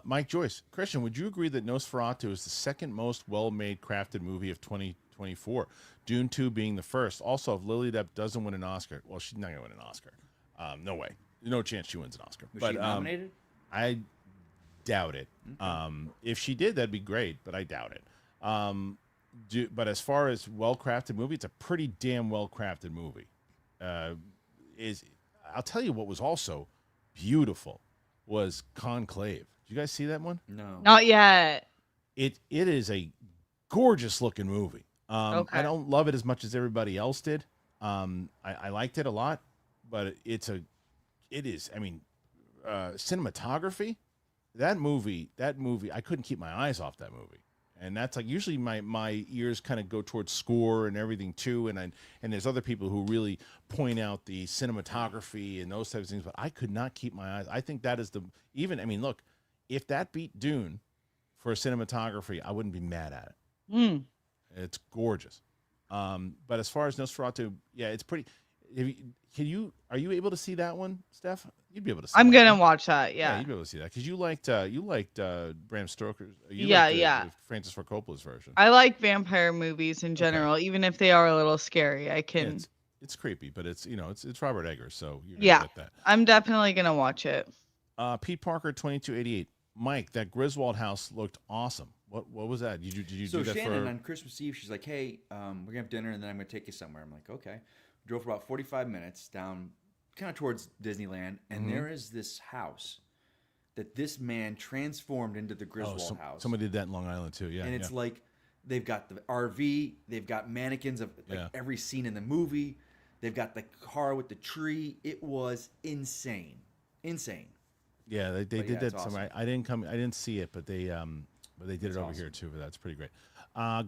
Mike Joyce, Kristian, would you agree that Nosferatu is the second most well-made, crafted movie of 2024? Dune 2 being the first. Also, if Lily Depp doesn't win an Oscar, well, she's not going to win an Oscar. No way. No chance she wins an Oscar. Was she nominated? I doubt it. Okay. If she did, that'd be great, but I doubt it. But as far as well-crafted movie, it's a pretty damn well-crafted movie. I'll tell you what was also beautiful was Conclave. Did you guys see that one? No. Not yet. It is a gorgeous looking movie. Okay. I don't love it as much as everybody else did. I liked it a lot, but it is. I mean, cinematography. That movie. I couldn't keep my eyes off that movie. And that's like usually my ears kind of go towards score and everything too, and there's other people who really point out the cinematography and those types of things, but I could not keep my eyes. I think that is look, if that beat Dune for cinematography, I wouldn't be mad at it. It's gorgeous. But as far as Nosferatu, yeah, it's pretty. Are you able to see that one, Steph? You'd be able to see I'm that gonna one. watch that. Yeah. You'd be able to see that because you liked Bram Stoker's. Yeah, The Francis Ford Coppola's version. I like vampire movies in general, even if they are a little scary. I can. Yeah, it's creepy, but it's it's Robert Eggers, so you're Yeah, get that. I'm definitely gonna watch it. Pete Parker 2288. Mike, that Griswold house looked awesome. What was that? Did you so do that Shannon for? on Christmas Eve? She's like, "Hey, we're gonna have dinner, and then I'm gonna take you somewhere." I'm like, "Okay." We drove for about 45 minutes down, kind of towards Disneyland, and there is this house that this man transformed into the Griswold house. Somebody did that in Long Island too. Yeah, and it's like they've got the RV, they've got mannequins of every scene in the movie, they've got the car with the tree. It was insane. Yeah, they did that. Awesome. I didn't see it, but they did it over here too. But that's pretty great.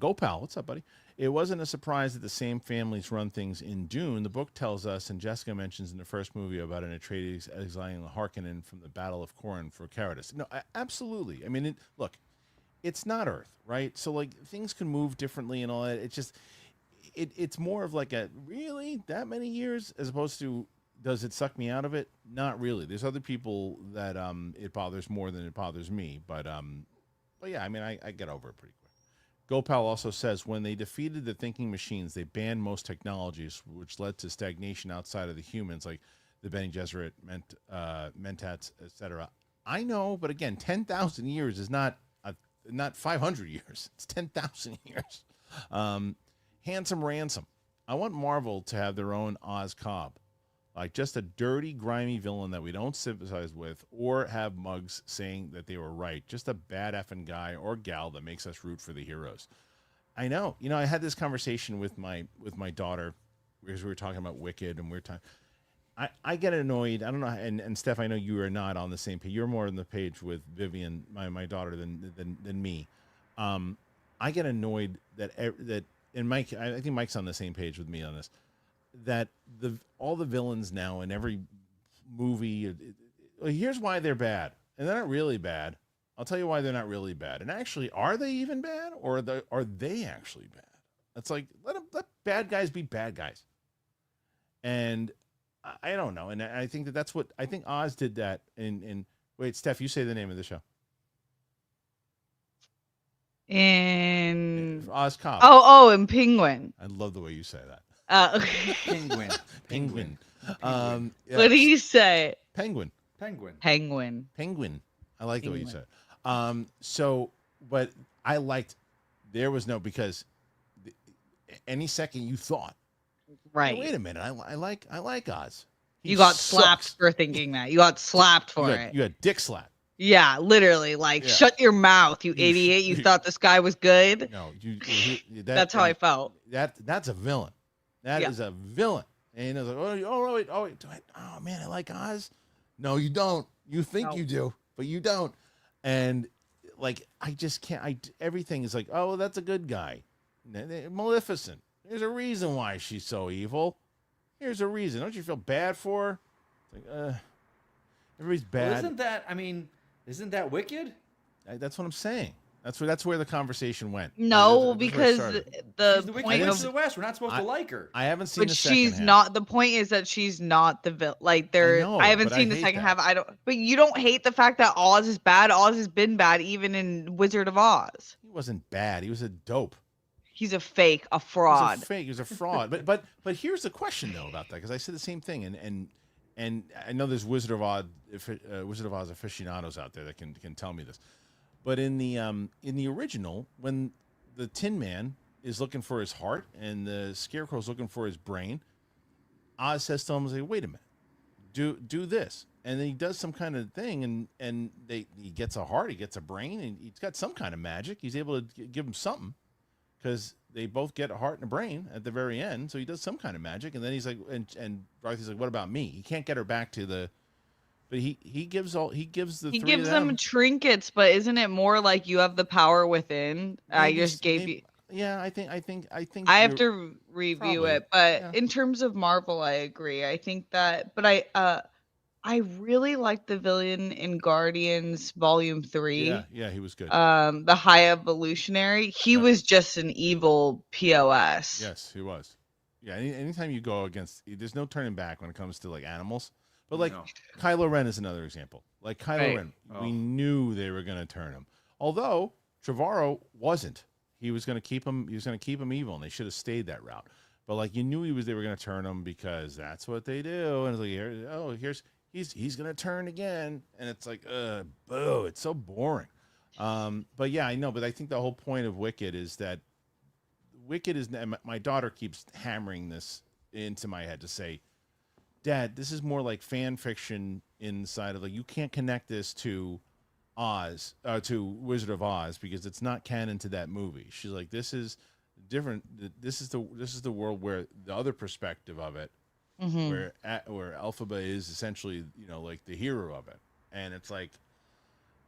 Gopal, what's up, buddy? It wasn't a surprise that the same families run things in Dune. The book tells us, and Jessica mentions in the first movie about an Atreides exiling the Harkonnen from the Battle of Corrin for Carados. No, absolutely. I mean, look, it's not Earth, right? So like things can move differently and all that. It's just, it's more of like a really that many years as opposed to does it suck me out of it? Not really. There's other people that it bothers more than it bothers me, but yeah, I mean, I get over it pretty quick. Gopal also says, when they defeated the thinking machines, they banned most technologies, which led to stagnation outside of the humans, like the Bene Gesserit, Mentats, etc. I know, but again, 10,000 years is not 500 years. It's 10,000 years. Handsome Ransom. I want Marvel to have their own Oz Cobb. Like just a dirty, grimy villain that we don't sympathize with or have mugs saying that they were right. Just a bad effing guy or gal that makes us root for the heroes. I know. I had this conversation with my daughter because we were talking about Wicked and we were talking. I get annoyed. I don't know. And Steph, I know you are not on the same page. You're more on the page with Vivian, my daughter, than me. I get annoyed that and Mike, I think Mike's on the same page with me on this. That all the villains now in every movie, here's why they're bad, and they're not really bad. I'll tell you why they're not really bad. And actually, are they even bad, or are they actually bad? It's like let bad guys be bad guys. And I don't know, and I think that's what I think Oz did that. In wait, Steph, you say the name of the show. In Oz Cobb. And Penguin. I love the way you say that. Okay. Penguin. Yeah. What do you say? Penguin. I like the way you said it. So, but I liked, there was no, because any second you thought, right. Hey, wait a minute. I like Oz. You got slapped for thinking that. You got slapped for it. You got dick slapped. Yeah, literally. Like, shut your mouth, you idiot. You thought this guy was good? No, that's how I felt. That's a villain. That is a villain. And it's like, wait. Oh, man, I like Oz. No, you don't. You think you do, but you don't. And, like, I just can't. Everything is like, oh, that's a good guy. Maleficent. There's a reason why she's so evil. Here's a reason. Don't you feel bad for her? It's like, everybody's bad. Well, isn't that Wicked? That's what I'm saying. That's where the conversation went. No, because the She's point of the West. We're not supposed to like her. I haven't seen. But she's not. The point is that she's not the villain. Like I haven't seen the second half. I don't. But you don't hate the fact that Oz is bad. Oz has been bad even in Wizard of Oz. He wasn't bad. He was a dope. He's a fake, a fraud. He was a fraud. but here's the question though about that, because I said the same thing, and I know there's Wizard of Oz aficionados out there that can tell me this. But in the original, when the Tin Man is looking for his heart and the Scarecrow's looking for his brain, Oz says to him, like, "Wait a minute, do this," and then he does some kind of thing, and he gets a heart, he gets a brain, and he's got some kind of magic. He's able to give him something, because they both get a heart and a brain at the very end. So he does some kind of magic, and then he's like, and Dorothy's like, "What about me?" He can't get her back to But he gives the He three gives of them. them trinkets, but isn't it more like you have the power within? I Maybe just gave you. Yeah, I think I have you're to review probably, it, but yeah. in terms of Marvel, I agree. I think that, but I really like the villain in Guardians Volume 3. Yeah, he was good. The High Evolutionary. He Yep. was just an evil POS. Yes, he was. Yeah, anytime you go against, there's no turning back when it comes to like animals. But like No. Kylo Ren is another example. Like Kylo Right. Ren, Oh. we knew they were going to turn him. Although Trevorrow wasn't. He was going to keep him. He was going to keep him evil, and they should have stayed that route. But like you knew they were going to turn him because that's what they do. And it's like he's going to turn again, and it's like boo, it's so boring. But yeah, I know. But I think the whole point of Wicked is that Wicked is. My daughter keeps hammering this into my head to say, Dad, this is more like fan fiction inside of like you can't connect this to Oz to Wizard of Oz because it's not canon to that movie. She's like, this is different. This is the world where the other perspective of it, Mhm. where Elphaba is essentially like the hero of it, and it's like,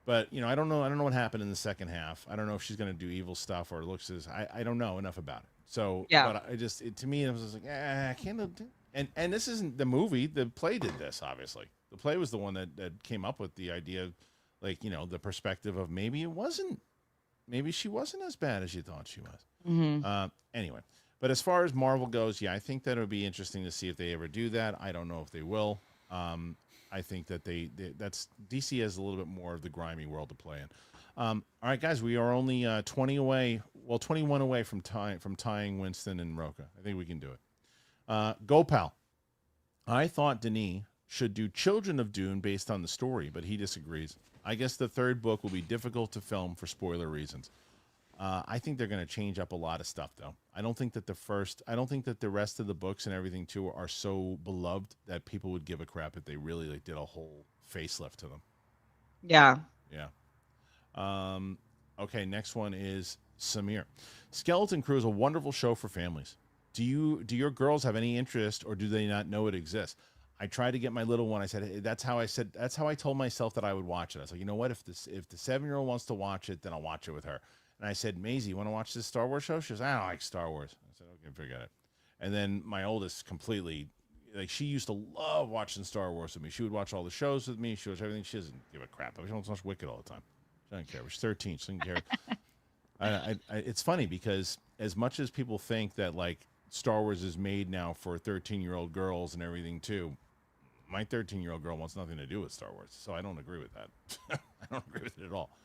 but I don't know what happened in the second half. I don't know if she's gonna do evil stuff or looks as I don't know enough about it. So Yeah. but to me it was just like I can't. And this isn't the movie. The play did this. Obviously, the play was the one that came up with the idea, like the perspective of maybe she wasn't as bad as you thought she was. Mhm. Anyway, but as far as Marvel goes, yeah, I think that it would be interesting to see if they ever do that. I don't know if they will. I think that that's DC has a little bit more of the grimy world to play in. All right, guys, we are only 21 away from tying Winston and Roca. I think we can do it. Go Pal. I thought Denis should do Children of Dune based on the story, but he disagrees. I guess the third book will be difficult to film for spoiler reasons. I think they're going to change up a lot of stuff, though. I don't think that the rest of the books and everything too are so beloved that people would give a crap if they really did a whole facelift to them. Yeah. Yeah. Okay, next one is Samir. Skeleton Crew is a wonderful show for families. Do your girls have any interest, or do they not know it exists? I tried to get my little one. I said, hey, that's how I told myself that I would watch it. I was like, you know what? If the 7-year-old wants to watch it, then I'll watch it with her. And I said, Maisie, you want to watch this Star Wars show? She goes, I don't like Star Wars. I said, okay, forget it. And then my oldest completely, she used to love watching Star Wars with me. She would watch all the shows with me. She watched everything. She doesn't give a crap. She wants to watch Wicked all the time. She doesn't care. She's 13. She doesn't care. It's funny because as much as people think that Star Wars is made now for 13-year-old girls and everything too, my 13-year-old girl wants nothing to do with Star Wars, so I don't agree with that. I don't agree with it at all.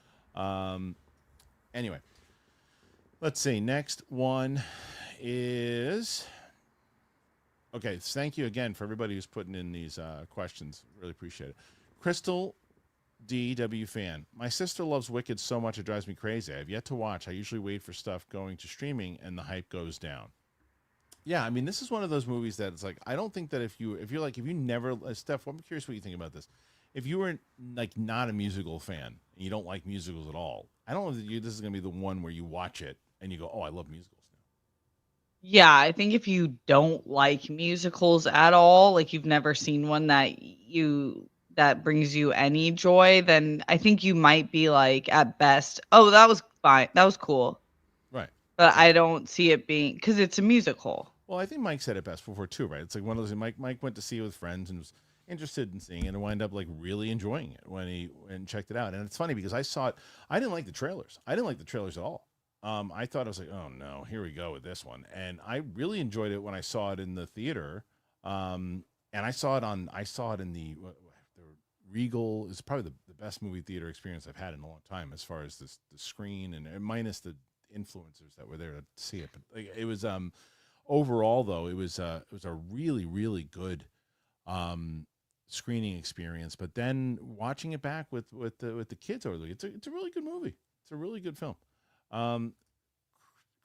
Anyway, let's see. Next one is okay. Thank you again for everybody who's putting in these questions. Really appreciate it. Crystal DW fan. My sister loves Wicked so much it drives me crazy. I have yet to watch. I usually wait for stuff going to streaming and the hype goes down. Yeah, I mean, this is one of those movies that it's like, I don't think that if you never, Steph, I'm curious what you think about this. If you were not a musical fan and you don't like musicals at all, I don't know that this is going to be the one where you watch it and you go, oh, I love musicals now. Yeah, I think if you don't like musicals at all, like you've never seen one that brings you any joy, then I think you might be at best, oh, that was fine. That was cool. Right. But I don't see it being, because it's a musical. Well, I think Mike said it best before too, right? It's like one of those. Mike went to see it with friends and was interested in seeing it and wound up really enjoying it when he checked it out. And it's funny because I saw it. I didn't like the trailers. I didn't like the trailers at all. I thought I was like, oh no, here we go with this one. And I really enjoyed it when I saw it in the theater. And I saw it in the Regal. It's probably the best movie theater experience I've had in a long time as far as the screen and minus the influencers that were there to see it. But it was overall though, it was a really, really good screening experience. But then watching it back with the kids over there, it's a really good movie. It's a really good film.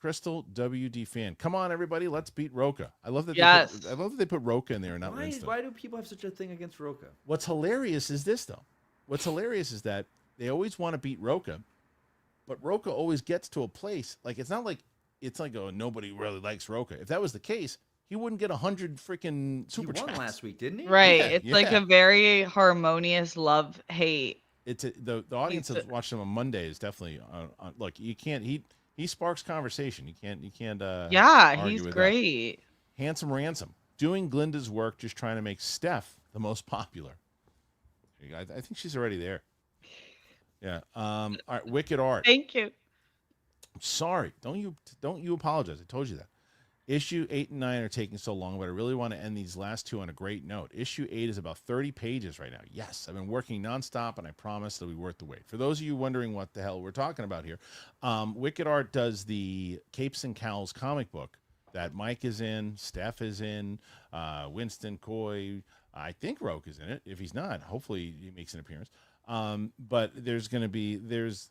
Crystal WD fan, come on everybody, let's beat Roca. I love that. Yes. I love that they put Roca in there and not Winston. Why do people have such a thing against Roca? What's hilarious is this though. What's hilarious is that they always want to beat Roca, but Roca always gets to a place it's not like it's like, oh, nobody really likes Roca. If that was the case, he wouldn't get 100 freaking super He won chats. last week, didn't he? Right. Yeah, It's like yeah. a very harmonious love hate. It's the audience He's that's watching him on Monday is definitely look. You can't he sparks conversation. You can't Yeah, argue he's with great. that. Handsome Ransom doing Glinda's work, just trying to make Steph the most popular. I think she's already there. Yeah. All right. Wicked Art. Thank you. Sorry. Don't you apologize. I told you that. Issue 8 and 9 are taking so long, but I really want to end these last two on a great note. Issue 8 is about 30 pages right now. Yes, I've been working nonstop, and I promise it'll be worth the wait. For those of you wondering what the hell we're talking about here, Wicked Art does the Capes and Cowls comic book that Mike is in, Steph is in, Winston Coy, I think Roke is in it. If he's not, hopefully he makes an appearance. But there's going to be there's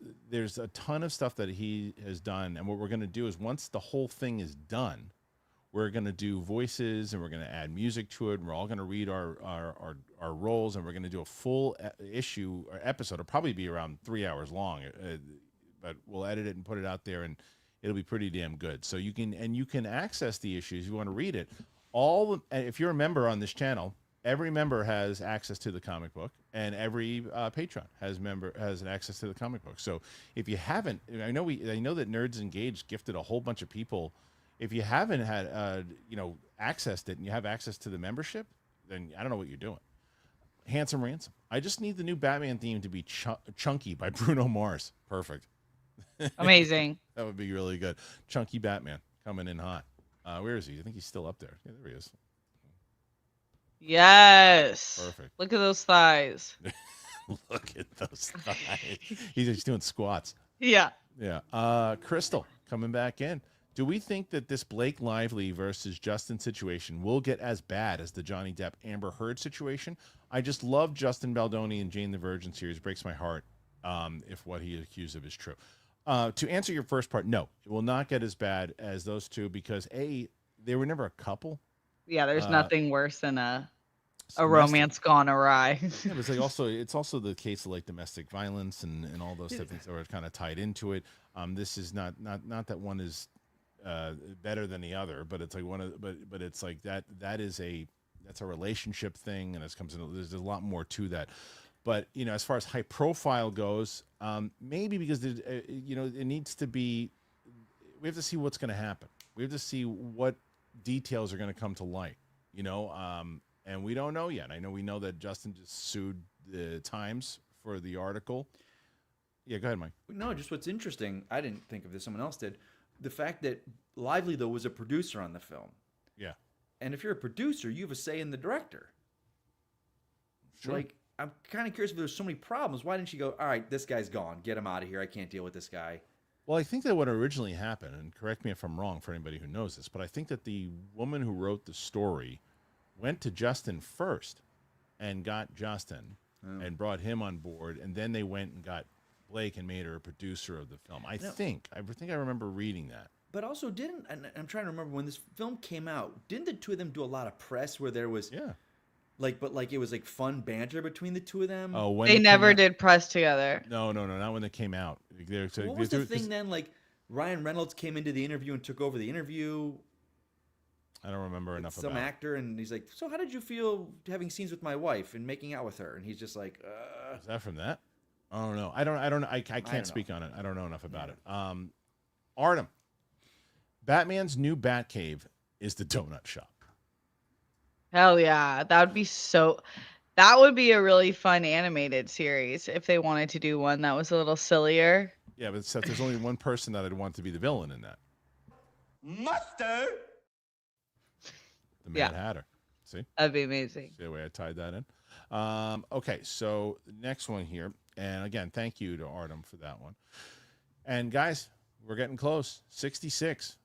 a ton of stuff that he has done, and what we're going to do is once the whole thing is done, we're going to do voices and we're going to add music to it, and we're all going to read our roles, and we're going to do a full issue or episode. It'll probably be around 3 hours long, but we'll edit it and put it out there, and it'll be pretty damn good. So you can access the issues if you want to read it. If you're a member on this channel, every member has access to the comic book, and every patron has an access to the comic book. So if you haven't, I know that Nerds Engaged gifted a whole bunch of people. If you haven't had accessed it and you have access to the membership, then I don't know what you're doing. Handsome Ransom. I just need the new Batman theme to be Chunky by Bruno Mars. Perfect. Amazing. That would be really good. Chunky Batman coming in hot. Where is he? I think he's still up there. Yeah, there he is. Yes. Perfect. Look at those thighs. Look at those thighs. He's just doing squats. Yeah. Yeah. Crystal coming back in. Do we think that this Blake Lively versus Justin situation will get as bad as the Johnny Depp Amber Heard situation? I just love Justin Baldoni and Jane the Virgin series. Breaks my heart if what he accused of is true. To answer your first part, no, it will not get as bad as those two because they were never a couple. Yeah, there's nothing worse than a Domestic. romance gone awry. Yeah, but it's also the case of like domestic violence and all those things that are kind of tied into it. This is not that one is better than the other, but it's like but it's like that's a relationship thing, and there's a lot more to that. But as far as high profile goes, maybe because it needs to be. We have to see what's going to happen. We have to see what details are going to come to light. And we don't know yet. We know that Justin just sued the Times for the article. Yeah, go ahead, Mike. No, just what's interesting. I didn't think of this. Someone else did. The fact that Lively, though, was a producer on the film. Yeah. And if you're a producer, you have a say in the director. Sure. Like, I'm kind of curious if there's so many problems. Why didn't she go, all right, this guy's gone. Get him out of here. I can't deal with this guy. Well, I think that what originally happened, and correct me if I'm wrong for anybody who knows this, but I think that the woman who wrote the story went to Justin first and got Justin and brought him on board, and then they went and got Blake and made her a producer of the film. I think I remember reading that. But also and I'm trying to remember when this film came out, didn't the two of them do a lot of press where there was it was like fun banter between the two of them? Oh, when They never did press together. No, not when they came out. What was the thing then? Like Ryan Reynolds came into the interview and took over the interview. I don't remember enough about some actor, and he's like, "So how did you feel having scenes with my wife and making out with her?" And he's just like, Is that from that? I don't know. I can't speak on it. I don't know enough about it. Artem. Batman's new Batcave is the donut shop. Hell yeah. That would be a really fun animated series if they wanted to do one that was a little sillier. Yeah, but Seth, there's only one person that I'd want to be the villain in that. Mustard. The Mad Hatter. See? That'd be amazing. See the way I tied that in? Okay, so the next one here. And again, thank you to Artem for that one. And guys, we're getting close. 66.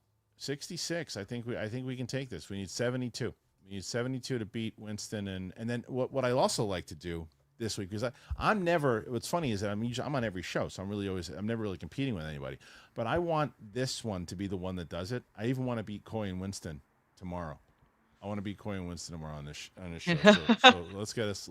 I think we can take this. We need 72. We need 72 to beat Winston. And then what I also like to do this week, because I'm never, what's funny is that I'm on every show, so I'm never really competing with anybody. But I want this one to be the one that does it. I even want to beat Coy and Winston tomorrow. I want to beat Coy and Winston tomorrow on this show. So let's get us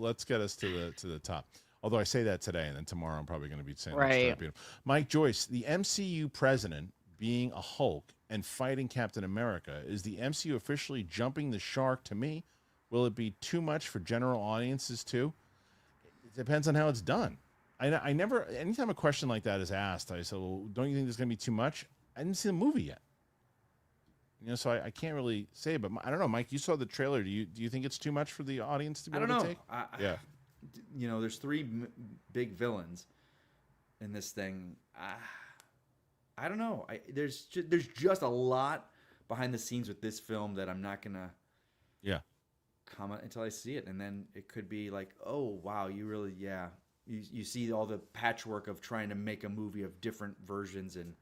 to the top. Although I say that today, and then tomorrow I'm probably going to be saying right. Mike Joyce, the MCU president being a Hulk and fighting Captain America. Is the MCU officially jumping the shark to me? Will it be too much for general audiences too? It depends on how it's done. I never, anytime a question like that is asked, I say, well, don't you think there's going to be too much? I didn't see the movie yet. So I can't really say, but I don't know, Mike, you saw the trailer. Do you think it's too much for the audience to be able to take? Yeah. There's three big villains in this thing. I don't know. There's just a lot behind the scenes with this film that I'm not gonna comment until I see it, and then it could be like, oh wow, you really you see all the patchwork of trying to make a movie of different versions, and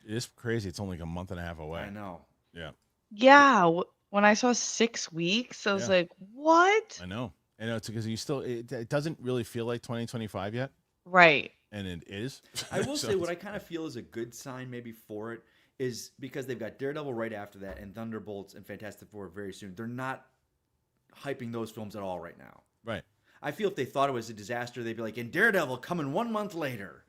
it is crazy. It's only like a month and a half away. I know. Yeah. Yeah. When I saw 6 weeks, I was like, what? I know. It's because it doesn't really feel like 2025 yet. Right. And it is. I will say what I kind of feel is a good sign maybe for it is because they've got Daredevil right after that and Thunderbolts and Fantastic Four very soon. They're not hyping those films at all right now. Right. I feel if they thought it was a disaster, they'd be like, and Daredevil coming 1 month later.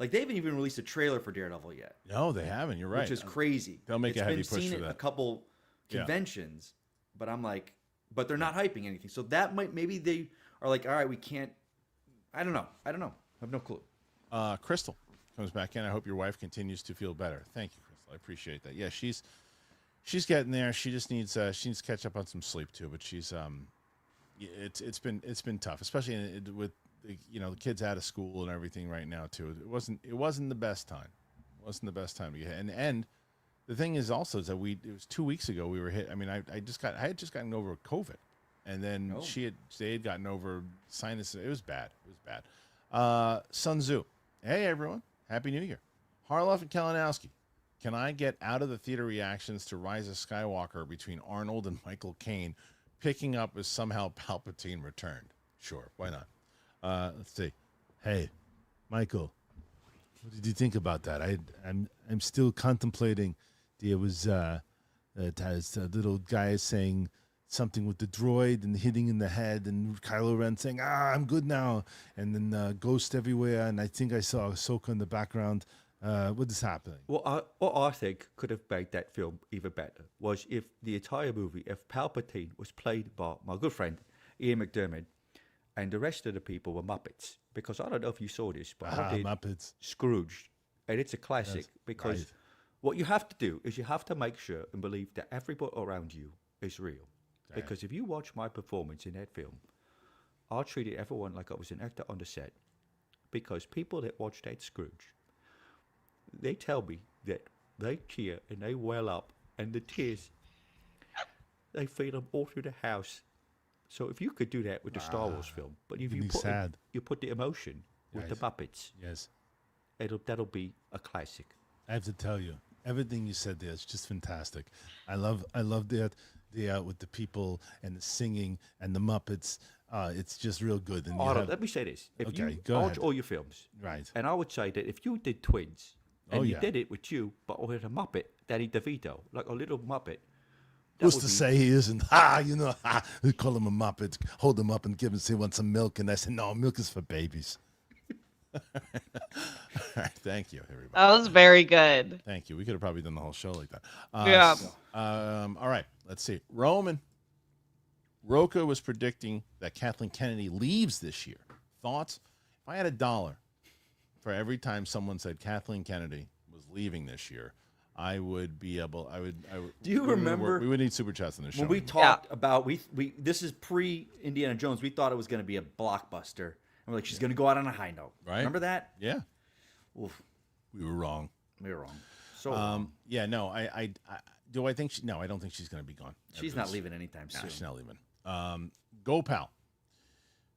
Like, they haven't even released a trailer for Daredevil yet. No, they haven't. You're right. Which is crazy. They'll make a heavy push for that. It's been seen at a couple conventions, but I'm like, but they're not hyping anything. So that maybe they are like, all right, we can't. I don't know. I have no clue. Crystal comes back in. I hope your wife continues to feel better. Thank you, Crystal. I appreciate that. Yeah, she's getting there. She just needs to catch up on some sleep too. But she's it's been tough, especially with the kids out of school and everything right now too. It wasn't the best time. It wasn't the best time to get hit. And the thing is also is that it was 2 weeks ago we were hit. I mean, I had just gotten over COVID, and then they had gotten over sinus. It was bad. Sun Tzu. Hey everyone, Happy New Year. Harloff and Kalinowski. Can I get out of the theater reactions to Rise of Skywalker between Arnold and Michael Caine picking up as somehow Palpatine returned? Sure, why not? Let's see. Hey, Michael, what did you think about that? I'm still contemplating. There was a little guy saying something with the droid and hitting in the head, and Kylo Ren saying, I'm good now, and then ghost everywhere, and I think I saw Ahsoka in the background. What is happening? What I think could have made that film even better was if the entire movie, if Palpatine was played by my good friend Ian McDiarmid, and the rest of the people were Muppets. Because I don't know if you saw this, but I did Muppets. Scrooge, and it's a classic because what you have to do is you have to make sure and believe that everybody around you is real. Damn. Because if you watch my performance in that film, I treated everyone like I was an actor on the set. Because people that watch that Scrooge, they tell me that they tear and they well up, and the tears, they feel them all through the house. So if you could do that with the Star Wars film, but if you put the emotion with the Muppets, that'll be a classic. I have to tell you, everything you said there is just fantastic. I love that with the people and the singing and the Muppets. It's just real good. And let me say this: if you watch all your films, right, and I would say that if you did Twins, and you did it with you, but with a Muppet, Danny DeVito, like a little Muppet. Who's to say he isn't? We call him a Muppet, hold him up and give him, say, want some milk. And I said, no, milk is for babies. All right, thank you, everybody. That was very good. Thank you. We could have probably done the whole show like that. All right, let's see. Roca was predicting that Kathleen Kennedy leaves this year. Thoughts? If I had $1 for every time someone said Kathleen Kennedy was leaving this year, I would be able. I would. Do you remember? We would need super chats on this show. When we talked about we this is pre Indiana Jones. We thought it was going to be a blockbuster, and we're like, she's going to go out on a high note. Right? Remember that? Yeah. Oof. We were wrong. So wrong. Yeah. No. I do. I think. No. I don't think she's going to be gone. She's not leaving anytime soon. She's not leaving. Go pal.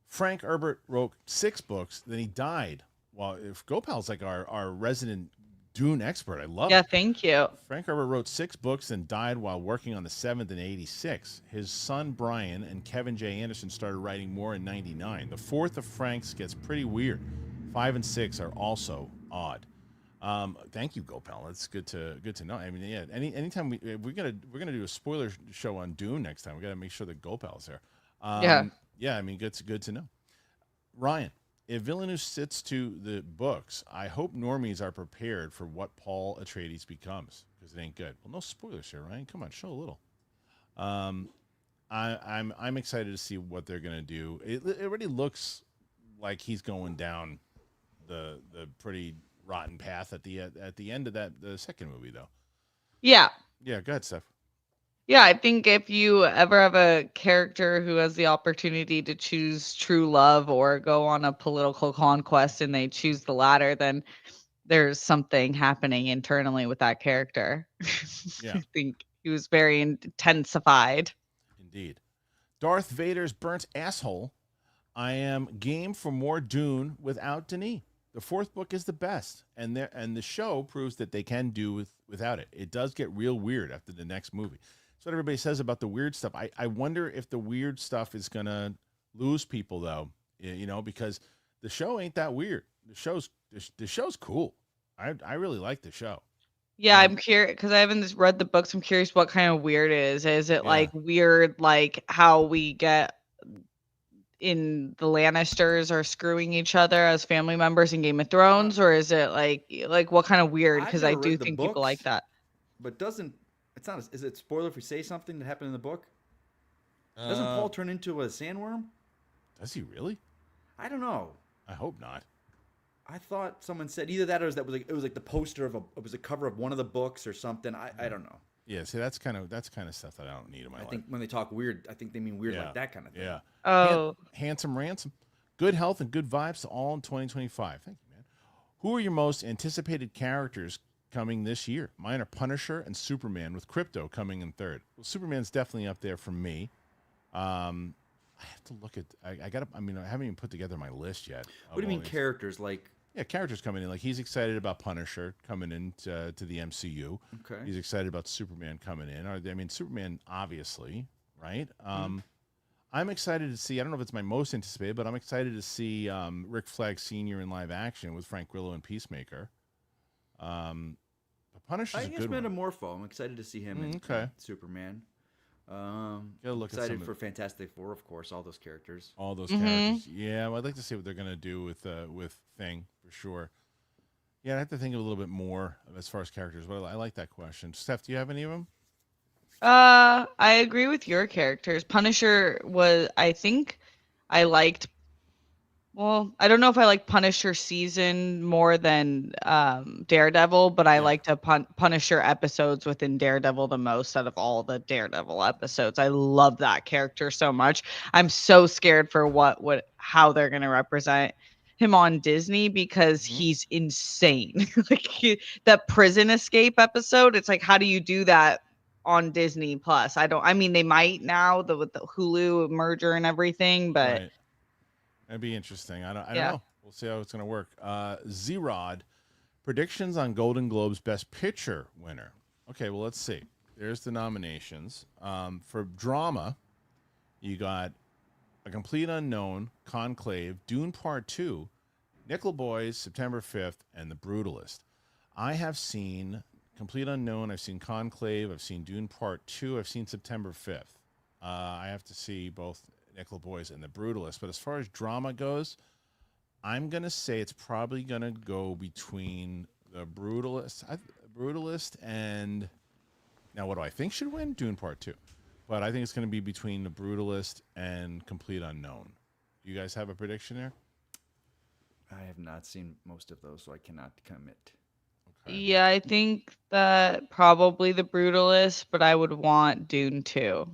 Frank Herbert wrote 6 books. Then he died. Well, if Go Pal's like our resident Dune expert. I love it. Yeah, thank you. Frank Herbert wrote 6 books and died while working on the 7th in 86. His son Brian and Kevin J. Anderson started writing more in 99. The 4th of Frank's gets pretty weird. 5 and 6 are also odd. Thank you, Gopal. That's good to know. I mean, yeah. Anytime we're gonna do a spoiler show on Dune next time, we got to make sure that Gopal's there. Yeah. I mean, good to know. Ryan. If Villeneuve sits to the books, I hope normies are prepared for what Paul Atreides becomes. because it ain't good. Well, no spoilers here, Ryan. Come on, show a little. I'm excited to see what they're gonna do. It already looks like he's going down the pretty rotten path at the end of the second movie, though. Yeah. Yeah, go ahead, Steph. Yeah, I think if you ever have a character who has the opportunity to choose true love or go on a political conquest and they choose the latter, then there's something happening internally with that character. Yeah. I think he was very intensified. Indeed. Darth Vader's burnt asshole. I am game for more Dune without Denis. The fourth book is the best, and the show proves that they can do without it. It does get real weird after the next movie. That's what everybody says about the weird stuff. I wonder if the weird stuff is gonna lose people though, because the show ain't that weird. The show's cool. I really like the show. Yeah, I'm curious because I haven't read the books. I'm curious what kind of weird it is. Is it like weird, like how we get in the Lannisters are screwing each other as family members in Game of Thrones, or is it like what kind of weird? Because I do think people like that. But it's not? Is it spoiler if we say something that happened in the book? Doesn't Paul turn into a sandworm? Does he really? I don't know. I hope not. I thought someone said either that or it was like the poster it was a cover of one of the books or something. I don't know. Yeah, see, that's kind of stuff that I don't need in my life. I think when they talk weird, I think they mean weird like that kind of thing. Yeah. Oh. Handsome Ransom. Good health and good vibes to all in 2025. Thank you, man. Who are your most anticipated characters coming this year? Mine are Punisher and Superman, with Crypto coming in third. Well, Superman's definitely up there for me. I have to look at. I haven't even put together my list yet. What do you mean characters? Like, yeah, characters coming in. Like, he's excited about Punisher coming into to the MCU. Okay. He's excited about Superman coming in. Superman, obviously, right? I'm excited to see. I don't know if it's my most anticipated, but I'm excited to see Rick Flag Sr. in live action with Frank Grillo and Peacemaker. But Punisher's a good one. Metamorpho. I'm excited to see him in Superman. Look excited for Fantastic Four, of course. All those characters. All those characters. Yeah, I'd like to see what they're gonna do with Thing for sure. Yeah, I have to think of a little bit more as far as characters. But I like that question. Steph, do you have any of them? I agree with your characters. Punisher was, I think, I liked. Well, I don't know if I like Punisher season more than Daredevil, but I liked Punisher episodes within Daredevil the most out of all the Daredevil episodes. I love that character so much. I'm so scared for how they're going to represent him on Disney because he's insane. That prison escape episode, it's like, how do you do that on Disney Plus? They might now with the Hulu merger and everything, but Right. That'd be interesting. I don't know. We'll see how it's going to work. Z-Rod, predictions on Golden Globes Best Picture winner. Okay, well, let's see. There's the nominations. For drama, you got A Complete Unknown, Conclave, Dune Part 2, Nickel Boys, September 5th, and The Brutalist. I have seen Complete Unknown. I've seen Conclave. I've seen Dune Part 2. I've seen September 5th. I have to see both Nickel Boys and The Brutalist. But as far as drama goes, I'm going to say it's probably going to go between The Brutalist and... Now, what do I think should win? Dune Part 2. But I think it's going to be between The Brutalist and Complete Unknown. Do you guys have a prediction there? I have not seen most of those, so I cannot commit. Okay. yeah, I think that probably The Brutalist, but I would want Dune 2.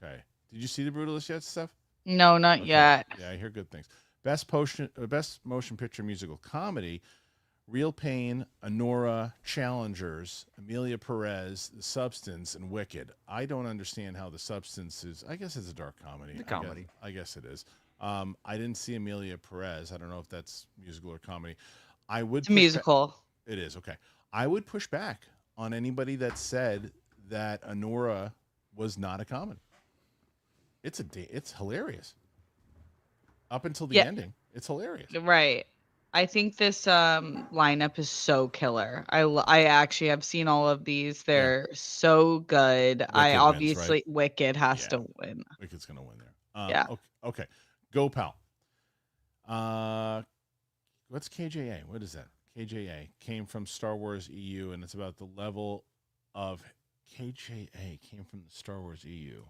Okay. Did you see The Brutalist yet, Steph? No, not yet. Yeah, I hear good things. Best motion picture musical comedy, Real Pain, Anora, Challengers, Amelia Perez, The Substance, and Wicked. I don't understand how The Substance is. I guess it's a dark comedy. It's a comedy. I guess it is. I didn't see Amelia Perez. I don't know if that's musical or comedy. It's a musical. It is, okay. I would push back on anybody that said that Anora was not a comedy. It's hilarious. Up until the ending, it's hilarious. Right. I think this lineup is so killer. I actually have seen all of these. They're so good. Wicked has to win. Wicked's gonna win there. Yeah. Okay. Go, pal. What's KJA? What is that? KJA came from Star Wars EU, and it's about the level of KJA came from the Star Wars EU.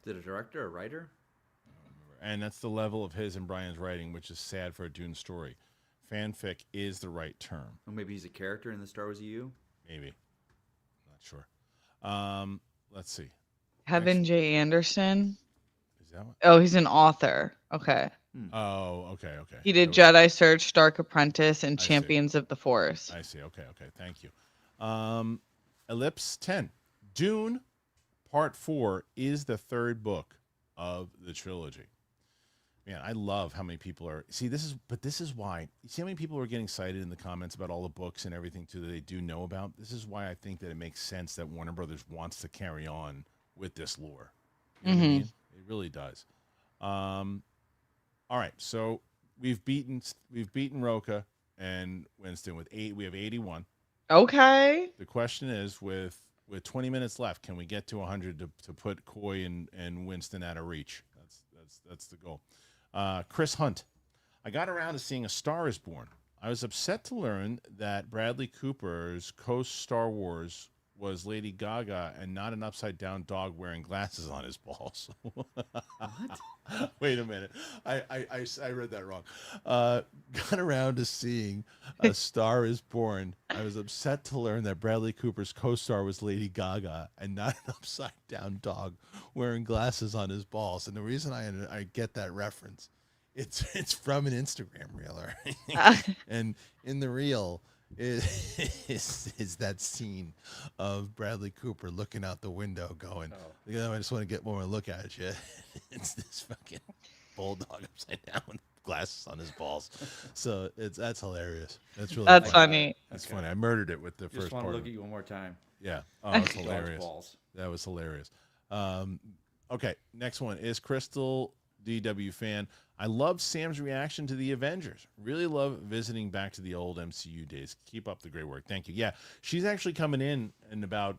Is it a director, a writer? And that's the level of his and Brian's writing, which is sad for a Dune story. Fanfic is the right term. Or maybe he's a character in the Star Wars EU? Maybe. Not sure. Let's see. Kevin J. Anderson. Is that one? Oh, he's an author. Okay. Oh, okay. He did So- Jedi Search, Dark Apprentice, and I see. Champions of the Force. I see. Okay. Thank you. Ellipse 10. Dune Part 4 is the third book of the trilogy. Man, I love how many people are. See, this is why. You see how many people are getting excited in the comments about all the books and everything too that they do know about? This is why I think that it makes sense that Warner Brothers wants to carry on with this lore. You know what I mean? It really does. All right, so we've beaten Roka and Winston with 8. We have 81. Okay. The question is, with 20 minutes left, can we get to 100 to put Coy and Winston out of reach? That's the goal. Chris Hunt. I got around to seeing A Star is Born. I was upset to learn that Bradley Cooper's co-Star Wars was Lady Gaga and not an upside-down dog wearing glasses on his balls. What? Wait a minute. I read that wrong. Got around to seeing A Star is Born. I was upset to learn that Bradley Cooper's co-star was Lady Gaga and not an upside-down dog wearing glasses on his balls. And the reason I get that reference, it's from an Instagram reel. Right? And in the reel is that scene of Bradley Cooper looking out the window going, I just want to get one more look at you. It's this fucking bulldog upside down with glasses on his balls. So that's hilarious. That's really funny. That's funny. I murdered it with the Just first want part. to look at you one more time. Yeah. Oh, that's Dog's hilarious. balls. That was hilarious. Okay, next one is Crystal DW fan. I love Sam's reaction to the Avengers. Really love visiting back to the old MCU days. Keep up the great work. Thank you. Yeah, she's actually coming in about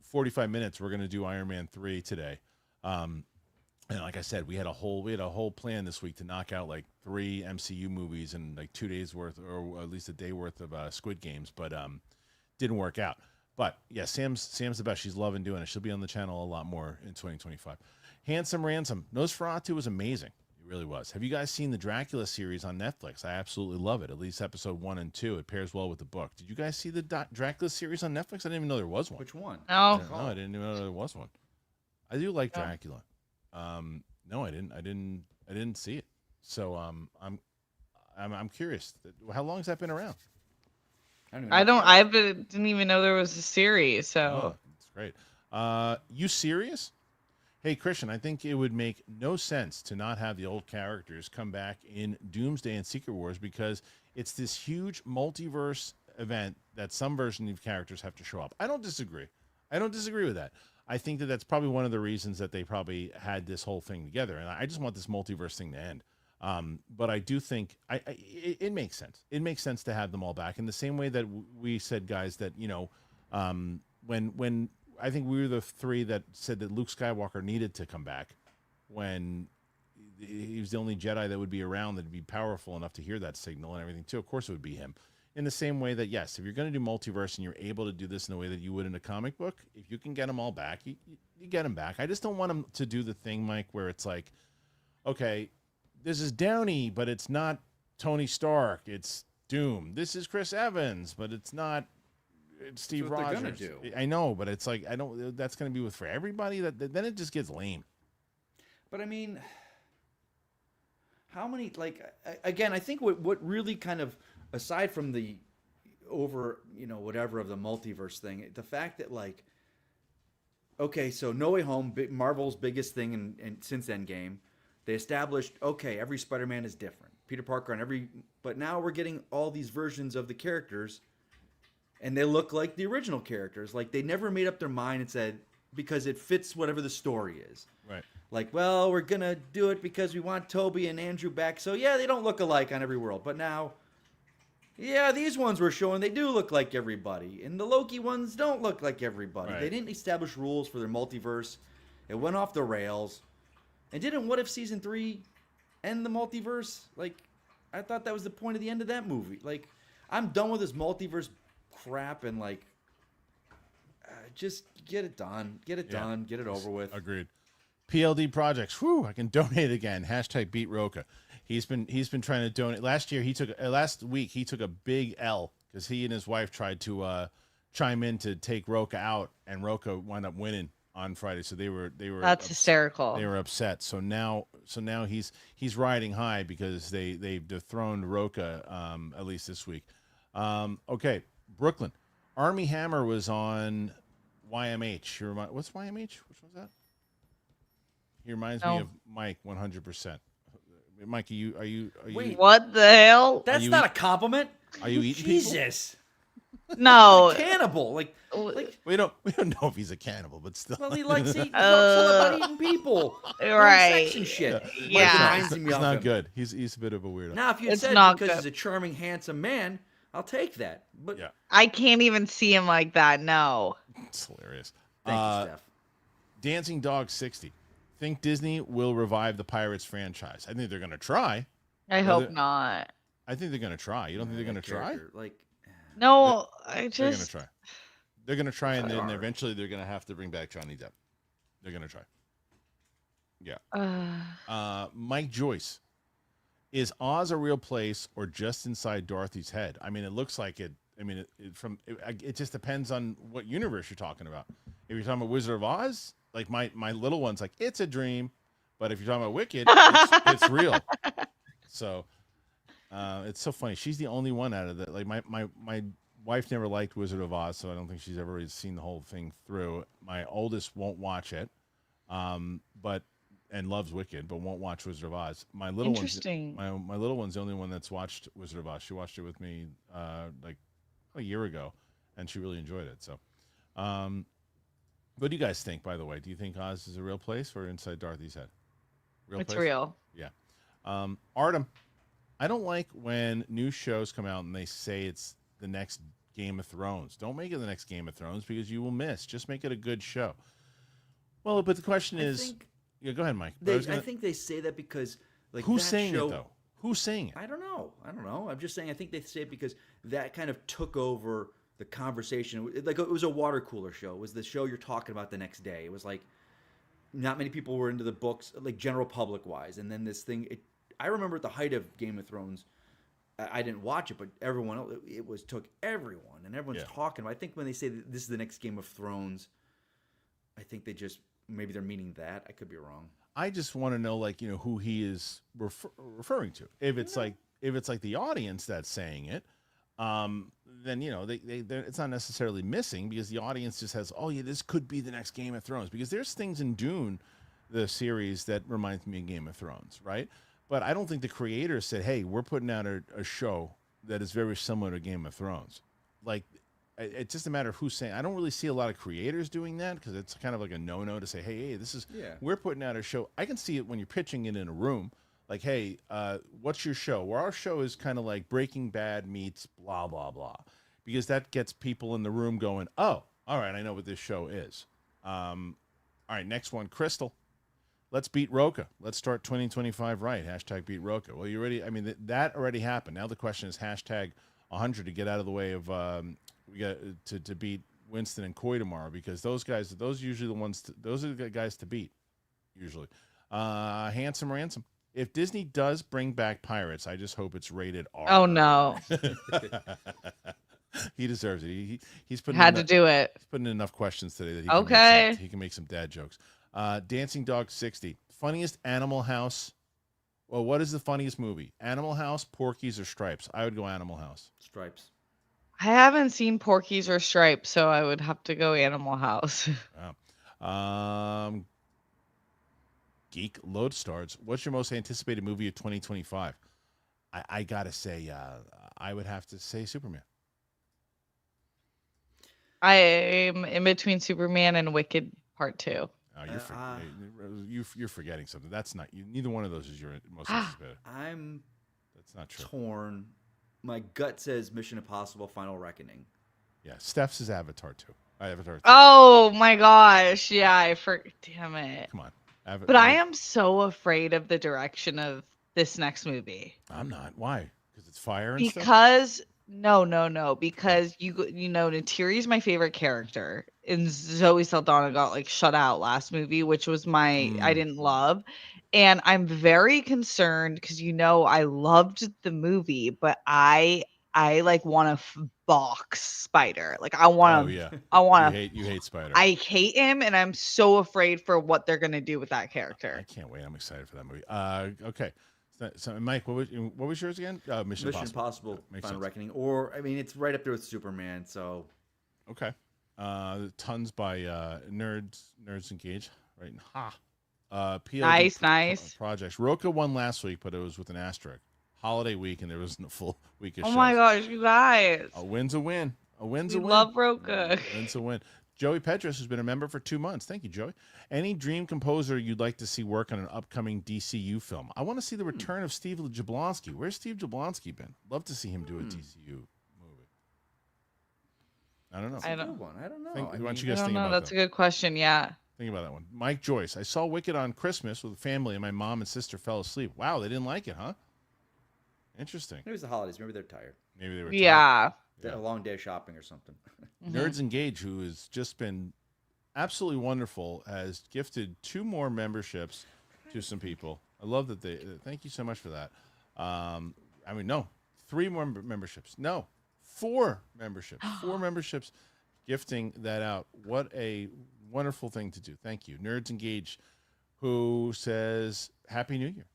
45 minutes. We're going to do Iron Man 3 today. And like I said, we had a whole plan this week to knock out like 3 MCU movies and like 2 days worth, or at least a day worth of Squid Games, but didn't work out. But yeah, Sam's the best. She's loving doing it. She'll be on the channel a lot more in 2025. Handsome Ransom. Nosferatu was amazing. It really was. Have you guys seen the Dracula series on Netflix? I absolutely love it. At least episode 1 and 2. It pairs well with the book. Did you guys see the Dracula series on Netflix? I didn't even know there was one. Which one? No. No, I didn't even know there was one. I do like Dracula. No, I didn't see it. So I'm curious. How long has that been around? I didn't even know there was a series. So That's great. You serious? Hey, Kristian, I think it would make no sense to not have the old characters come back in Doomsday and Secret Wars because it's this huge multiverse event that some version of characters have to show up. I don't disagree. With that. I think that that's probably one of the reasons that they probably had this whole thing together. And I just want this multiverse thing to end. But I do think it makes sense. It makes sense to have them all back in the same way that we said, guys, that, you know, when I think we were the 3 that said that Luke Skywalker needed to come back when he was the only Jedi that would be around that'd be powerful enough to hear that signal and everything too. Of course it would be him. In the same way that, yes, if you're going to do multiverse and you're able to do this in the way that you would in a comic book, if you can get them all back, you get them back. I just don't want them to do the thing, Mike, where it's like, okay, this is Downey, but it's not Tony Stark. It's Doom. This is Chris Evans, but it's not Steve That's what they're Rogers. gonna do. I know, but it's like that's going to be for everybody. Then it just gets lame. But I mean, how many? Like again, I think what really kind of, aside from the whatever of the multiverse thing, the fact that like, okay, so No Way Home, Marvel's biggest thing, and since Endgame, they established, okay, every Spider-Man is different. Peter Parker on every, but now we're getting all these versions of the characters, and they look like the original characters. Like they never made up their mind and said, because it fits whatever the story is. Right. Like, well, we're gonna do it because we want Toby and Andrew back. So yeah, they don't look alike on every world, but now, yeah, these ones we're showing, they do look like everybody, and the Loki ones don't look like everybody. Right. They didn't establish rules for their multiverse. It went off the rails. And didn't What If Season 3 end the multiverse? Like, I thought that was the point of the end of that movie. Like, I'm done with this multiverse crap, and like, just get it done. Get it done. Get it over with. Agreed. PLD projects. Whew, I can donate again. Hashtag beat Roca. He's been trying to donate. Last week he took a big L because he and his wife tried to chime in to take Roca out, and Roca wound up winning on Friday. So they were That's hysterical. They were upset. So now he's riding high because they've dethroned Roca at least this week. Okay, Brooklyn. Army Hammer was on YMH. What's YMH? Which one's that? He reminds me of Mike 100%. Mike, are you Wait, what the hell? That's not a compliment. Are you eating Jesus. No. Cannibal. Like we don't know if he's a cannibal, but still. well, he likes eating about eating people. Right. Sex and shit. Yeah. Reminds me He's of not him. good. He's a bit of a weirdo. Now, if you had It's said not because good. he's a charming, handsome man, I'll take that. But Yeah. I can't even see him like that. No. It's hilarious. thank you, Steph. Dancing Dog 60. Think Disney will revive the Pirates franchise? I think they're going to try. I hope not. I think they're going to try. You don't think they're going to try? Character, like, No, They're going to try. They're going to try, and then eventually they're going to have to bring back Johnny Depp. They're going to try. Yeah. Mike Joyce. Is Oz a real place or just inside Dorothy's head? I mean, it looks like it. I mean, it just depends on what universe you're talking about. If you're talking about Wizard of Oz, like my little one's like, it's a dream. But if you're talking about Wicked, it's real. So it's so funny. She's the only one out of that. Like my wife never liked Wizard of Oz, so I don't think she's ever really seen the whole thing through. My oldest won't watch it, and loves Wicked, but won't watch Wizard of Oz. My little Interesting. my little one's the only one that's watched Wizard of Oz. She watched it with me like a year ago, and she really enjoyed it. So, what do you guys think? By the way, do you think Oz is a real place or inside Dorothy's head? It's real. Yeah. Artem, I don't like when new shows come out and they say it's the next Game of Thrones. Don't make it the next Game of Thrones because you will miss. Just make it a good show. Well, but the question is, yeah, go ahead, Mike. I think they say that because like who's that saying show, it though? Who's saying it? I don't know. I'm just saying. I think they say it because that kind of took over the conversation. Like it was a water cooler show. It was the show you're talking about the next day. It was like not many people were into the books, like general public wise. And then this thing, I remember at the height of Game of Thrones, I didn't watch it, but everyone else, it took everyone, and everyone's talking about. I think when they say that this is the next Game of Thrones, I think they just maybe they're meaning that. I could be wrong. I just want to know, like, who he is referring to. If it's like the audience that's saying it, then it's not necessarily missing because the audience just has, oh yeah, this could be the next Game of Thrones, because there's things in Dune, the series, that reminds me of Game of Thrones, right? But I don't think the creators said, hey, we're putting out a show that is very similar to Game of Thrones. Like, it's just a matter of who's saying. I don't really see a lot of creators doing that because it's kind of like a no-no to say, hey, this is, we're putting out a show. I can see it when you're pitching it in a room. Like, hey, what's your show? Well, our show is kind of like Breaking Bad meets blah, blah, blah. Because that gets people in the room going, oh, all right, I know what this show is. All right, next one, Crystal. Let's beat Roca. Let's start 2025 right. Hashtag beat Roca. Well, you already, I mean, that already happened. Now the question is hashtag 100 to get out of the way of, we got to beat Winston and Coy tomorrow, because those guys, those are usually the ones, those are the guys to beat, usually. Handsome Ransom. If Disney does bring back Pirates, I just hope it's rated R. Oh, no. He deserves it. He's putting Had to do it. He's putting in enough questions today that he can make some dad jokes. Dancing Dog 60. Funniest Animal House. Well, what is the funniest movie? Animal House, Porky's, or Stripes? I would go Animal House. Stripes. I haven't seen Porky's or Stripes, so I would have to go Animal House. Wow. Geek Lodestars. What's your most anticipated movie of 2025? I gotta say, I would have to say Superman. I am in between Superman and Wicked Part 2. You're forgetting something. That's not you. Neither one of those is your most anticipated. That's not true. Torn. My gut says Mission Impossible: Final Reckoning. Yeah, Steph's is Avatar 2. Avatar 2. Oh my gosh! Yeah, damn it. Come on. But I am so afraid of the direction of this next movie. I'm not. Why? Because it's fire and because stuff? No, because you know, Natiri's my favorite character, and Zoe Saldana got like shut out last movie, which was I didn't love, and I'm very concerned because I loved the movie, but I like want to box Spider, like I Oh want to yeah, I want to you hate Spider. I hate him, and I'm so afraid for what they're gonna do with that I character. can't wait. I'm excited for that movie. Okay. So Mike, what was yours again? Mission Impossible Makes Final sense. Reckoning. Or, I mean, it's right up there with Superman, so. Okay. Tons by Nerds Engage. Right. Ha. PLD Nice. projects. Roka won last week, but it was with an asterisk. Holiday week, and there wasn't a full week of Oh shows. my gosh, you guys. A win's a win. A win's a We win. love Roka. A win's a win. Joey Petros has been a member for 2 months. Thank you, Joey. Any dream composer you'd like to see work on an upcoming DCU film? I want to see the return of Steve Jablonsky. Where's Steve Jablonsky been? Love to see him do a DCU movie. I don't know. That's a good one. I don't know. Why don't you I guys don't think know. about That's that? a good question. Yeah. Think about that one. Mike Joyce. I saw Wicked on Christmas with a family, and my mom and sister fell asleep. Wow, they didn't like it, huh? Interesting. Maybe it was the holidays. Maybe they're tired. Maybe they were tired. Yeah. A long day of shopping or something. Nerds Engage, who has just been absolutely wonderful, has gifted 2 more memberships to some people. I love that they. Thank you so much for that. No, 3 more memberships. No, 4 memberships. 4 memberships. Gifting that out. What a wonderful thing to do. Thank you, Nerds Engage, who says Happy New Year.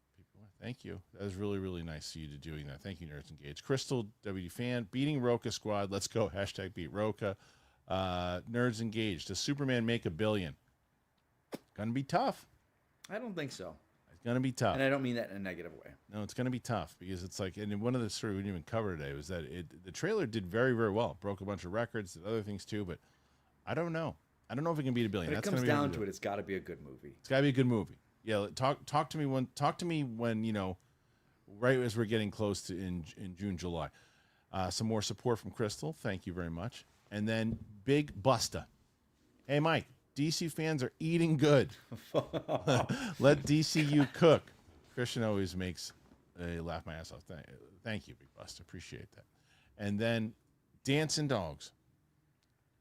Thank you. That was really, really nice of you to doing that. Thank you, Nerds Engage. Crystal WD Fan, beating Roka Squad. Let's go. Hashtag beat Roka. Nerds Engaged. Does Superman make $1 billion? Gonna be tough. I don't think so. It's gonna be tough. And I don't mean that in a negative way. No, it's gonna be tough because it's like, and one of the stories we didn't even cover today was that the trailer did very, very well. Broke a bunch of records, did other things too, but I don't know. I don't know if it can beat $1 billion. When it comes down to it, it's got to be a good movie. It's gotta be a good movie. Yeah, talk to me when right as we're getting close to in June, July. Some more support from Crystal. Thank you very much. And then Big Busta. Hey, Mike, DC fans are eating good. Let DCU cook. Christian always makes a laugh my ass off. Thank you, Big Busta. Appreciate that. And then Dancing Dogs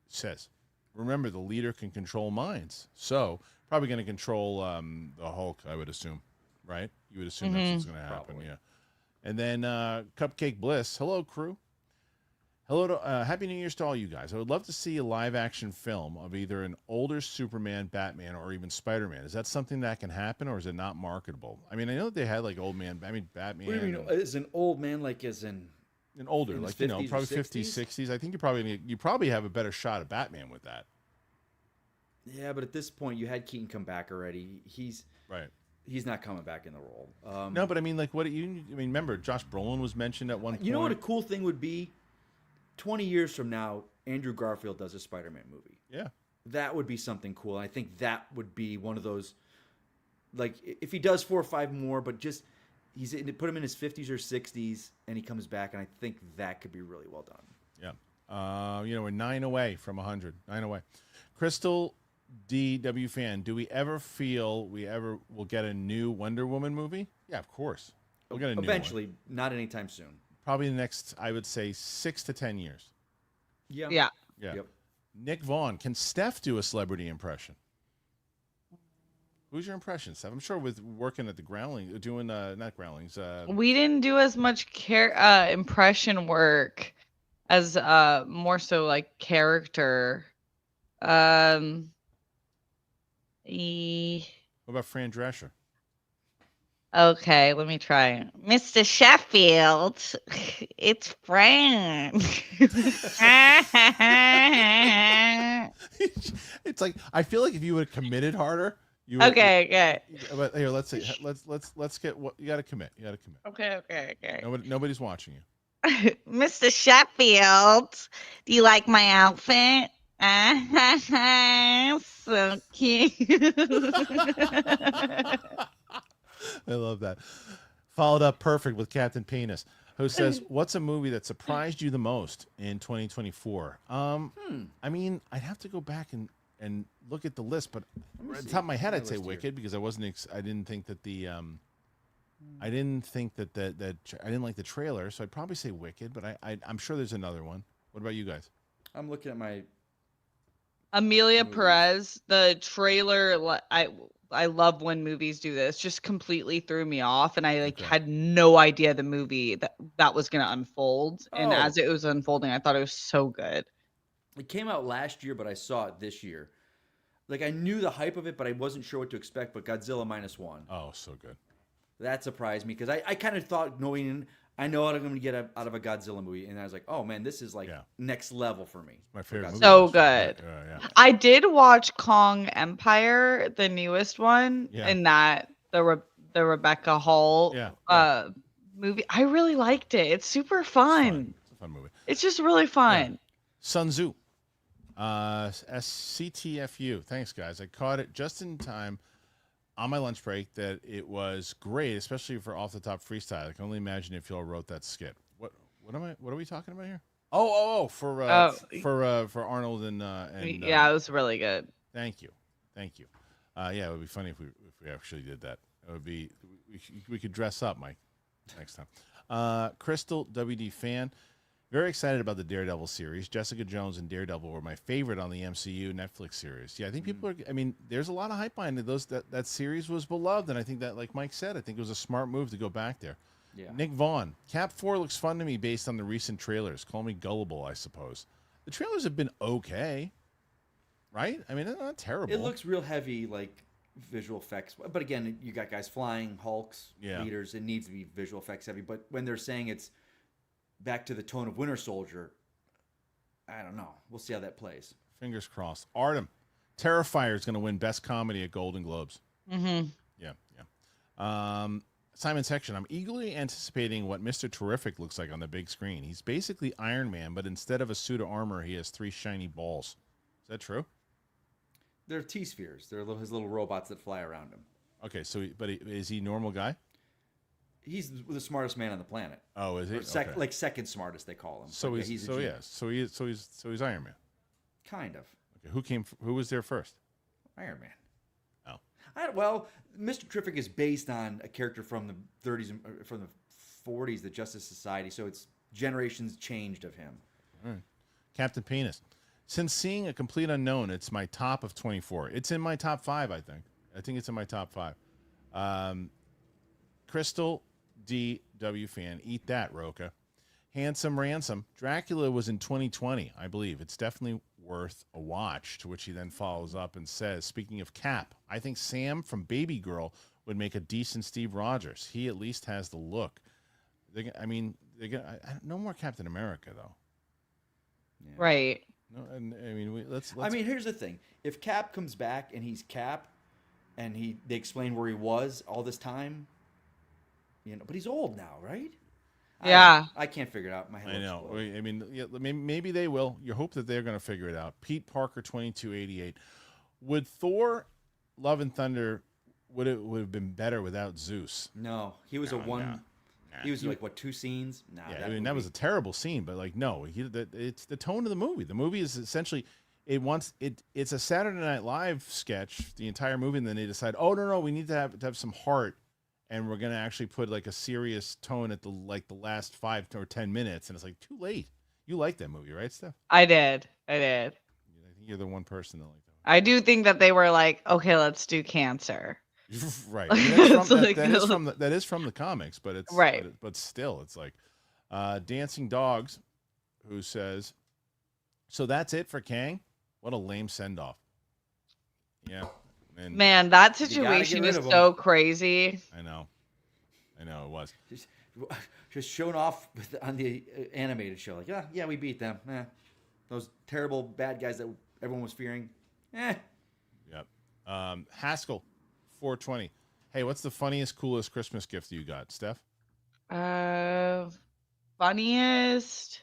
says, remember, the leader can control minds. So probably going to control the Hulk, I would assume, right? You would assume that's what's going to happen, Probably. yeah. And then Cupcake Bliss. Hello, crew. Hello to Happy New Year's to all you guys. I would love to see a live-action film of either an older Superman, Batman, or even Spider-Man. Is that something that can happen, or is it not marketable? I mean, I know that they had like old man. I mean, Batman. What do you mean? As an old man, like as in an older, in his like 50s or probably 50s, 60s. I think you probably have a better shot at Batman with that. Yeah, but at this point, you had Keaton come back already. He's not coming back in the role. No, but I mean, like, remember, Josh Brolin was mentioned at one point. You know what a cool thing would be? 20 years from now, Andrew Garfield does a Spider-Man movie. Yeah. That would be something cool. I think that would be one of those, like, if he does 4 or 5 more, but just put him in his 50s or 60s, and he comes back, and I think that could be really well done. Yeah. We're 9 away from 100. 9 away. Crystal DW fan, do we ever feel we ever will get a new Wonder Woman movie? Yeah, of course. We'll get a new one. Eventually, not anytime soon. Probably the next, I would say, 6 to 10 years. Yeah. Yep. Nick Vaughn, can Steph do a celebrity impression? Who's your impression, Steph? I'm sure with working at the Growling, doing not Growlings. We didn't do as much impression work as more so like character. What about Fran Drescher? Okay, let me try. Mr. Sheffield, it's Fran. It's like, I feel like if you would have committed harder, you would. Okay. But here, let's see. Let's get what you got to commit. You got to commit. Okay. Nobody's watching you. Mr. Sheffield, do you like my outfit? So cute. I love that. Followed up perfect with Captain Penis, who says, "What's a movie that surprised you the most in 2024?" I mean, I'd have to go back and look at the list, but at the top of my head, I'd say Wicked because I didn't think that the I didn't think that I didn't like the trailer, so I'd probably say Wicked, but I'm sure there's another one. What about you guys? I'm looking at my Amelia movies. Perez, the trailer, I love when movies do this. Just completely threw me off, and I Okay. had no idea the movie that was going to unfold. And Oh. as it was unfolding, I thought it was so good. It came out last year, but I saw it this year. Like I knew the hype of it, but I wasn't sure what to expect. But Godzilla -1. Oh, so good. That surprised me because I kind of thought I know what I'm going to get out of a Godzilla movie, and I was like, oh man, this is like next level for me. My favorite movie. So this year. good. Yeah. I did watch Kong Empire, the newest one, and that the Rebecca Hall movie. I really liked it. It's super fun. It's a fun movie. It's just really fun. Yeah. Sun Tzu. SCTFU. Thanks, guys. I caught it just in time on my lunch break. That it was great, especially for off the top freestyle. I can only imagine if y'all wrote that skit. What are we talking about here? For Arnold and yeah, it was really good. Thank you. Yeah, it would be funny if we actually did that. It would be we could dress up, Mike, next time. Crystal WD fan. Very excited about the Daredevil series. Jessica Jones and Daredevil were my favorite on the MCU Netflix series. Yeah, I think people are. I mean, there's a lot of hype behind it. That series was beloved, and I think that, like Mike said, I think it was a smart move to go back there. Yeah. Nick Vaughn. Cap 4 looks fun to me based on the recent trailers. Call me gullible, I suppose. The trailers have been okay, right? I mean, they're not terrible. It looks real heavy, like visual effects. But again, you got guys flying, Hulks, leaders. It needs to be visual effects heavy. But when they're saying it's back to the tone of Winter Soldier, I don't know. We'll see how that plays. Fingers crossed. Artem. Terrifier is going to win Best Comedy at Golden Globes. Mm-hmm. Yeah. Simon Section. I'm eagerly anticipating what Mr. Terrific looks like on the big screen. He's basically Iron Man, but instead of a suit of armor, he has 3 shiny balls. Is that true? They're T-spheres. They're his little robots that fly around him. Okay, is he a normal guy? He's the smartest man on the planet. Oh, is he? Okay. Like second smartest, they call him. So he's Iron Man. Kind of. Okay, who was there first? Iron Man. Oh. Mr. Terrific is based on a character from the 30s, from the 40s, the Justice Society. So it's generations changed of him. All right. Captain Penis. Since seeing A Complete Unknown, it's my top of 24. It's in my top 5, I think. I think it's in my top 5. Crystal DW fan. Eat that, Roca. Handsome Ransom. Dracula was in 2020, I believe. It's definitely worth a watch, to which he then follows up and says, speaking of Cap, I think Sam from Baby Girl would make a decent Steve Rogers. He at least has the look. No more Captain America, though. Yeah. Right. No, and I mean, let's. I mean, here's the thing: if Cap comes back and he's Cap, and they explain where he was all this time, but he's old now, right? Yeah. I can't figure it out. My head. I know. I mean, maybe they will. You hope that they're going to figure it out. Pete Parker, 2288. Would Thor: Love and Thunder would have been better without Zeus? No, he was He was like 2 scenes? Nah, yeah, that was a terrible scene, but it's the tone of the movie. The movie is essentially it's a Saturday Night Live sketch, the entire movie, and then they decide, oh no, we need to have some heart, and we're gonna actually put like a serious tone at the last 5 or 10 minutes, and it's like too late. You like that movie, right, Steph? I did. I think you're the one person that liked that. I do think that they were like, okay, let's do Cancer. Right. I mean, that is from the comics, but it's right. But still, it's like Dancing Dogs, who says, so that's it for Kang? What a lame send off. Yeah. Man, that situation is so crazy. I know it was. Just shown off on the animated show. Like, yeah, we beat them. Those terrible bad guys that everyone was fearing. Yep. Haskell. 420. Hey, what's the funniest, coolest Christmas gift you got, Steph? Funniest.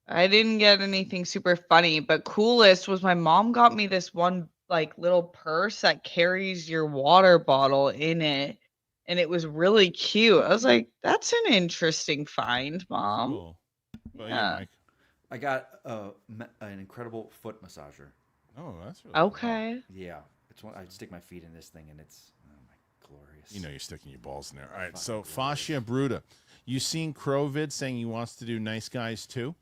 I didn't get anything super funny, but coolest was my mom got me this one little purse that carries your water bottle in it, and it was really cute. I was like, "That's an interesting find, Mom." Cool. Well, yeah, Mike. I got an incredible foot massager. Oh, that's really okay. Cool. Yeah. I stick my feet in this thing, and it's glorious. You know you're sticking your balls in there. All right, so Fascia Bruta. You seen Crovid saying he wants to do Nice Guys too?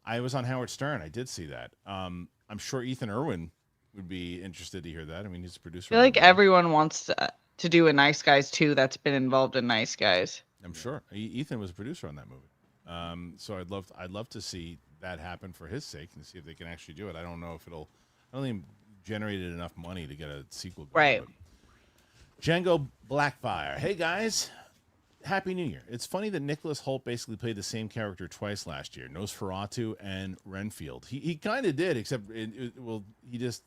I was on Howard Stern. I did see that. I'm sure Ethan Irwin would be interested to hear that. I mean, he's a producer. I feel like everyone wants to do a Nice Guys too that's been involved in Nice Guys. I'm sure. Ethan was a producer on that movie. So I'd love to see that happen for his sake and see if they can actually do it. I don't know if I don't think it generated enough money to get a sequel going. Right. Django Blackfire. Hey guys, Happy New Year. It's funny that Nicholas Hoult basically played the same character twice last year, Nosferatu and Renfield. He kind of did, except he just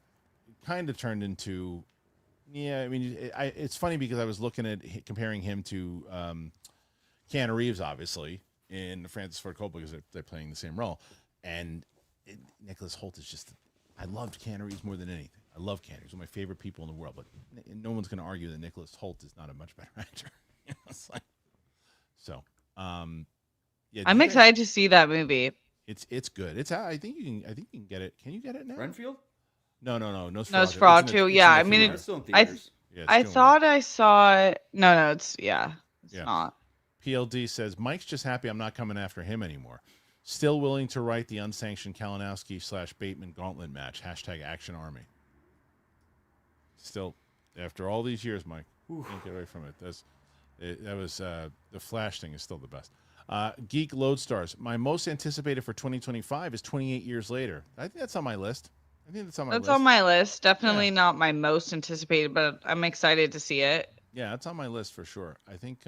kind of turned into. Yeah, I mean, it's funny because I was looking at comparing him to Keanu Reeves, obviously, in Francis Ford Coppola because they're playing the same role. And Nicholas Hoult is just, I loved Keanu Reeves more than anything. I love Keanu. He's one of my favorite people in the world. But no one's going to argue that Nicholas Hoult is not a much better actor. It's like, so, yeah. I'm excited to see that movie. It's good. It's I think you can get it. Can you get it now? Renfield? No. Nosferatu. Yeah, I mean, It's still in theaters. I thought I saw it. No, it's not. PLD says Mike's just happy I'm not coming after him anymore. Still willing to write the unsanctioned Kalinowski/Bateman gauntlet match. #Action Army. Still, after all these years, Mike, can't get away from it. That was the Flash thing is still the best. Geek Lodestars. My most anticipated for 2025 is 28 Years Later. I think that's on my list. That's on my list. Definitely not my most anticipated, but I'm excited to see it. Yeah, it's on my list for sure. I think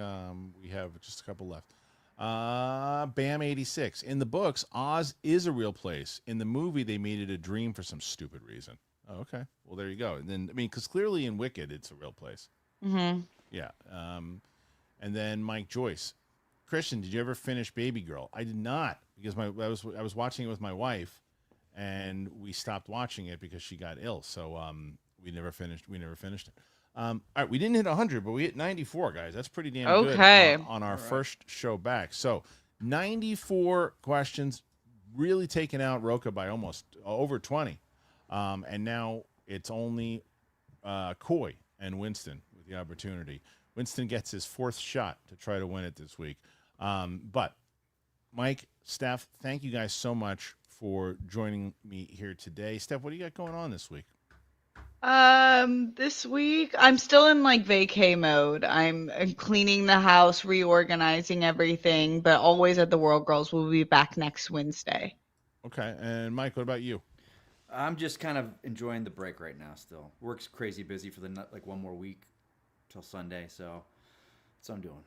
we have just a couple left. Bam 86. In the books, Oz is a real place. In the movie, they made it a dream for some stupid reason. Oh, okay. Well, there you go. And then, I mean, because clearly in Wicked, it's a real place. Mm-hmm. Yeah. And then Mike Joyce. Kristian, did you ever finish Baby Girl? I did not, because I was watching it with my wife, and we stopped watching it because she got ill. So we never finished it. All right, we didn't hit 100, but we hit 94, guys. That's pretty damn good on our first show back. So 94 questions, really taking out Roca by almost over 20. And now it's only Coy and Winston with the opportunity. Winston gets his fourth shot to try to win it this week. But Mike, Steph, thank you guys so much for joining me here today. Steph, what do you got going on this week? This week I'm still in like vacay mode. I'm cleaning the house, reorganizing everything, but always at the World Girls. We'll be back next Wednesday. Okay. And Mike, what about you? I'm just kind of enjoying the break right now still. Work's crazy busy for like one more week till Sunday, so that's what I'm doing.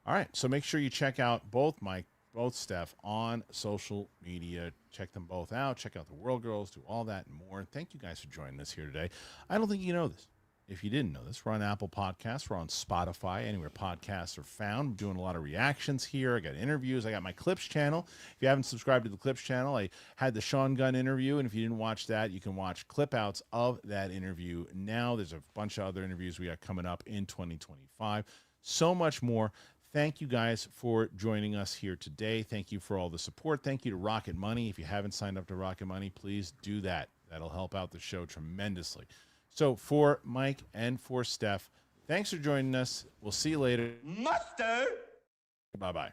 All right. So make sure you check out both Mike, both Steph on social media. Check them both out. Check out the World Girls, do all that and more. Thank you guys for joining us here today. I don't think you know this. If you didn't know this, we're on Apple Podcasts. We're on Spotify, anywhere podcasts are found. I'm doing a lot of reactions here. I got interviews. I got my Clips channel. If you haven't subscribed to the Clips channel, I had the Sean Gunn interview, and if you didn't watch that, you can watch clip outs of that interview now. There's a bunch of other interviews we got coming up in 2025. So much more. Thank you guys for joining us here today. Thank you for all the support. Thank you to Rocket Money. If you haven't signed up to Rocket Money, please do that. That'll help out the show tremendously. So for Mike and for Steph, thanks for joining us. We'll see you later. Mustard! Bye-bye.